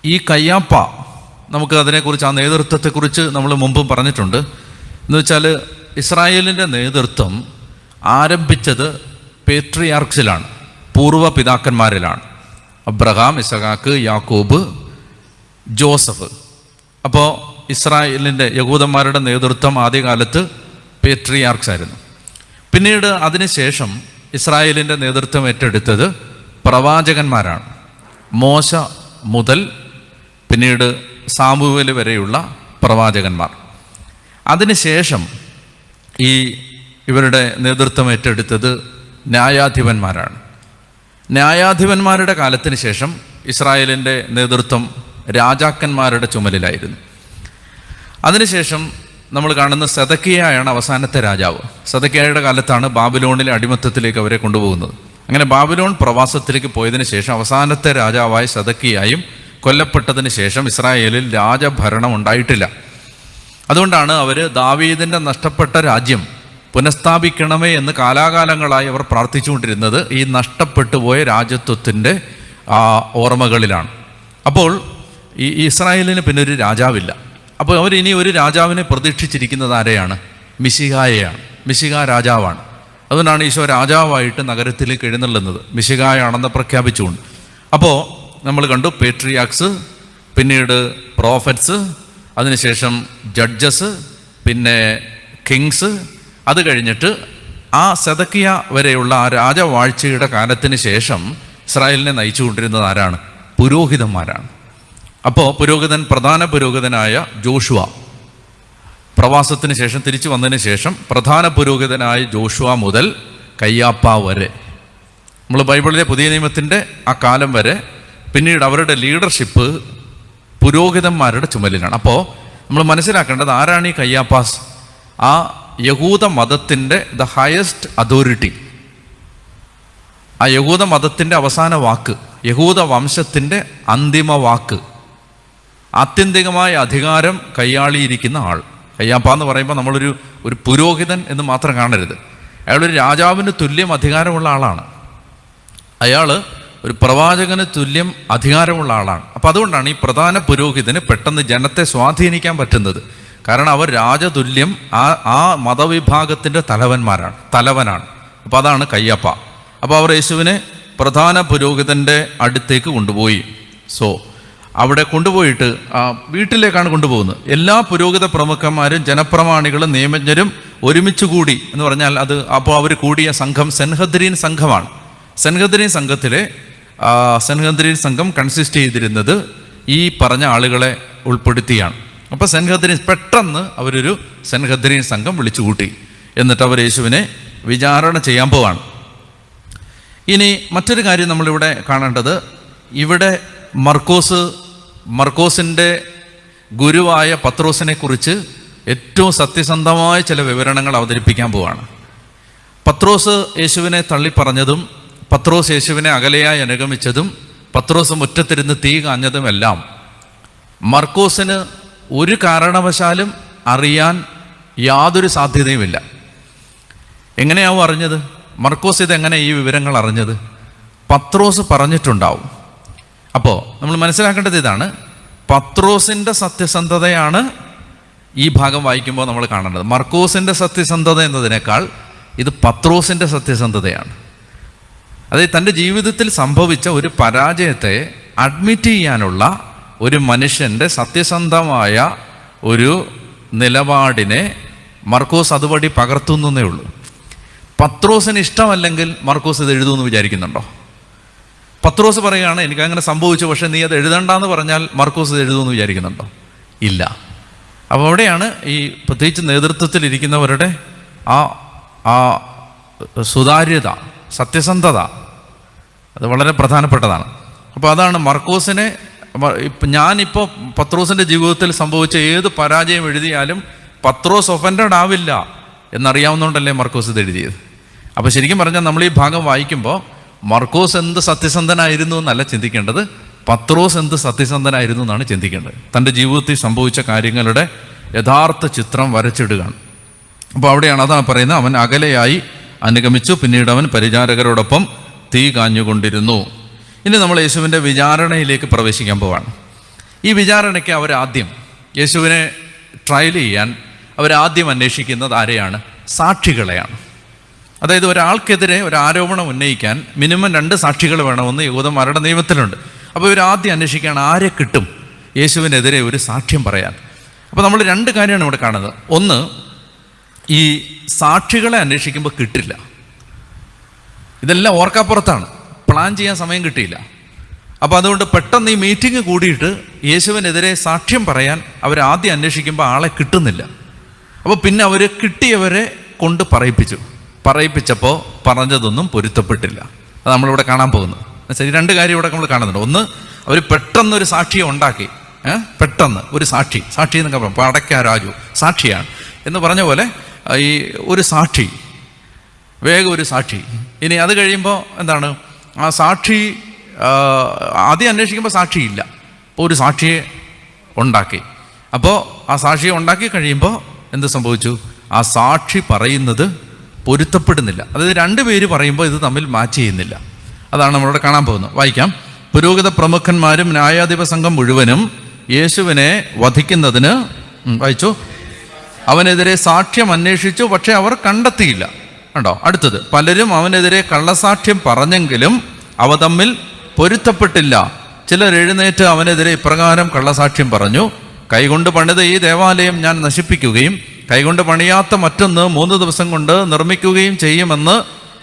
ഈ കയ്യാപ്പ, നമുക്ക് അതിനെക്കുറിച്ച്, ആ നേതൃത്വത്തെക്കുറിച്ച് നമ്മൾ മുമ്പും പറഞ്ഞിട്ടുണ്ട്. എന്ന് വെച്ചാൽ ഇസ്രായേലിൻ്റെ നേതൃത്വം ആരംഭിച്ചത് പേട്രിയാർക്സിലാണ്, പൂർവ്വ പിതാക്കന്മാരിലാണ്. അബ്രഹാം, ഇസഹാക്ക്, യാക്കോബ്, ജോസഫ്. അപ്പോൾ ഇസ്രായേലിൻ്റെ യഹൂദന്മാരുടെ നേതൃത്വം ആദ്യകാലത്ത് പേട്രിയാർക്സ് ആയിരുന്നു. പിന്നീട് അതിനുശേഷം ഇസ്രായേലിൻ്റെ നേതൃത്വം ഏറ്റെടുത്തത് പ്രവാചകന്മാരാണ്. മോശ മുതൽ പിന്നീട് സാമുവേൽ വരെയുള്ള പ്രവാചകന്മാർ. അതിനുശേഷം ഇവരുടെ നേതൃത്വം ഏറ്റെടുത്തത് ന്യായാധിപന്മാരാണ്. ന്യായാധിപന്മാരുടെ കാലത്തിന് ശേഷം ഇസ്രായേലിൻ്റെ നേതൃത്വം രാജാക്കന്മാരുടെ ചുമലിലായിരുന്നു. അതിനുശേഷം നമ്മൾ കാണുന്ന സെദക്കിയായാണ് അവസാനത്തെ രാജാവ്. സെദക്കിയായുടെ കാലത്താണ് ബാബിലോണിലെ അടിമത്തത്തിലേക്ക് അവരെ കൊണ്ടുപോകുന്നത്. അങ്ങനെ ബാബിലോൺ പ്രവാസത്തിലേക്ക് പോയതിനു ശേഷം അവസാനത്തെ രാജാവായ സെദക്കിയായും കൊല്ലപ്പെട്ടതിന് ശേഷം ഇസ്രായേലിൽ രാജഭരണം ഉണ്ടായിട്ടില്ല. അതുകൊണ്ടാണ് അവർ ദാവീദിൻ്റെ നഷ്ടപ്പെട്ട രാജ്യം പുനഃസ്ഥാപിക്കണമേ എന്ന് കാലാകാലങ്ങളായി അവർ പ്രാർത്ഥിച്ചുകൊണ്ടിരുന്നത് ഈ നഷ്ടപ്പെട്ടു പോയ രാജ്യത്വത്തിൻ്റെ ഓർമ്മകളിലാണ്. അപ്പോൾ ഈ ഇസ്രായേലിന് പിന്നെ ഒരു രാജാവില്ല. അപ്പോൾ അവരിനി ഒരു രാജാവിനെ പ്രതീക്ഷിച്ചിരിക്കുന്നത് ആരെയാണ്? മിശിഹായെയാണ്. മിശിഹാ രാജാവാണ്. അതുകൊണ്ടാണ് ഈശോ രാജാവായിട്ട് നഗരത്തിലേക്ക് എഴുന്നള്ളുന്നത്, മിശിഹായാണെന്ന് പ്രഖ്യാപിച്ചുകൊണ്ട്. അപ്പോൾ നമ്മൾ കണ്ടു പേട്രിയാക്സ്, പിന്നീട് പ്രോഫറ്റ്സ്, അതിനുശേഷം ജഡ്ജസ്, പിന്നെ കിങ്സ്. അത് കഴിഞ്ഞിട്ട് ആ സെദക്കിയ വരെയുള്ള ആ രാജവാഴ്ചയുടെ കാലത്തിന് ശേഷം ഇസ്രായേലിനെ നയിച്ചുകൊണ്ടിരുന്നത് ആരാണ്? പുരോഹിതന്മാരാണ്. അപ്പോൾ പ്രധാന പുരോഹിതനായ ജോഷുവ, പ്രവാസത്തിന് ശേഷം തിരിച്ചു വന്നതിന് ശേഷം പ്രധാന പുരോഹിതനായ ജോഷുവ മുതൽ കയ്യാപ്പ വരെ, നമ്മൾ ബൈബിളിലെ പുതിയ നിയമത്തിൻ്റെ ആ കാലം വരെ, പിന്നീട് അവരുടെ ലീഡർഷിപ്പ് പുരോഹിതന്മാരുടെ ചുമലിലാണ്. അപ്പോൾ നമ്മൾ മനസ്സിലാക്കേണ്ടത് ആരാണ് ഈ കയ്യാപ്പാസ്? ആ യഹൂദ മതത്തിൻ്റെ ദ ഹയസ്റ്റ് അതോറിറ്റി, ആ യഹൂദ മതത്തിൻ്റെ അവസാന വാക്ക്, യഹൂദ വംശത്തിൻ്റെ അന്തിമ വാക്ക്, ആത്യന്തികമായ അധികാരം കൈയാളിയിരിക്കുന്ന ആൾ. കയ്യാപ്പ എന്ന് പറയുമ്പോൾ നമ്മളൊരു പുരോഹിതൻ എന്ന് മാത്രം കാണരുത്. അയാളൊരു രാജാവിന് തുല്യം അധികാരമുള്ള ആളാണ്. അയാൾ ഒരു പ്രവാചകന് തുല്യം അധികാരമുള്ള ആളാണ്. അപ്പോൾ അതുകൊണ്ടാണ് ഈ പ്രധാന പുരോഹിതന് പെട്ടെന്ന് ജനത്തെ സ്വാധീനിക്കാൻ പറ്റുന്നത്. കാരണം അവർ രാജതുല്യം ആ മതവിഭാഗത്തിൻ്റെ തലവനാണ്. അപ്പോൾ അതാണ് കയ്യാപ്പ. അപ്പോൾ അവർ യേശുവിനെ പ്രധാന പുരോഹിതൻ്റെ അടുത്തേക്ക് കൊണ്ടുപോയി. അവിടെ കൊണ്ടുപോയിട്ട് വീട്ടിലേക്കാണ് കൊണ്ടുപോകുന്നത്. എല്ലാ പുരോഹിത പ്രമുഖന്മാരും ജനപ്രമാണികളും നിയമജ്ഞരും ഒരുമിച്ച് കൂടി എന്ന് പറഞ്ഞാൽ അപ്പോൾ അവർ കൂടിയ സംഘം സെൻഹദ്രീൻ സംഘമാണ്. സെൻഹദ്രീൻ സംഘം കൺസിസ്റ്റ് ചെയ്തിരുന്നത് ഈ പറഞ്ഞ ആളുകളെ ഉൾപ്പെടുത്തിയാണ്. അപ്പോൾ പെട്ടെന്ന് അവരൊരു സെൻഹദ്രീൻ സംഘം വിളിച്ചു കൂട്ടി. എന്നിട്ട് അവർ യേശുവിനെ വിചാരണ ചെയ്യാൻ പോവാണ്. ഇനി മറ്റൊരു കാര്യം നമ്മളിവിടെ കാണേണ്ടത്, ഇവിടെ മർക്കോസിൻ്റെ ഗുരുവായ പത്രോസിനെ കുറിച്ച് ഏറ്റവും സത്യസന്ധമായ ചില വിവരണങ്ങൾ അവതരിപ്പിക്കാൻ പോവാണ്. പത്രോസ് യേശുവിനെ തള്ളിപ്പറഞ്ഞതും പത്രോസ് യേശുവിനെ അകലെയായി അനുഗമിച്ചതും പത്രോസ് മുറ്റത്തിരുന്ന് തീ കാഞ്ഞതുമെല്ലാം മർക്കോസിന് ഒരു കാരണവശാലും അറിയാൻ യാതൊരു സാധ്യതയുമില്ല. എങ്ങനെയാവും അറിഞ്ഞത്? മർക്കോസ് ഇതെങ്ങനെ ഈ വിവരങ്ങൾ അറിഞ്ഞത്? പത്രോസ് പറഞ്ഞിട്ടുണ്ടാവും. അപ്പോൾ നമ്മൾ മനസ്സിലാക്കേണ്ടത് ഇതാണ്, പത്രോസിൻ്റെ സത്യസന്ധതയാണ് ഈ ഭാഗം വായിക്കുമ്പോൾ നമ്മൾ കാണേണ്ടത്. മർക്കോസിൻ്റെ സത്യസന്ധത എന്നതിനേക്കാൾ ഇത് പത്രോസിൻ്റെ സത്യസന്ധതയാണ്. അതായത് തൻ്റെ ജീവിതത്തിൽ സംഭവിച്ച ഒരു പരാജയത്തെ അഡ്മിറ്റ് ചെയ്യാനുള്ള ഒരു മനുഷ്യൻ്റെ സത്യസന്ധമായ ഒരു നിലപാടിനെ മർക്കോസ് അതുവഴി പകർത്തുന്നേ ഉള്ളൂ. പത്രോസിന് ഇഷ്ടമല്ലെങ്കിൽ മർക്കോസ് ഇത് എഴുതുമെന്ന് വിചാരിക്കുന്നുണ്ടോ? പത്രോസ് പറയുകയാണ് എനിക്കങ്ങനെ സംഭവിച്ചു, പക്ഷേ നീ അത് എഴുതണ്ടെന്ന് പറഞ്ഞാൽ മർക്കോസ് ഇത് എഴുതുമെന്ന് വിചാരിക്കുന്നുണ്ടോ? ഇല്ല. അപ്പോൾ അവിടെയാണ് ഈ പ്രത്യേകിച്ച് നേതൃത്വത്തിലിരിക്കുന്നവരുടെ ആ സുതാര്യത, സത്യസന്ധത, അത് വളരെ പ്രധാനപ്പെട്ടതാണ്. അപ്പോൾ അതാണ് മർക്കോസിനെ, ഞാനിപ്പോൾ പത്രോസിൻ്റെ ജീവിതത്തിൽ സംഭവിച്ച ഏത് പരാജയം എഴുതിയാലും പത്രോസ് ഒഫൻഡഡ് ആവില്ല എന്നറിയാവുന്നതുകൊണ്ടല്ലേ മർക്കോസ് ഇത് എഴുതിയത്. അപ്പോൾ ശരിക്കും പറഞ്ഞാൽ നമ്മൾ ഈ ഭാഗം വായിക്കുമ്പോൾ മർക്കോസ് എന്ത് സത്യസന്ധനായിരുന്നു എന്നല്ല ചിന്തിക്കേണ്ടത്, പത്രോസ് എന്ത് സത്യസന്ധനായിരുന്നു എന്നാണ് ചിന്തിക്കേണ്ടത്. തൻ്റെ ജീവിതത്തിൽ സംഭവിച്ച കാര്യങ്ങളുടെ യഥാർത്ഥ ചിത്രം വരച്ചിടുകയാണ്. അപ്പോൾ അവിടെയാണ് അതാണ് പറയുന്നത്, അവൻ അകലെയായി അനുഗമിച്ചു, പിന്നീട് അവൻ പരിചാരകരോടൊപ്പം തീ കാഞ്ഞുകൊണ്ടിരുന്നു. ഇനി നമ്മൾ യേശുവിൻ്റെ വിചാരണയിലേക്ക് പ്രവേശിക്കാൻ പോവാണ്. ഈ വിചാരണയ്ക്ക് അവരാദ്യം യേശുവിനെ ട്രയൽ ചെയ്യാൻ അവരാദ്യം അന്വേഷിക്കുന്നത് ആരെയാണ്? സാക്ഷികളെയാണ്. അതായത് ഒരാൾക്കെതിരെ ഒരു ആരോപണം ഉന്നയിക്കാൻ മിനിമം 2 സാക്ഷികൾ വേണമെന്ന് യഹൂദന്മാരുടെ നിയമത്തിലുണ്ട്. അപ്പോൾ ഇവരാദ്യം അന്വേഷിക്കുകയാണ് ആരെ കിട്ടും യേശുവിനെതിരെ ഒരു സാക്ഷ്യം പറയാൻ. അപ്പോൾ നമ്മൾ 2 കാര്യമാണ് ഇവിടെ കാണുന്നത്. ഒന്ന്, ഈ സാക്ഷികളെ അന്വേഷിക്കുമ്പോൾ കിട്ടില്ല. ഇതെല്ലാം ഓർക്കാപ്പുറത്താണ്, പ്ലാൻ ചെയ്യാൻ സമയം കിട്ടിയില്ല. അപ്പോൾ അതുകൊണ്ട് പെട്ടെന്ന് ഈ മീറ്റിംഗ് കൂടിയിട്ട് യേശുവിനെതിരെ സാക്ഷ്യം പറയാൻ അവരാദ്യം അന്വേഷിക്കുമ്പോൾ ആളെ കിട്ടുന്നില്ല. അപ്പോൾ പിന്നെ അവർ കിട്ടിയവരെ കൊണ്ട് പറയിപ്പിച്ചപ്പോൾ പറഞ്ഞതൊന്നും പൊരുത്തപ്പെട്ടില്ല. അത് നമ്മളിവിടെ കാണാൻ പോകുന്നത്. ശരി, 2 കാര്യം ഇവിടെ നമ്മൾ കാണുന്നുണ്ട്. ഒന്ന്, അവർ പെട്ടെന്നൊരു സാക്ഷിയെ ഉണ്ടാക്കി. പെട്ടെന്ന് ഒരു സാക്ഷി എന്നൊക്കെ പറയാം, പടയ്ക്ക രാജു സാക്ഷിയാണ് എന്ന് പറഞ്ഞ പോലെ ഈ ഒരു സാക്ഷി, വേഗം ഒരു സാക്ഷി. ഇനി അത് കഴിയുമ്പോൾ എന്താണ്, ആ സാക്ഷി ആദ്യം അന്വേഷിക്കുമ്പോൾ സാക്ഷിയില്ല, അപ്പോൾ ഒരു സാക്ഷിയെ ഉണ്ടാക്കി. അപ്പോൾ ആ സാക്ഷിയെ ഉണ്ടാക്കി കഴിയുമ്പോൾ എന്ത് സംഭവിച്ചു? ആ സാക്ഷി പറയുന്നത് പൊരുത്തപ്പെടുന്നില്ല. അതായത് 2 പേര് പറയുമ്പോൾ ഇത് തമ്മിൽ മാച്ച് ചെയ്യുന്നില്ല. അതാണ് നമ്മളിവിടെ കാണാൻ പോകുന്നത്. വായിക്കാം. പുരോഹിത പ്രമുഖന്മാരും ന്യായാധിപ സംഘം മുഴുവനും യേശുവിനെ വധിക്കുന്നതിന് വായിച്ചു അവനെതിരെ സാക്ഷ്യം അന്വേഷിച്ചു, പക്ഷെ അവർ കണ്ടെത്തിയില്ല. കണ്ടോ? അടുത്തത്, പലരും അവനെതിരെ കള്ളസാക്ഷ്യം പറഞ്ഞെങ്കിലും അവ തമ്മിൽ പൊരുത്തപ്പെട്ടില്ല. ചിലർ എഴുന്നേറ്റ് അവനെതിരെ ഇപ്രകാരം കള്ളസാക്ഷ്യം പറഞ്ഞു, കൈകൊണ്ട് പണിത ഈ ദേവാലയം ഞാൻ നശിപ്പിക്കുകയും കൈകൊണ്ട് പണിയാത്ത മറ്റൊന്ന് 3 ദിവസം കൊണ്ട് നിർമ്മിക്കുകയും ചെയ്യുമെന്ന്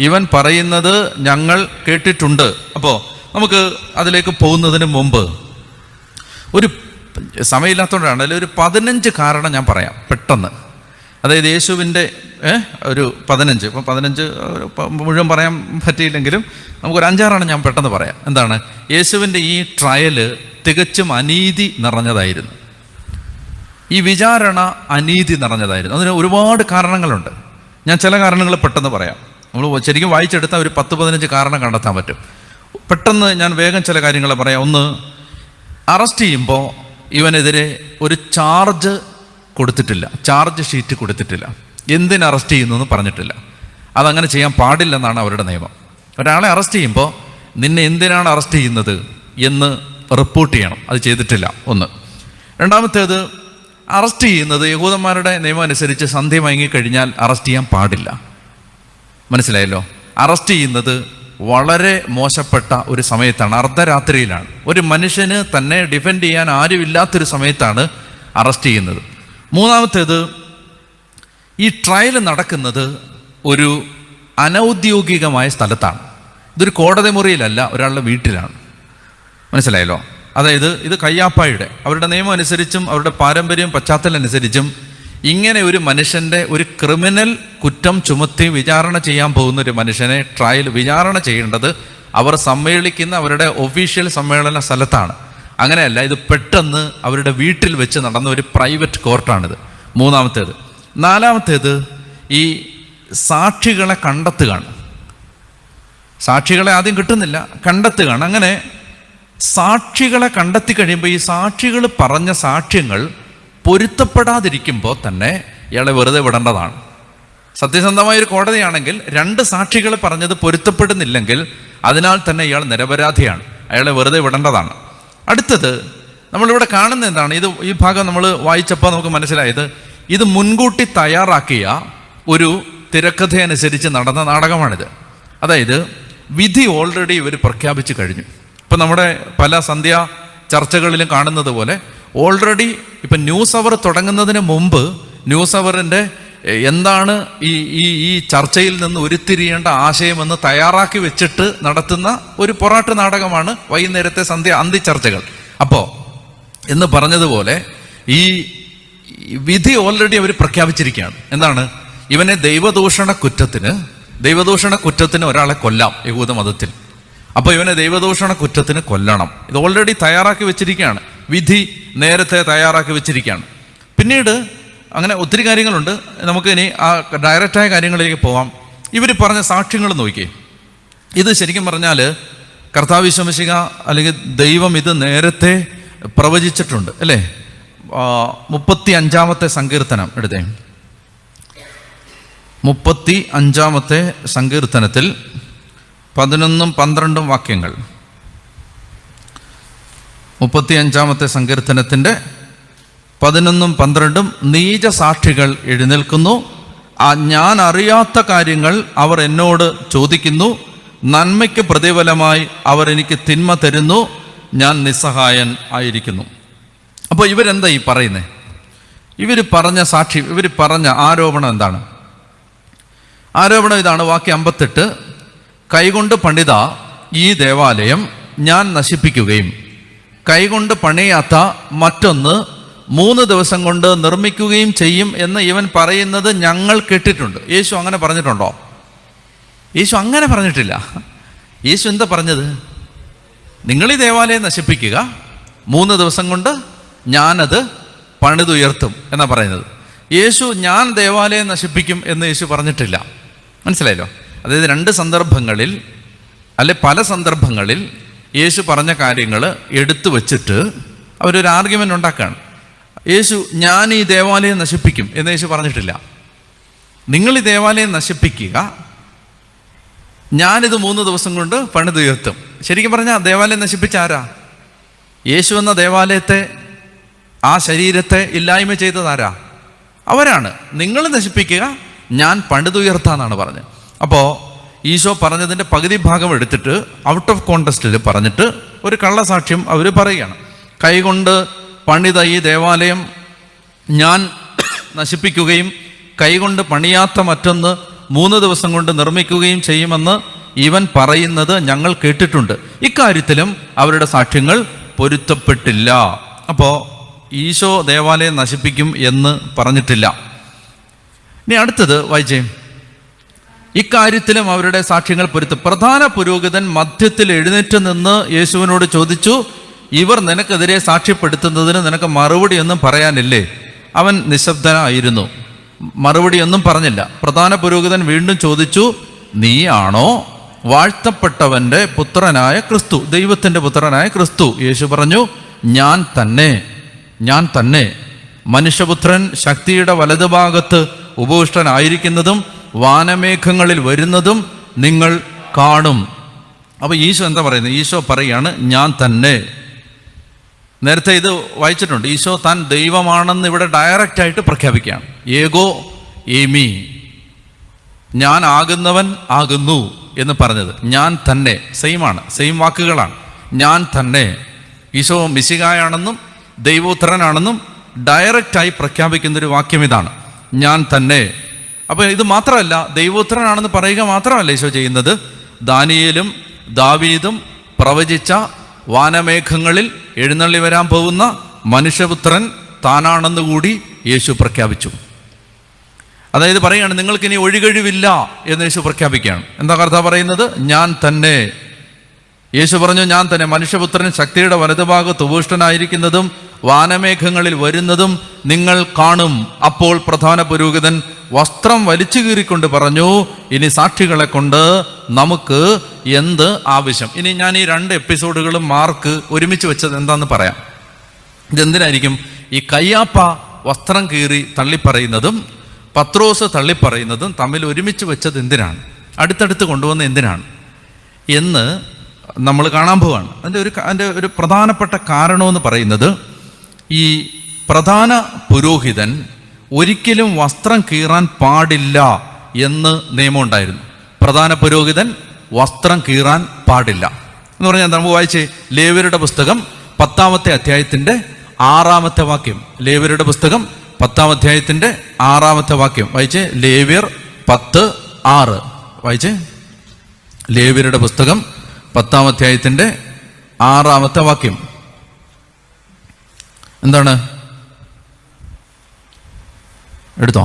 ഇവൻ പറയുന്നത് ഞങ്ങൾ കേട്ടിട്ടുണ്ട്. അപ്പോൾ നമുക്ക് അതിലേക്ക് പോകുന്നതിന് മുമ്പ് ഒരു സമയമില്ലാത്തതുകൊണ്ടാണ്, അതിൽ ഒരു 15 കാരണം ഞാൻ പറയാം പെട്ടെന്ന്. അതായത് യേശുവിൻ്റെ ഒരു 15, ഇപ്പം 15 മുഴുവൻ പറയാൻ പറ്റിയില്ലെങ്കിലും നമുക്കൊരു 5-6 ഞാൻ പെട്ടെന്ന് പറയാം. എന്താണ്? യേശുവിൻ്റെ ഈ ട്രയല് തികച്ചും അനീതി നിറഞ്ഞതായിരുന്നു. ഈ വിചാരണ അനീതി നിറഞ്ഞതായിരുന്നു. അതിന് ഒരുപാട് കാരണങ്ങളുണ്ട്. ഞാൻ ചില കാരണങ്ങൾ പെട്ടെന്ന് പറയാം. നമ്മൾ ശരിക്കും വായിച്ചെടുത്താൽ ഒരു 10-15 കാരണം കണ്ടെത്താൻ പറ്റും. പെട്ടെന്ന് ഞാൻ വേഗം ചില കാര്യങ്ങൾ പറയാം. ഒന്ന്, അറസ്റ്റ് ചെയ്യുമ്പോൾ ഇവനെതിരെ ഒരു ചാർജ് കൊടുത്തിട്ടില്ല, ചാർജ് ഷീറ്റ് കൊടുത്തിട്ടില്ല. എന്തിന് അറസ്റ്റ് ചെയ്യുന്നു എന്ന് പറഞ്ഞിട്ടില്ല. അതങ്ങനെ ചെയ്യാൻ പാടില്ലെന്നാണ് അവരുടെ നിയമം. ഒരാളെ അറസ്റ്റ് ചെയ്യുമ്പോൾ നിന്നെ എന്തിനാണ് അറസ്റ്റ് ചെയ്യുന്നത് എന്ന് റിപ്പോർട്ട് ചെയ്യണം. അത് ചെയ്തിട്ടില്ല. ഒന്ന്. രണ്ടാമത്തേത്, അറസ്റ്റ് ചെയ്യുന്നത് യഹൂദന്മാരുടെ നിയമം അനുസരിച്ച് സന്ധ്യ മയങ്ങിക്കഴിഞ്ഞാൽ അറസ്റ്റ് ചെയ്യാൻ പാടില്ല. മനസ്സിലായല്ലോ? അറസ്റ്റ് ചെയ്യുന്നത് വളരെ മോശപ്പെട്ട ഒരു സമയത്താണ്, അർദ്ധരാത്രിയിലാണ്. ഒരു മനുഷ്യന് തന്നെ ഡിഫെൻഡ് ചെയ്യാൻ ആരുമില്ലാത്തൊരു സമയത്താണ് അറസ്റ്റ് ചെയ്യുന്നത്. മൂന്നാമത്തേത്, ഈ ട്രയൽ നടക്കുന്നത് ഒരു അനൗദ്യോഗികമായ സ്ഥലത്താണ്. ഇതൊരു കോടതി മുറിയിലല്ല, ഒരാളുടെ വീട്ടിലാണ്. മനസ്സിലായല്ലോ? അതായത് ഇത് കയ്യാപ്പായുടെ അവരുടെ നിയമം അനുസരിച്ചും അവരുടെ പാരമ്പര്യം പശ്ചാത്തലം അനുസരിച്ചും ഇങ്ങനെ ഒരു മനുഷ്യൻ്റെ ഒരു ക്രിമിനൽ കുറ്റം ചുമത്തി വിചാരണ ചെയ്യാൻ പോകുന്ന ഒരു മനുഷ്യനെ ട്രയൽ വിചാരണ ചെയ്യേണ്ടത് അവർ സമ്മേളിക്കുന്ന അവരുടെ ഒഫീഷ്യൽ സമ്മേളന സ്ഥലത്താണ്. അങ്ങനെയല്ല, ഇത് പെട്ടെന്ന് അവരുടെ വീട്ടിൽ വെച്ച് നടന്ന ഒരു പ്രൈവറ്റ് കോർട്ടാണിത്. മൂന്നാമത്തേത്. നാലാമത്തേത്, ഈ സാക്ഷികളെ കണ്ടെത്തുകയാണ്. സാക്ഷികളെ ആദ്യം കിട്ടുന്നില്ല, കണ്ടെത്തുകയാണ്. അങ്ങനെ സാക്ഷികളെ കണ്ടെത്തി കഴിയുമ്പോൾ ഈ സാക്ഷികൾ പറഞ്ഞ സാക്ഷ്യങ്ങൾ പൊരുത്തപ്പെടാതിരിക്കുമ്പോൾ തന്നെ ഇയാളെ വെറുതെ വിടേണ്ടതാണ്. സത്യസന്ധമായൊരു കോടതിയാണെങ്കിൽ 2 സാക്ഷികൾ പറഞ്ഞത് പൊരുത്തപ്പെടുന്നില്ലെങ്കിൽ അതിനാൽ തന്നെ ഇയാൾ നിരപരാധിയാണ്, അയാളെ വെറുതെ വിടേണ്ടതാണ്. അടുത്തത് നമ്മളിവിടെ കാണുന്ന എന്താണ്? ഈ ഭാഗം നമ്മൾ വായിച്ചപ്പോൾ നമുക്ക് മനസ്സിലായത് ഇത് മുൻകൂട്ടി തയ്യാറാക്കിയ ഒരു തിരക്കഥയനുസരിച്ച് നടന്ന നാടകമാണിത്. അതായത് വിധി ഓൾറെഡി ഇവർ പ്രഖ്യാപിച്ചു കഴിഞ്ഞു. ഇപ്പം നമ്മുടെ പല സന്ധ്യാ ചർച്ചകളിലും കാണുന്നത് പോലെ ഓൾറെഡി ഇപ്പം ന്യൂസ് അവർ തുടങ്ങുന്നതിന് മുമ്പ് ന്യൂസ് അവറിൻ്റെ എന്താണ് ഈ ചർച്ചയിൽ നിന്ന് ഉരുത്തിരിയേണ്ട ആശയമെന്ന് തയ്യാറാക്കി വെച്ചിട്ട് നടത്തുന്ന ഒരു പൊറാട്ട് നാടകമാണ് വൈകുന്നേരത്തെ അന്തി ചർച്ചകൾ. അപ്പോൾ എന്ന് പറഞ്ഞതുപോലെ ഈ വിധി ഓൾറെഡി അവർ പ്രഖ്യാപിച്ചിരിക്കുകയാണ്. എന്താണ്? ഇവനെ ദൈവദൂഷണ കുറ്റത്തിന് ഒരാളെ കൊല്ലാം യഹൂദ മതത്തിൽ. അപ്പോൾ ഇവനെ ദൈവദൂഷണ കുറ്റത്തിന് കൊല്ലണം. ഇത് ഓൾറെഡി തയ്യാറാക്കി വെച്ചിരിക്കുകയാണ്, വിധി നേരത്തെ തയ്യാറാക്കി വെച്ചിരിക്കുകയാണ്. പിന്നീട് അങ്ങനെ ഒത്തിരി കാര്യങ്ങളുണ്ട്. നമുക്ക് ഇനി ആ ഡയറക്റ്റായ കാര്യങ്ങളിലേക്ക് പോവാം. ഇവർ പറഞ്ഞ സാക്ഷ്യങ്ങൾ നോക്കിയേ. ഇത് ശരിക്കും പറഞ്ഞാൽ കർത്താവ് ഈശോ അല്ലെങ്കിൽ ദൈവം ഇത് നേരത്തെ പ്രവചിച്ചിട്ടുണ്ട് അല്ലേ? 35-ാമത്തെ സങ്കീർത്തനം എടുത്തേ. 35-ാമത്തെ സങ്കീർത്തനത്തിൽ 11-12 വാക്യങ്ങൾ. 35-ാമത്തെ സങ്കീർത്തനത്തിൻ്റെ 11-12 നീച സാക്ഷികൾ എഴുന്നേൽക്കുന്നു, ഞാൻ അറിയാത്ത കാര്യങ്ങൾ അവർ എന്നോട് ചോദിക്കുന്നു, നന്മയ്ക്ക് പ്രതിഫലമായി അവർ എനിക്ക് തിന്മ തരുന്നു, ഞാൻ നിസ്സഹായൻ ആയിരിക്കുന്നു. അപ്പോൾ ഇവരെന്താ ഈ പറയുന്നത്? ഇവർ പറഞ്ഞ ആരോപണം എന്താണ്? ആരോപണം ഇതാണ്, വാക്യം 58, കൈകൊണ്ട് പണിത ഈ ദേവാലയം ഞാൻ നശിപ്പിക്കുകയും കൈകൊണ്ട് പണിയാത്ത മറ്റൊന്ന് 3 ദിവസം കൊണ്ട് നിർമ്മിക്കുകയും ചെയ്യും എന്ന് ഇവൻ പറയുന്നത് ഞങ്ങൾ കേട്ടിട്ടുണ്ട്. യേശു അങ്ങനെ പറഞ്ഞിട്ടുണ്ടോ? യേശു അങ്ങനെ പറഞ്ഞിട്ടില്ല. യേശു എന്താ പറഞ്ഞത്? നിങ്ങൾ ഈ ദേവാലയം നശിപ്പിക്കുക, 3 ദിവസം കൊണ്ട് ഞാനത് പണിതുയർത്തും എന്നാ പറയുന്നത്. യേശു ഞാൻ ദേവാലയം നശിപ്പിക്കും എന്ന് യേശു പറഞ്ഞിട്ടില്ല. മനസ്സിലായല്ലോ? അതായത് 2 സന്ദർഭങ്ങളിൽ പല സന്ദർഭങ്ങളിൽ യേശു പറഞ്ഞ കാര്യങ്ങൾ എടുത്തു വച്ചിട്ട് അവരൊരു ആർഗ്യുമെൻ്റ് ഉണ്ടാക്കുകയാണ്. യേശു ഞാൻ ഈ ദേവാലയം നശിപ്പിക്കും എന്ന് യേശു പറഞ്ഞിട്ടില്ല. നിങ്ങൾ ഈ ദേവാലയം നശിപ്പിക്കുക, ഞാനിത് 3 ദിവസം കൊണ്ട് പണിതുയർത്തും. ശരിക്കും പറഞ്ഞാൽ ദേവാലയം നശിപ്പിച്ച ആരാ? യേശു എന്ന ദേവാലയത്തെ, ആ ശരീരത്തെ ഇല്ലായ്മ ചെയ്തതാരാ? അവരാണ്. നിങ്ങൾ നശിപ്പിക്കുക, ഞാൻ പണിതുയർത്താന്നാണ് പറഞ്ഞത്. അപ്പോൾ ഈശോ പറഞ്ഞതിൻ്റെ പകുതി ഭാഗം എടുത്തിട്ട് ഔട്ട് ഓഫ് കോണ്ടെക്സ്റ്റിൽ പറഞ്ഞിട്ട് ഒരു കള്ളസാക്ഷ്യം അവർ പറയുകയാണ്. കൈകൊണ്ട് പണിത ഈ ദേവാലയം ഞാൻ നശിപ്പിക്കുകയും കൈകൊണ്ട് പണിയാത്ത മറ്റൊന്ന് 3 ദിവസം കൊണ്ട് നിർമ്മിക്കുകയും ചെയ്യുമെന്ന് ഇവൻ പറയുന്നത് ഞങ്ങൾ കേട്ടിട്ടുണ്ട്. ഇക്കാര്യത്തിലും അവരുടെ സാക്ഷ്യങ്ങൾ പൊരുത്തപ്പെട്ടില്ല. അപ്പോൾ ഈശോ ദേവാലയം നശിപ്പിക്കും എന്ന് പറഞ്ഞിട്ടില്ല. ഇനി അടുത്തത് വായിച്ചേ. ഇക്കാര്യത്തിലും അവരുടെ സാക്ഷ്യങ്ങൾ പൊരുത്തം. പ്രധാന പുരോഹിതൻ മധ്യത്തിൽ എഴുന്നേറ്റ് നിന്ന് യേശുവിനോട് ചോദിച്ചു, ഇവർ നിനക്കെതിരെ സാക്ഷ്യപ്പെടുത്തുന്നതിന് നിനക്ക് മറുപടിയൊന്നും പറയാനില്ലേ? അവൻ നിശബ്ദനായിരുന്നു, മറുപടിയൊന്നും പറഞ്ഞില്ല. പ്രധാന പുരോഹിതൻ വീണ്ടും ചോദിച്ചു, നീയാണോ വാഴ്ത്തപ്പെട്ടവൻ്റെ പുത്രനായ ക്രിസ്തു, ദൈവത്തിൻ്റെ പുത്രനായ ക്രിസ്തു? യേശു പറഞ്ഞു, ഞാൻ തന്നെ. മനുഷ്യപുത്രൻ ശക്തിയുടെ വലതുഭാഗത്ത് ഉപവിഷ്ടനായിരിക്കുന്നതും വാനമേഘങ്ങളിൽ വരുന്നതും നിങ്ങൾ കാണും. അപ്പോൾ ഈശോ എന്താ പറയുന്നത്? ഈശോ പറയാണ്, ഞാൻ തന്നെ. നേരത്തെ ഇത് വായിച്ചിട്ടുണ്ട്. ഈശോ താൻ ദൈവമാണെന്ന് ഇവിടെ ഡയറക്റ്റായിട്ട് പ്രഖ്യാപിക്കുകയാണ്. ഏകോ ഏമി, ഞാൻ ആകുന്നവൻ ആകുന്നു എന്ന് പറഞ്ഞത് ഞാൻ തന്നെ. സെയിം വാക്കുകളാണ്. ഞാൻ തന്നെ. ഈശോ മിശിഹായാണെന്നും ദൈവപുത്രനാണെന്നും ഡയറക്റ്റായി പ്രഖ്യാപിക്കുന്നൊരു വാക്യം ഇതാണ്, ഞാൻ തന്നെ. അപ്പോൾ ഇത് മാത്രമല്ല, ദൈവപുത്രനാണെന്ന് പറയുക മാത്രമല്ല ഈശോ ചെയ്യുന്നത്. ദാനിയേലും ദാവീദും പ്രവചിച്ച വാനമേഘങ്ങളിൽ എഴുന്നള്ളി വരാൻ പോകുന്ന മനുഷ്യപുത്രൻ താനാണെന്ന് കൂടി യേശു പ്രഖ്യാപിച്ചു. അതായത് പറയുകയാണ്, നിങ്ങൾക്കിനി ഒഴികഴിവില്ല എന്ന് യേശു പ്രഖ്യാപിക്കുകയാണ്. എന്താ കർത്താവ് പറയുന്നത്? ഞാൻ തന്നെ. യേശു പറഞ്ഞു, ഞാൻ തന്നെ. മനുഷ്യപുത്രൻ ശക്തിയുടെ വലതുഭാഗത്ത് ഉപവിഷ്ടനായിരിക്കുന്നതും വാനമേഘങ്ങളിൽ വരുന്നതും നിങ്ങൾ കാണും. അപ്പോൾ പ്രധാന പുരോഹിതൻ വസ്ത്രം വലിച്ചു കീറിക്കൊണ്ട് പറഞ്ഞു, ഇനി സാക്ഷികളെ കൊണ്ട് നമുക്ക് എന്ത് ആവശ്യം? ഇനി ഞാൻ ഈ 2 എപ്പിസോഡുകളും മാർക്ക് ഒരുമിച്ച് വെച്ചത് എന്താന്ന് പറയാം. ഇതെന്തിനായിരിക്കും? ഈ കയ്യാപ്പ വസ്ത്രം കീറി തള്ളിപ്പറയുന്നതും പത്രോസ് തള്ളിപ്പറയുന്നതും തമ്മിൽ ഒരുമിച്ച് വെച്ചത് എന്തിനാണ്, അടുത്തടുത്ത് കൊണ്ടുവന്ന എന്തിനാണ് എന്ന് നമ്മൾ കാണാൻ പോവാണ്. അതിൻ്റെ ഒരു പ്രധാനപ്പെട്ട കാരണമെന്ന് പറയുന്നത്, ഈ പ്രധാന പുരോഹിതൻ ഒരിക്കലും വസ്ത്രം കീറാൻ പാടില്ല എന്ന് നിയമം ഉണ്ടായിരുന്നു. പ്രധാന പുരോഹിതൻ വസ്ത്രം കീറാൻ പാടില്ല എന്ന് പറഞ്ഞാൽ നമുക്ക് വായിച്ചേ, ലേവ്യരുടെ പുസ്തകം 10-ാമത്തെ അധ്യായത്തിൻ്റെ 6-ാമത്തെ വാക്യം. ലേവ്യരുടെ പുസ്തകം 10-ാം അധ്യായത്തിൻ്റെ 6-ാമത്തെ വാക്യം വായിച്ചേ. ലേവ്യർ 10:6 വായിച്ചേ. ലേവ്യരുടെ പുസ്തകം 10-ാം അധ്യായത്തിൻ്റെ 6-ാമത്തെ വാക്യം എന്താണ്? എടുത്തോ.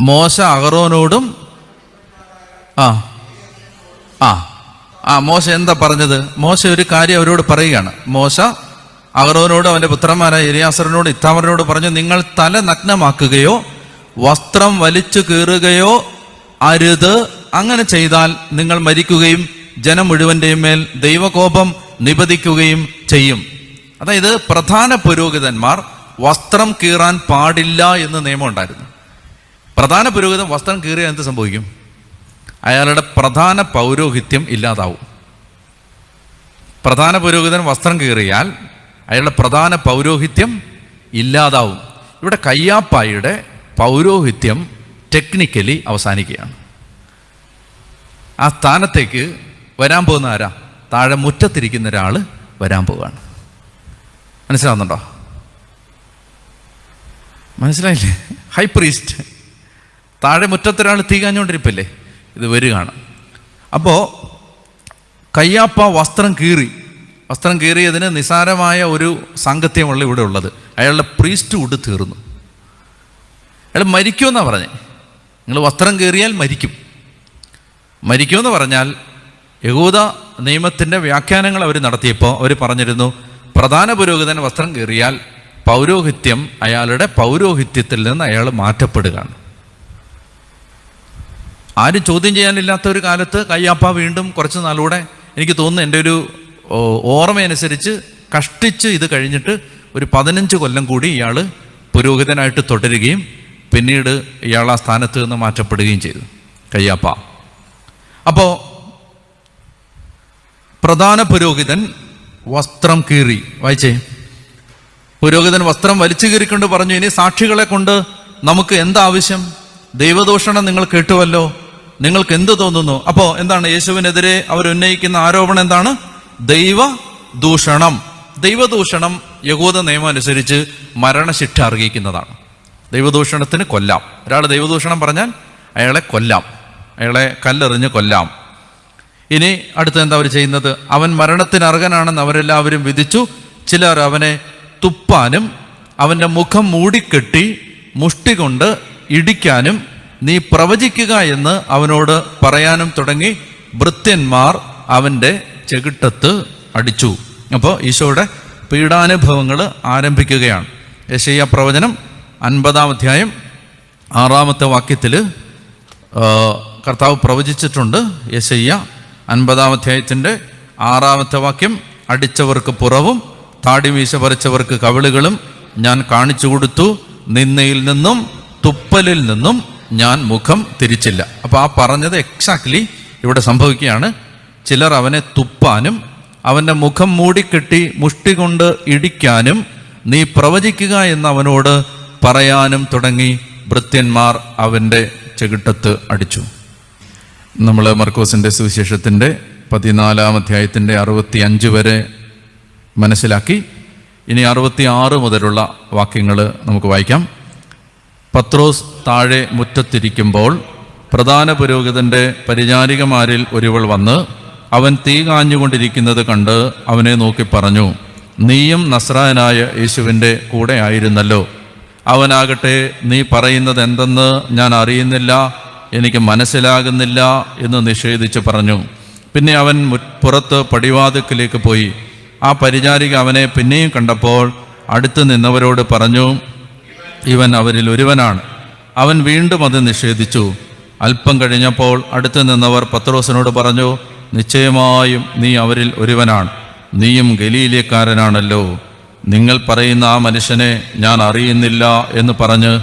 മോശ അഹറോനോടും മോശ എന്താ പറഞ്ഞത്? മോശ ഒരു കാര്യം അവരോട് പറയുകയാണ്. മോശ അഹറോനോടും അവൻ്റെ പുത്രന്മാരായ എലിയാസറിനോട് ഇത്താമറിനോട് പറഞ്ഞു, നിങ്ങൾ തല നഗ്നമാക്കുകയോ വസ്ത്രം വലിച്ചു കീറുകയോ അരുത്. അങ്ങനെ ചെയ്താൽ നിങ്ങൾ മരിക്കുകയും ജനം മുഴുവൻ്റെയും മേൽ ദൈവകോപം നിപതിക്കുകയും ചെയ്യും. അതായത് പ്രധാന പുരോഹിതന്മാർ വസ്ത്രം കീറാൻ പാടില്ല എന്ന് നിയമം ഉണ്ടായിരുന്നു. പ്രധാന പുരോഹിതൻ വസ്ത്രം കീറിയാൽ എന്ത് സംഭവിക്കും? അയാളുടെ പ്രധാന പൗരോഹിത്യം ഇല്ലാതാവും. പ്രധാന പുരോഹിതൻ വസ്ത്രം കീറിയാൽ അയാളുടെ പ്രധാന പൗരോഹിത്യം ഇല്ലാതാവും. ഇവിടെ കയ്യാപ്പായുടെ പൗരോഹിത്യം ടെക്നിക്കലി അവസാനിക്കുകയാണ്. ആ സ്ഥാനത്തേക്ക് വരാൻ പോകുന്ന ആരാ? താഴെ മുറ്റത്തിരിക്കുന്ന ഒരാൾ വരാൻ പോവുകയാണ്. മനസ്സിലാവുന്നുണ്ടോ? മനസ്സിലായില്ലേ? ഹൈ പ്രീസ്റ്റ് താഴെ മുറ്റത്തൊരാൾ തീ കാഞ്ഞുകൊണ്ടിരിപ്പല്ലേ, ഇത് വരികയാണ്. അപ്പോൾ കയ്യാപ്പ വസ്ത്രം കീറിയതിന് നിസാരമായ ഒരു സാങ്കത്യമുള്ള ഇവിടെ ഉള്ളത്. അയാളുടെ പ്രീസ്റ്റ്ഹുഡ് തീർന്നു. അയാൾ മരിക്കുമെന്നാണ് പറഞ്ഞത്. നിങ്ങൾ വസ്ത്രം കീറിയാൽ മരിക്കുമെന്ന് പറഞ്ഞാൽ യഹൂദ നിയമത്തിൻ്റെ വ്യാഖ്യാനങ്ങൾ അവർ നടത്തിയപ്പോൾ അവർ പറഞ്ഞിരുന്നു, പ്രധാന പുരോഹിതൻ വസ്ത്രം കീറിയാൽ പൗരോഹിത്യം, അയാളുടെ പൗരോഹിത്യത്തിൽ നിന്ന് അയാൾ മാറ്റപ്പെടുകയാണ്. ആരും ചോദ്യം ചെയ്യാനില്ലാത്ത ഒരു കാലത്ത് കയ്യാപ്പ വീണ്ടും കുറച്ച് നാളൂടെ, എനിക്ക് തോന്നുന്നു എൻ്റെ ഒരു ഓർമ്മയനുസരിച്ച് കഷ്ടിച്ച് ഇത് കഴിഞ്ഞിട്ട് ഒരു 15 കൊല്ലം കൂടി ഇയാൾ പുരോഹിതനായിട്ട് തുടരുകയും പിന്നീട് ഇയാൾ ആ സ്ഥാനത്ത് നിന്ന് മാറ്റപ്പെടുകയും ചെയ്തു, കയ്യാപ്പ. അപ്പോൾ പ്രധാന പുരോഹിതൻ വസ്ത്രം കീറി. വായിച്ചേ. പുരോഹിതൻ വസ്ത്രം വലിച്ചു കീറിക്കൊണ്ട് പറഞ്ഞു, ഇനി സാക്ഷികളെ കൊണ്ട് നമുക്ക് എന്താവശ്യം? ദൈവദൂഷണം നിങ്ങൾ കേട്ടുവല്ലോ, നിങ്ങൾക്ക് എന്ത് തോന്നുന്നു? അപ്പോൾ എന്താണ് യേശുവിനെതിരെ അവർ ഉന്നയിക്കുന്ന ആരോപണം? എന്താണ്? ദൈവദൂഷണം. ദൈവദൂഷണം യഹൂദ നിയമം അനുസരിച്ച് മരണശിക്ഷ അർഹിക്കുന്നതാണ്. ദൈവദൂഷണത്തിന് കൊല്ലാം. ഒരാൾ ദൈവദൂഷണം പറഞ്ഞാൽ അയാളെ കൊല്ലാം, അയാളെ കല്ലെറിഞ്ഞ് കൊല്ലാം. ഇനി അടുത്ത എന്താ അവർ ചെയ്യുന്നത്? അവൻ മരണത്തിന് അർഹനാണെന്ന് അവരെല്ലാവരും വിധിച്ചു. ചിലർ അവനെ തുപ്പാനും അവൻ്റെ മുഖം മൂടിക്കെട്ടി മുഷ്ടി കൊണ്ട് ഇടിക്കാനും നീ പ്രവചിക്കുക എന്ന് അവനോട് പറയാനും തുടങ്ങി. ഭൃത്യന്മാർ അവൻ്റെ ചെകിട്ടത്ത് അടിച്ചു. അപ്പോൾ ഈശോയുടെ പീഡാനുഭവങ്ങൾ ആരംഭിക്കുകയാണ്. യെശയ്യാ പ്രവചനം 50-ാം അധ്യായം 6-ാമത്തെ വാക്യത്തിൽ കർത്താവ് പ്രവചിച്ചിട്ടുണ്ട്. യെശയ്യാ 50-ാം അധ്യായത്തിൻ്റെ 6-ാമത്തെ വാക്യം, അടിച്ചവർക്ക് പുറവും താടിമീശ പറിച്ചവർക്ക് കവിളുകളും ഞാൻ കാണിച്ചു കൊടുത്തു, നിന്നയിൽ നിന്നും തുപ്പലിൽ നിന്നും ഞാൻ മുഖം തിരിച്ചില്ല. അപ്പോൾ ആ പറഞ്ഞത് എക്സാക്ട്ലി ഇവിടെ സംഭവിക്കുകയാണ്. ചിലർ അവനെ തുപ്പാനും അവൻ്റെ മുഖം മൂടിക്കെട്ടി മുഷ്ടി കൊണ്ട് ഇടിക്കാനും നീ പ്രവചിക്കുക എന്ന് അവനോട് പറയാനും തുടങ്ങി. ഭൃത്യന്മാർ അവൻ്റെ ചെകിട്ടത്ത് അടിച്ചു. നമ്മൾ മർക്കോസിൻ്റെ സുവിശേഷത്തിൻ്റെ 14-ാം അധ്യായത്തിൻ്റെ 65 വരെ മനസ്സിലാക്കി. ഇനി 66 മുതലുള്ള വാക്യങ്ങൾ നമുക്ക് വായിക്കാം. പത്രോസ് താഴെ മുറ്റത്തിരിക്കുമ്പോൾ പ്രധാന പുരോഹിതൻ്റെ പരിചാരികമാരിൽ ഒരുവൾ വന്ന് അവൻ തീ കാഞ്ഞുകൊണ്ടിരിക്കുന്നത് കണ്ട് അവനെ നോക്കി പറഞ്ഞു, നീയും നസ്രായനായ യേശുവിൻ്റെ കൂടെ ആയിരുന്നല്ലോ. അവനാകട്ടെ, നീ പറയുന്നത് എന്തെന്ന് ഞാൻ അറിയുന്നില്ല, എനിക്ക് മനസ്സിലാകുന്നില്ല എന്ന് നിഷേധിച്ച് പറഞ്ഞു. പിന്നെ അവൻ പുറത്ത് പടിവാതിക്കലേക്ക് പോയി. ആ പരിചാരിക അവനെ പിന്നെയും കണ്ടപ്പോൾ അടുത്ത് നിന്നവരോട് പറഞ്ഞു, ഇവൻ അവരിൽ ഒരുവനാണ്. അവൻ വീണ്ടും അത് നിഷേധിച്ചു. അല്പം കഴിഞ്ഞപ്പോൾ അടുത്ത് നിന്നവർ പത്രോസിനോട് പറഞ്ഞു, നിശ്ചയമായും നീ അവരിൽ ഒരുവനാണ്, നീയും ഗലീലക്കാരനാണല്ലോ. നിങ്ങൾ പറയുന്ന ആ മനുഷ്യനെ ഞാൻ അറിയുന്നില്ല എന്ന് പറഞ്ഞ്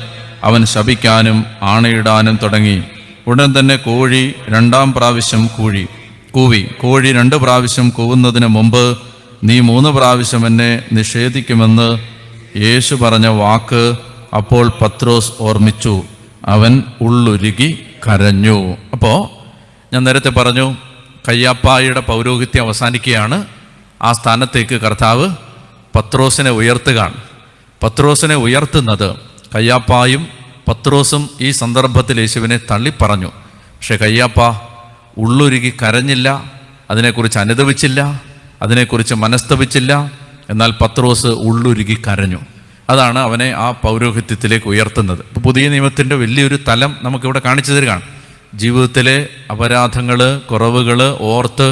അവൻ ശപിക്കാനും ആണയിടാനും തുടങ്ങി. ഉടൻ തന്നെ കോഴി 2-ാം പ്രാവശ്യം കൂവി. കോഴി 2 പ്രാവശ്യം കൂവുന്നതിന് മുമ്പ് നീ 3 പ്രാവശ്യം എന്നെ നിഷേധിക്കുമെന്ന് യേശു പറഞ്ഞ വാക്ക് അപ്പോൾ പത്രോസ് ഓർമ്മിച്ചു. അവൻ ഉള്ളുരുകി കരഞ്ഞു. അപ്പോൾ ഞാൻ നേരത്തെ പറഞ്ഞു, കയ്യാപ്പായുടെ പൗരോഹിത്യം അവസാനിക്കുകയാണ്. ആ സ്ഥാനത്തേക്ക് കർത്താവ് പത്രോസിനെ ഉയർത്തുകയാണ്. പത്രോസിനെ ഉയർത്തുന്നത് കയ്യാപ്പായും പത്രോസും ഈ സന്ദർഭത്തിൽ യേശുവിനെ തള്ളിപ്പറഞ്ഞു. പക്ഷെ കയ്യാപ്പ ഉള്ളുരുകി കരഞ്ഞില്ല, അതിനെക്കുറിച്ച് അനുതപിച്ചില്ല, അതിനെക്കുറിച്ച് മനസ്തപിച്ചില്ല. എന്നാൽ പത്രോസ് ഉള്ളുരുകി കരഞ്ഞു. അതാണ് അവനെ ആ പൗരോഹിത്യത്തിലേക്ക് ഉയർത്തുന്നത്. ഇപ്പോൾ പുതിയ നിയമത്തിൻ്റെ വലിയൊരു തലം നമുക്കിവിടെ കാണിച്ചു തരികയാണ്. ജീവിതത്തിലെ അപരാധങ്ങൾ, കുറവുകൾ ഓർത്ത്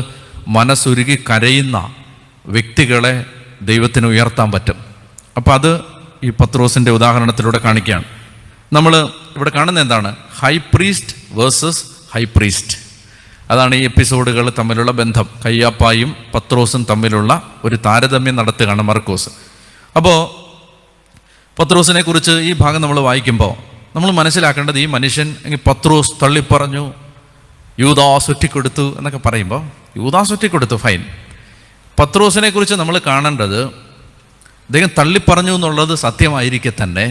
മനസ്സുരുകി കരയുന്ന വ്യക്തികളെ ദൈവത്തിന് ഉയർത്താൻ പറ്റും. അപ്പോൾ അത് ഈ പത്രോസിൻ്റെ ഉദാഹരണത്തിലൂടെ കാണിക്കുകയാണ്. നമ്മൾ ഇവിടെ കാണുന്നത് എന്താണ്? High priest versus high priest. അതാണ് ഈ എപ്പിസോഡുകൾ തമ്മിലുള്ള ബന്ധം. കയ്യാപ്പായും പത്രോസും തമ്മിലുള്ള ഒരു താരതമ്യം നടത്തുകയാണ് മർക്കോസ്. അപ്പോൾ പത്രോസിനെ കുറിച്ച് ഈ ഭാഗം നമ്മൾ വായിക്കുമ്പോൾ നമ്മൾ മനസ്സിലാക്കേണ്ടത്, ഈ മനുഷ്യൻ പത്രോസ് തള്ളിപ്പറഞ്ഞു, യൂദാസ് ഒറ്റിക്കൊടുത്തു എന്നൊക്കെ പറയുമ്പോൾ, യൂദാസ് ഒറ്റിക്കൊടുത്തു ഫൈൻ. പത്രോസിനെ കുറിച്ച് നമ്മൾ കാണേണ്ടത്, അദ്ദേഹം തള്ളിപ്പറഞ്ഞു എന്നുള്ളത് സത്യമായിരിക്കെ തന്നെ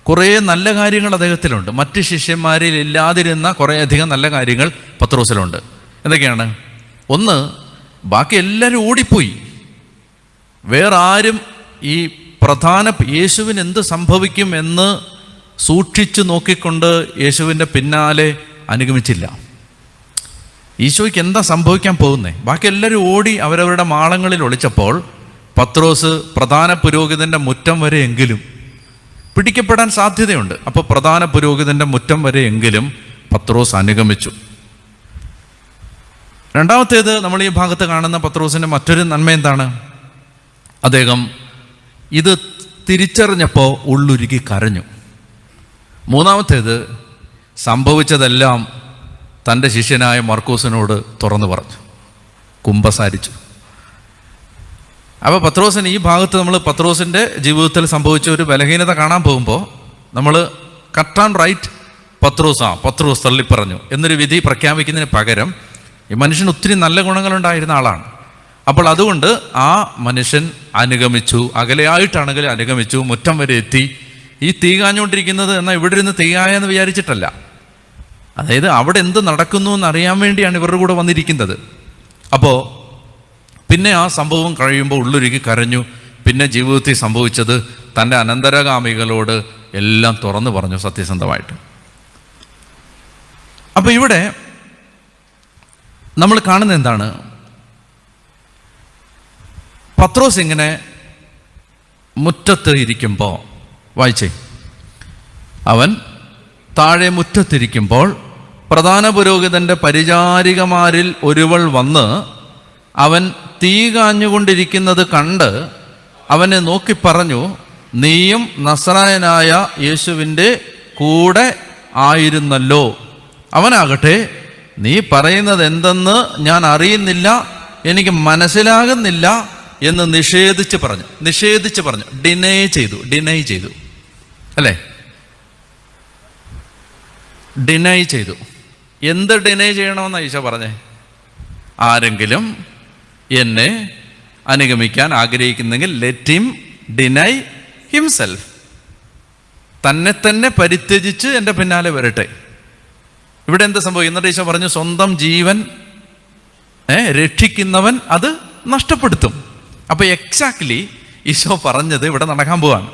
കുറേ നല്ല കാര്യങ്ങൾ അദ്ദേഹത്തിലുണ്ട്. മറ്റ് ശിഷ്യന്മാരിൽ ഇല്ലാതിരുന്ന കുറേയധികം നല്ല കാര്യങ്ങൾ പത്രോസിലുണ്ട്. എന്തൊക്കെയാണ്? ഒന്ന്, ബാക്കി എല്ലാവരും ഓടിപ്പോയി. വേറെ ആരും ഈ യേശുവിന് എന്ത് സംഭവിക്കും എന്ന് സൂക്ഷിച്ചു നോക്കിക്കൊണ്ട് യേശുവിൻ്റെ പിന്നാലെ അനുഗമിച്ചില്ല. ഈശോയ്ക്ക് എന്താ സംഭവിക്കാൻ പോകുന്നത്? ബാക്കി എല്ലാവരും ഓടി അവരവരുടെ മാളങ്ങളിൽ ഒളിച്ചപ്പോൾ പത്രോസ് പ്രധാന പുരോഹിതൻ്റെ മുറ്റം വരെയെങ്കിലും പിടിക്കപ്പെടാൻ സാധ്യതയുണ്ട്. അപ്പോൾ പ്രധാന പുരോഹിതൻ്റെ മുറ്റം വരെയെങ്കിലും പത്രോസ് അനുഗമിച്ചു. രണ്ടാമത്തേത്, നമ്മൾ ഈ ഭാഗത്ത് കാണുന്ന പത്രോസിൻ്റെ മറ്റൊരു നന്മ എന്താണ്? അദ്ദേഹം ഇത് തിരിച്ചറിഞ്ഞപ്പോൾ ഉള്ളുരുകി കരഞ്ഞു. മൂന്നാമത്തേത്, സംഭവിച്ചതെല്ലാം തൻ്റെ ശിഷ്യനായ മർക്കോസിനോട് തുറന്നു പറഞ്ഞു, കുമ്പസാരിച്ചു. അപ്പോൾ പത്രോസിന് ഈ ഭാഗത്ത് നമ്മൾ പത്രോസിൻ്റെ ജീവിതത്തിൽ സംഭവിച്ച ഒരു ബലഹീനത കാണാൻ പോകുമ്പോൾ നമ്മൾ കട്ട് ആൻഡ് റൈറ്റ് പത്രോസ് തള്ളിപ്പറഞ്ഞു എന്നൊരു വിധി പ്രഖ്യാപിക്കുന്നതിന് പകരം ഈ മനുഷ്യന് ഒത്തിരി നല്ല ഗുണങ്ങളുണ്ടായിരുന്ന ആളാണ്. അപ്പോൾ അതുകൊണ്ട് ആ മനുഷ്യൻ അനുഗമിച്ചു, അകലെയായിട്ടാണെങ്കിലും അനുഗമിച്ചു, മുറ്റം വരെ എത്തി. ഈ തീ കാഞ്ഞുകൊണ്ടിരിക്കുന്നത് എന്നാൽ ഇവിടെ ഇരുന്ന് തീയായെന്ന് വിചാരിച്ചിട്ടല്ല. അതായത് അവിടെ എന്ത് നടക്കുന്നു എന്നറിയാൻ വേണ്ടിയാണ് ഇവരുടെ കൂടെ വന്നിരിക്കുന്നത്. അപ്പോൾ പിന്നെ ആ സംഭവം കഴിയുമ്പോൾ ഉള്ളുരുകി കരഞ്ഞു. പിന്നെ ജീവിതത്തിൽ സംഭവിച്ചത് തൻ്റെ അനന്തരഗാമികളോട് എല്ലാം തുറന്നു പറഞ്ഞു സത്യസന്ധമായിട്ട്. അപ്പോൾ ഇവിടെ നമ്മൾ കാണുന്നത് എന്താണ്? പത്രോസ് ഇങ്ങനെ മുറ്റത്ത് ഇരിക്കുമ്പോൾ, വായിച്ചേ, അവൻ താഴെ മുറ്റത്തിരിക്കുമ്പോൾ പ്രധാന പുരോഹിതൻ്റെ പരിചാരികമാരിൽ ഒരുവൾ വന്ന് അവൻ തീ കാഞ്ഞുകൊണ്ടിരിക്കുന്നത് കണ്ട് അവനെ നോക്കി പറഞ്ഞു, നീയും നസ്രായനായ യേശുവിൻ്റെ കൂടെ ആയിരുന്നല്ലോ. അവനാകട്ടെ, നീ പറയുന്നത് എന്തെന്ന് ഞാൻ അറിയുന്നില്ല, എനിക്ക് മനസ്സിലാകുന്നില്ല എന്ന് നിഷേധിച്ച് പറഞ്ഞു. ഡിനൈ ചെയ്തു അല്ലേ? ഡിനൈ ചെയ്തു. എന്ത് ഡിനൈ ചെയ്യണമെന്നാണ് ഈശോ പറഞ്ഞേ? ആരെങ്കിലും എന്നെ അനുഗമിക്കാൻ ആഗ്രഹിക്കുന്നെങ്കിൽ ലെറ്റ് ഹിം ഡിനൈ ഹിംസെൽഫ്. തന്നെ പരിത്യജിച്ച് എൻ്റെ പിന്നാലെ വരട്ടെ. ഇവിടെ എന്ത് സംഭവിക്കും? എന്നിട്ട് ഈശോ പറഞ്ഞു, സ്വന്തം ജീവൻ രക്ഷിക്കുന്നവൻ അത് നഷ്ടപ്പെടുത്തും. അപ്പോൾ എക്സാക്ട്ലി ഈശോ പറഞ്ഞത് ഇവിടെ നടക്കാൻ പോവാണ്.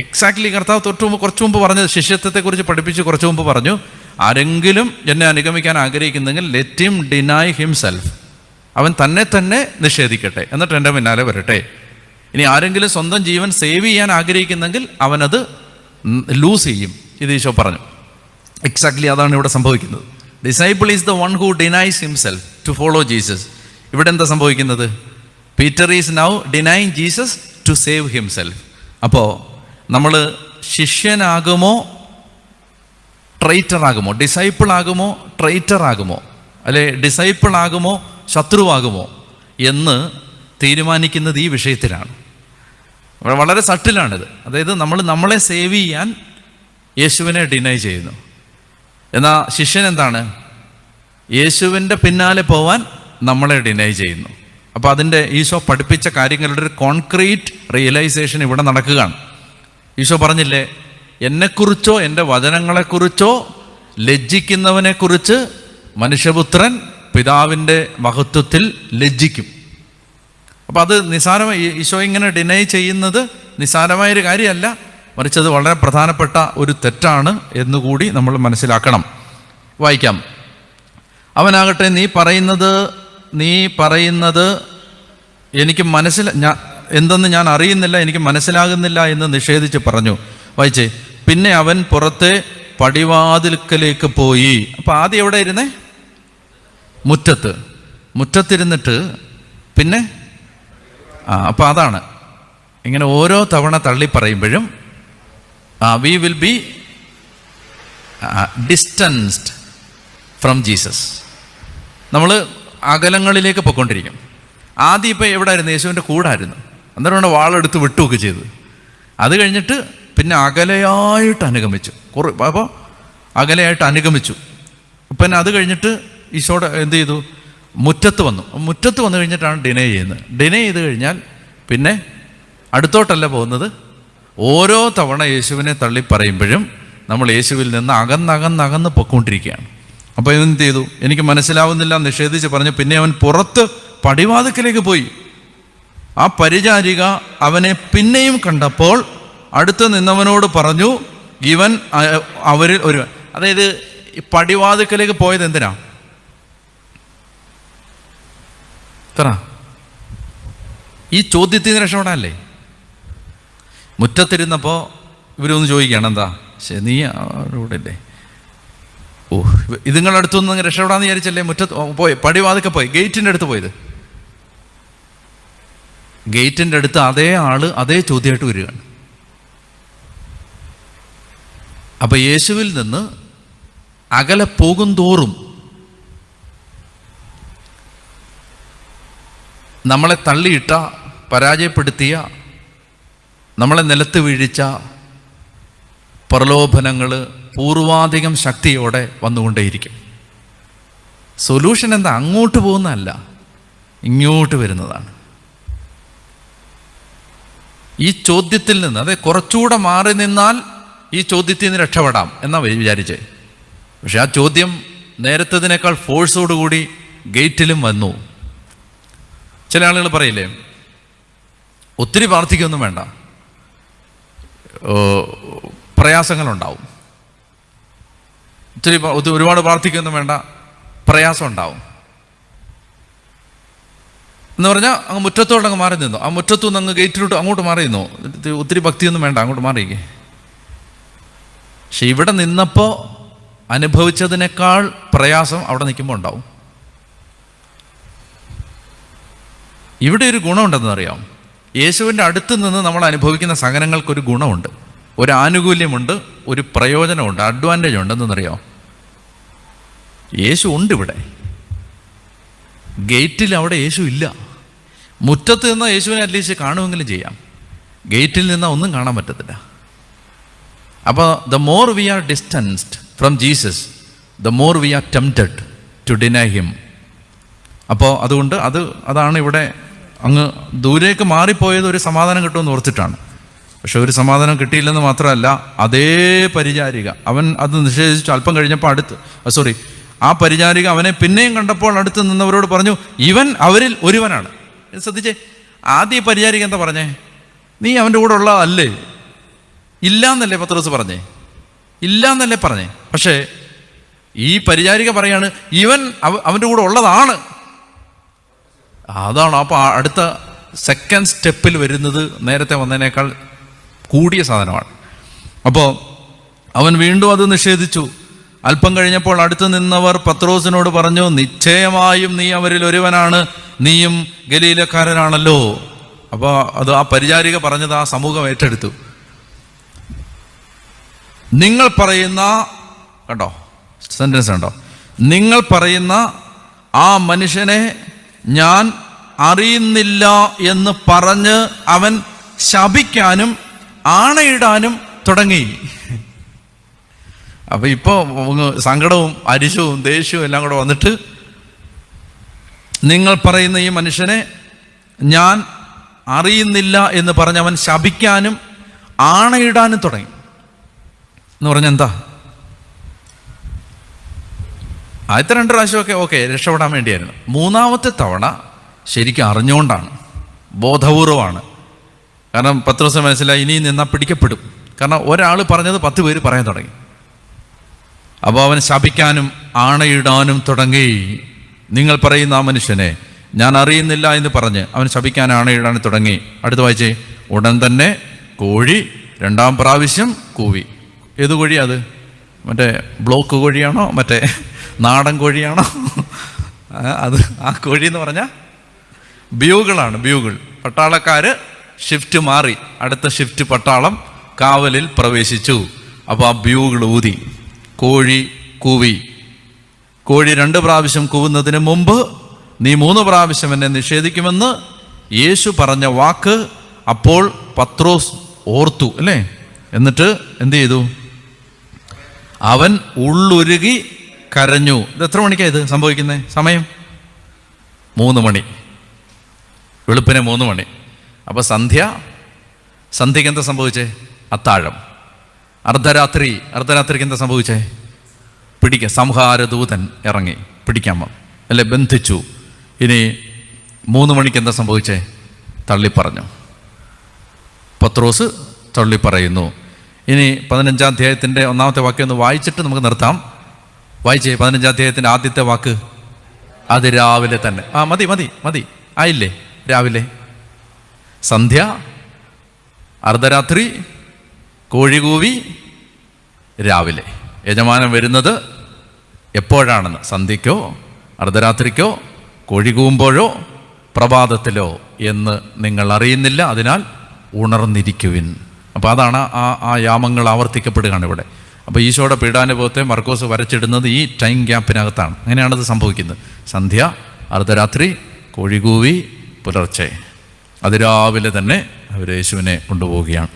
എക്സാക്ട്ലി കർത്താവ് കുറച്ചു മുമ്പ് പറഞ്ഞത്, ശിഷ്യത്വത്തെക്കുറിച്ച് പഠിപ്പിച്ച് കുറച്ചു മുമ്പ് പറഞ്ഞു, ആരെങ്കിലും എന്നെ അനുഗമിക്കാൻ ആഗ്രഹിക്കുന്നെങ്കിൽ ലെറ്റ് ഹിം ഡിനൈ ഹിംസെൽഫ്. അവൻ തന്നെ നിഷേധിക്കട്ടെ, എന്നിട്ട് എൻ്റെ പിന്നാലെ വരട്ടെ. ഇനി ആരെങ്കിലും സ്വന്തം ജീവൻ സേവ് ചെയ്യാൻ ആഗ്രഹിക്കുന്നെങ്കിൽ അവനത് ലൂസ് ചെയ്യും. ഇത് ഈശോ പറഞ്ഞു. എക്സാക്ട്ലി അതാണ് ഇവിടെ സംഭവിക്കുന്നത്. Disciple is the one who denies himself to follow Jesus. ഇവിടെ എന്താ സംഭവിക്കുന്നത്? Peter is now denying Jesus to save himself. അപ്പോൾ നമ്മൾ ശിഷ്യനാകുമോ ട്രൈറ്റർ ആകുമോ? ഡിസൈപ്പിൾ ആകുമോ ട്രൈറ്റർ ആകുമോ? അല്ലെ ഡിസൈപ്പിൾ ആകുമോ ശത്രുവാകുമോ എന്ന് തീരുമാനിക്കുന്നത് ഈ വിഷയത്തിലാണ്. വളരെ സട്ടിലാണിത്. അതായത് നമ്മളെ സേവ് ചെയ്യാൻ യേശുവിനെ ഡിനൈ ചെയ്യുന്നു. എന്നാൽ ശിഷ്യൻ എന്താണ്? യേശുവിൻ്റെ പിന്നാലെ പോവാൻ നമ്മളെ ഡിനൈ ചെയ്യുന്നു. അപ്പോൾ അതിൻ്റെ ഈശോ പഠിപ്പിച്ച കാര്യങ്ങളുടെ ഒരു കോൺക്രീറ്റ് റിയലൈസേഷൻ ഇവിടെ നടക്കുകയാണ്. ഈശോ പറഞ്ഞില്ലേ, എന്നെക്കുറിച്ചോ എൻ്റെ വചനങ്ങളെക്കുറിച്ചോ ലജ്ജിക്കുന്നവനെക്കുറിച്ച് മനുഷ്യപുത്രൻ പിതാവിൻ്റെ മഹത്വത്തിൽ ലജ്ജിക്കും. അപ്പോൾ അത് നിസ്സാരമായി ഈശോ ഇങ്ങനെ ഡിനൈ ചെയ്യുന്നത് നിസ്സാരമായൊരു കാര്യമല്ല, മറിച്ച് അത് വളരെ പ്രധാനപ്പെട്ട ഒരു തെറ്റാണ് എന്നുകൂടി നമ്മൾ മനസ്സിലാക്കണം. വായിക്കാം. അവനാകട്ടെ നീ പറയുന്നത് എനിക്ക് എന്തെന്ന് ഞാൻ അറിയുന്നില്ല, എനിക്ക് മനസ്സിലാകുന്നില്ല എന്ന് നിഷേധിച്ച് പറഞ്ഞു. വായിച്ചേ. പിന്നെ അവൻ പുറത്തെ പടിവാതിൽക്കലേക്ക് പോയി. അപ്പം ആദ്യം എവിടെ ഇരുന്നേ? മുറ്റത്തിരുന്നിട്ട് പിന്നെ അപ്പം അതാണ് ഇങ്ങനെ ഓരോ തവണ തള്ളി പറയുമ്പോഴും we will be distanced from Jesus. നമ്മൾ അകലങ്ങളിലേക്ക് പൊയ്ക്കൊണ്ടിരിക്കും. ആദ്യം ഇപ്പം എവിടെ ആയിരുന്നു? യേശുവിൻ്റെ കൂടായിരുന്നു. അന്നേരം വാളെടുത്ത് വിട്ടുമൊക്കെ ചെയ്തു. അത് കഴിഞ്ഞിട്ട് പിന്നെ അകലെയായിട്ട് അനുഗമിച്ചു. അപ്പോൾ അകലെയായിട്ട് അനുഗമിച്ചു. പിന്നെ അത് കഴിഞ്ഞിട്ട് ഈശോടെ എന്ത് ചെയ്തു? മുറ്റത്ത് വന്നു കഴിഞ്ഞിട്ടാണ് ഡിനൈ ചെയ്യുന്നത്. ഡിനൈ ചെയ്ത് കഴിഞ്ഞാൽ പിന്നെ അടുത്തോട്ടല്ല പോകുന്നത്. ഓരോ തവണ യേശുവിനെ തള്ളി പറയുമ്പോഴും നമ്മൾ യേശുവിൽ നിന്ന് അകന്നകന്നകന്ന് പൊയ്ക്കൊണ്ടിരിക്കുകയാണ്. അപ്പോൾ എന്ത് ചെയ്തു? എനിക്ക് മനസ്സിലാവുന്നില്ല നിഷേധിച്ച് പറഞ്ഞു. പിന്നെ അവൻ പുറത്ത് പടിവാതിക്കലേക്ക് പോയി. ആ പരിചാരിക അവനെ പിന്നെയും കണ്ടപ്പോൾ അടുത്ത് നിന്നവനോട് പറഞ്ഞു, ഇവൻ അവരിൽ ഒരുവൻ. അതായത് ഈ പടിവാതിക്കലേക്ക് പോയത് എന്തിനാ? ഈ ചോദ്യത്തിൽ നിന്ന് രക്ഷപ്പെടാനല്ലേ? മുറ്റത്തിരുന്നപ്പോൾ ഇവരൊന്ന് ചോദിക്കുകയാണ്, എന്താ നീ അവിടെ അല്ലേ? ഇതുങ്ങളുടെ അടുത്തൊന്നും രക്ഷപ്പെടാന്ന് വിചാരിച്ചല്ലേ മുറ്റത്ത് പടിവാതിക്കെ പോയി, ഗേറ്റിൻ്റെ അടുത്ത് പോയത്. ഗേറ്റിൻ്റെ അടുത്ത് അതേ ആള് അതേ ചോദ്യമായിട്ട് വരികയാണ്. അപ്പൊ യേശുവിൽ നിന്ന് അകലെ പോകും തോറും നമ്മളെ തള്ളിയിട്ട, പരാജയപ്പെടുത്തിയ, നമ്മളെ നിലത്ത് വീഴിച്ച പ്രലോഭനങ്ങൾ പൂർവാധികം ശക്തിയോടെ വന്നുകൊണ്ടേയിരിക്കും. സൊല്യൂഷൻ എന്താ? അങ്ങോട്ട് പോകുന്നതല്ല, ഇങ്ങോട്ട് വരുന്നതാണ്. ഈ ചോദ്യത്തിൽ നിന്ന്, അതായത് കുറച്ചുകൂടെ മാറി നിന്നാൽ ഈ ചോദ്യത്തിൽ നിന്ന് രക്ഷപ്പെടാം എന്നാ വിചാരിച്ചേ. പക്ഷെ ആ ചോദ്യം നേരത്തതിനേക്കാൾ ഫോഴ്സോടുകൂടി ഗേറ്റിലും വന്നു. ചില ആളുകൾ പറയില്ലേ, ഒത്തിരി പ്രാർത്ഥിക്കൊന്നും വേണ്ട, പ്രയാസങ്ങളുണ്ടാവും. ഒരുപാട് പ്രാർത്ഥിക്കൊന്നും വേണ്ട, പ്രയാസം ഉണ്ടാവും എന്ന് പറഞ്ഞാൽ അങ്ങ് മുറ്റത്തോടെ അങ്ങ് മാറി നിന്നു. ആ മുറ്റത്തു നിന്ന് അങ്ങ് ഗേറ്റിലോട്ട് അങ്ങോട്ട് മാറി നിന്നു. ഒത്തിരി ഭക്തിയൊന്നും വേണ്ട, അങ്ങോട്ട് മാറിയിക്കേ. പക്ഷെ ഇവിടെ നിന്നപ്പോൾ അനുഭവിച്ചതിനേക്കാൾ പ്രയാസം അവിടെ നിൽക്കുമ്പോൾ ഉണ്ടാവും. ഇവിടെ ഒരു ഗുണമുണ്ടെന്നറിയാം. യേശുവിൻ്റെ അടുത്ത് നിന്ന് നമ്മൾ അനുഭവിക്കുന്ന സഹനങ്ങൾക്കൊരു ഗുണമുണ്ട്, ഒരു ആനുകൂല്യമുണ്ട്, ഒരു പ്രയോജനമുണ്ട്, അഡ്വാൻറ്റേജ് ഉണ്ടെന്നറിയാം. യേശു ഉണ്ട് ഇവിടെ. ഗേറ്റിൽ അവിടെ യേശു ഇല്ല. മുറ്റത്ത് നിന്ന് യേശുവിനെ അറ്റ്ലീസ്റ്റ് കാണുമെങ്കിലും ചെയ്യാം, ഗേറ്റിൽ നിന്നാൽ ഒന്നും കാണാൻ പറ്റത്തില്ല. അപ്പോൾ the more we are distanced from Jesus, the more we are tempted to deny him. അപ്പോൾ അതുകൊണ്ട് അതാണ് ഇവിടെ അങ്ങ് ദൂരേക്ക് മാറിപ്പോയത് ഒരു സമാധാനം കിട്ടുമെന്ന് ഓർത്തിട്ടാണ്. പക്ഷെ ഒരു സമാധാനം കിട്ടിയില്ലെന്ന് മാത്രമല്ല, അതേ പരിചാരിക അവൻ അത് നിഷേധിച്ചു. അല്പം കഴിഞ്ഞപ്പോൾ ആ പരിചാരിക അവനെ പിന്നെയും കണ്ടപ്പോൾ അടുത്ത് നിന്നവരോട് പറഞ്ഞു, ഇവൻ അവരിൽ ഒരുവനാണ്. ശ്രദ്ധിച്ചേ, ആദ്യ പരിചാരിക എന്താ പറഞ്ഞേ? നീ അവൻ്റെ കൂടെ ഉള്ളതല്ലേ? ഇല്ലാന്നല്ലേ പത്രോസ് പറഞ്ഞേ? ഇല്ലാന്നല്ലേ പറഞ്ഞേ? പക്ഷേ ഈ പരിചാരിക പറയാണ്, ഇവൻ അവൻ്റെ കൂടെ ഉള്ളതാണ്. അതാണ്. അപ്പോൾ അടുത്ത സെക്കൻഡ് സ്റ്റെപ്പിൽ വരുന്നത് നേരത്തെ വന്നതിനേക്കാൾ കൂടിയ സാധനമാണ്. അപ്പോൾ അവൻ വീണ്ടും അത് നിഷേധിച്ചു. അല്പം കഴിഞ്ഞപ്പോൾ അടുത്ത് നിന്നവർ പത്രോസിനോട് പറഞ്ഞു, നിശ്ചയമായും നീ അവരിൽ ഒരുവനാണ്, നീയും ഗലീലക്കാരനാണല്ലോ. അപ്പോൾ ആ പരിചാരിക പറഞ്ഞത് ആ സമൂഹം ഏറ്റെടുത്തു. നിങ്ങൾ പറയുന്ന സെന്റൻസ് കണ്ടോ? നിങ്ങൾ പറയുന്ന ആ മനുഷ്യനെ ഞാൻ അറിയുന്നില്ല എന്ന് പറഞ്ഞ് അവൻ ശപിക്കാനും ആണയിടാനും തുടങ്ങി. അപ്പൊ ഇപ്പൊ സങ്കടവും അരിശവും ദേഷ്യവും എല്ലാം കൂടെ വന്നിട്ട്, നിങ്ങൾ പറയുന്ന ഈ മനുഷ്യനെ ഞാൻ അറിയുന്നില്ല എന്ന് പറഞ്ഞ് അവൻ ശപിക്കാനും ആണയിടാനും തുടങ്ങി. എന്ന് പറഞ്ഞാൽ എന്താ? ആദ്യത്തെ 2 പ്രാവശ്യമൊക്കെ ഓക്കെ, രക്ഷപ്പെടാൻ വേണ്ടിയായിരുന്നു. 3-ാമത്തെ തവണ ശരിക്കും അറിഞ്ഞുകൊണ്ടാണ്, ബോധപൂർവമാണ്. കാരണം പത്രോസ് മനസ്സിലായി ഇനി നിന്നാൽ പിടിക്കപ്പെടും. കാരണം ഒരാൾ പറഞ്ഞത് 10 പേര് പറയാൻ തുടങ്ങി. അപ്പോൾ അവൻ ശപിക്കാനും ആണയിടാനും തുടങ്ങി. നിങ്ങൾ പറയുന്ന ആ മനുഷ്യനെ ഞാൻ അറിയുന്നില്ല എന്ന് പറഞ്ഞ് അവൻ ശപിക്കാൻ ആണയിടാനും തുടങ്ങി. അടുത്ത വായിച്ചേ. ഉടൻ തന്നെ കോഴി 2-ാം പ്രാവശ്യം കൂവി. ഏത് കോഴിയാ അത്? മറ്റേ ബ്ലോക്ക് കോഴിയാണോ മറ്റേ നാടൻ കോഴിയാണോ? അത് ആ കോഴി എന്ന് പറഞ്ഞാൽ ബ്യൂഗിളാണ്. ബ്യൂഗിൾ. പട്ടാളക്കാർ ഷിഫ്റ്റ് മാറി, അടുത്ത ഷിഫ്റ്റ് പട്ടാളം കാവലിൽ പ്രവേശിച്ചു. അപ്പോൾ ആ ബ്യൂഗിൾ ഊതി, കോഴി കൂവി. കോഴി 2 പ്രാവശ്യം കൂവുന്നതിന് മുമ്പ് നീ 3 പ്രാവശ്യം എന്നെ നിഷേധിക്കുമെന്ന് യേശു പറഞ്ഞ വാക്ക് അപ്പോൾ പത്രോസ് ഓർത്തു, അല്ലേ? എന്നിട്ട് എന്ത് ചെയ്തു? അവൻ ഉള്ളുരുകി കരഞ്ഞു. ഇത് എത്ര മണിക്കാണ് ഇത് സംഭവിക്കുന്നത്? സമയം 3 മണി, വെളുപ്പിനെ 3 മണി. അപ്പോൾ സന്ധ്യയ്ക്ക് എന്താ സംഭവിച്ചേ? അത്താഴം. അർദ്ധരാത്രിക്ക് എന്താ സംഭവിച്ചേ? സംഹാരദൂതൻ ഇറങ്ങി പിടിക്കാൻ അല്ലെ, ബന്ധിച്ചു. ഇനി 3 മണിക്ക് എന്താ സംഭവിച്ചേ? തള്ളിപ്പറഞ്ഞു. പത്രോസ് തള്ളിപ്പറയുന്നു. ഇനി 15-ാം അധ്യായത്തിൻ്റെ 1-ാമത്തെ വാക്യം ഒന്ന് വായിച്ചിട്ട് നമുക്ക് നിർത്താം. വായിച്ചേ 15-ാം അധ്യായത്തിൻ്റെ ആദ്യത്തെ വാക്ക്. അത് രാവിലെ തന്നെ. മതി ആയില്ലേ? രാവിലെ, സന്ധ്യ, അർദ്ധരാത്രി, കോഴി കൂവി, രാവിലെ. യജമാനൻ വരുന്നത് എപ്പോഴാണെന്ന്? സന്ധ്യയ്ക്കോ അർദ്ധരാത്രിക്കോ കോഴി കൂവുമ്പോഴോ പ്രഭാതത്തിലോ എന്ന് നിങ്ങൾ അറിയുന്നില്ല, അതിനാൽ ഉണർന്നിരിക്കുവിൻ. അപ്പോൾ അതാണ് ആ യാമങ്ങൾ ആവർത്തിക്കപ്പെടുകയാണ് ഇവിടെ. അപ്പോൾ ഈശോയുടെ പീഡാനുഭവത്തെ മർക്കോസ് വരച്ചിടുന്നത് ഈ ടൈം ഗ്യാപ്പിനകത്താണ്. അങ്ങനെയാണത് സംഭവിക്കുന്നത്. സന്ധ്യ, അർദ്ധരാത്രി, കോഴി കൂവി, പുലർച്ചെ. അതിരാവിലെ തന്നെ അവർ യേശുവിനെ കൊണ്ടുപോവുകയാണ്.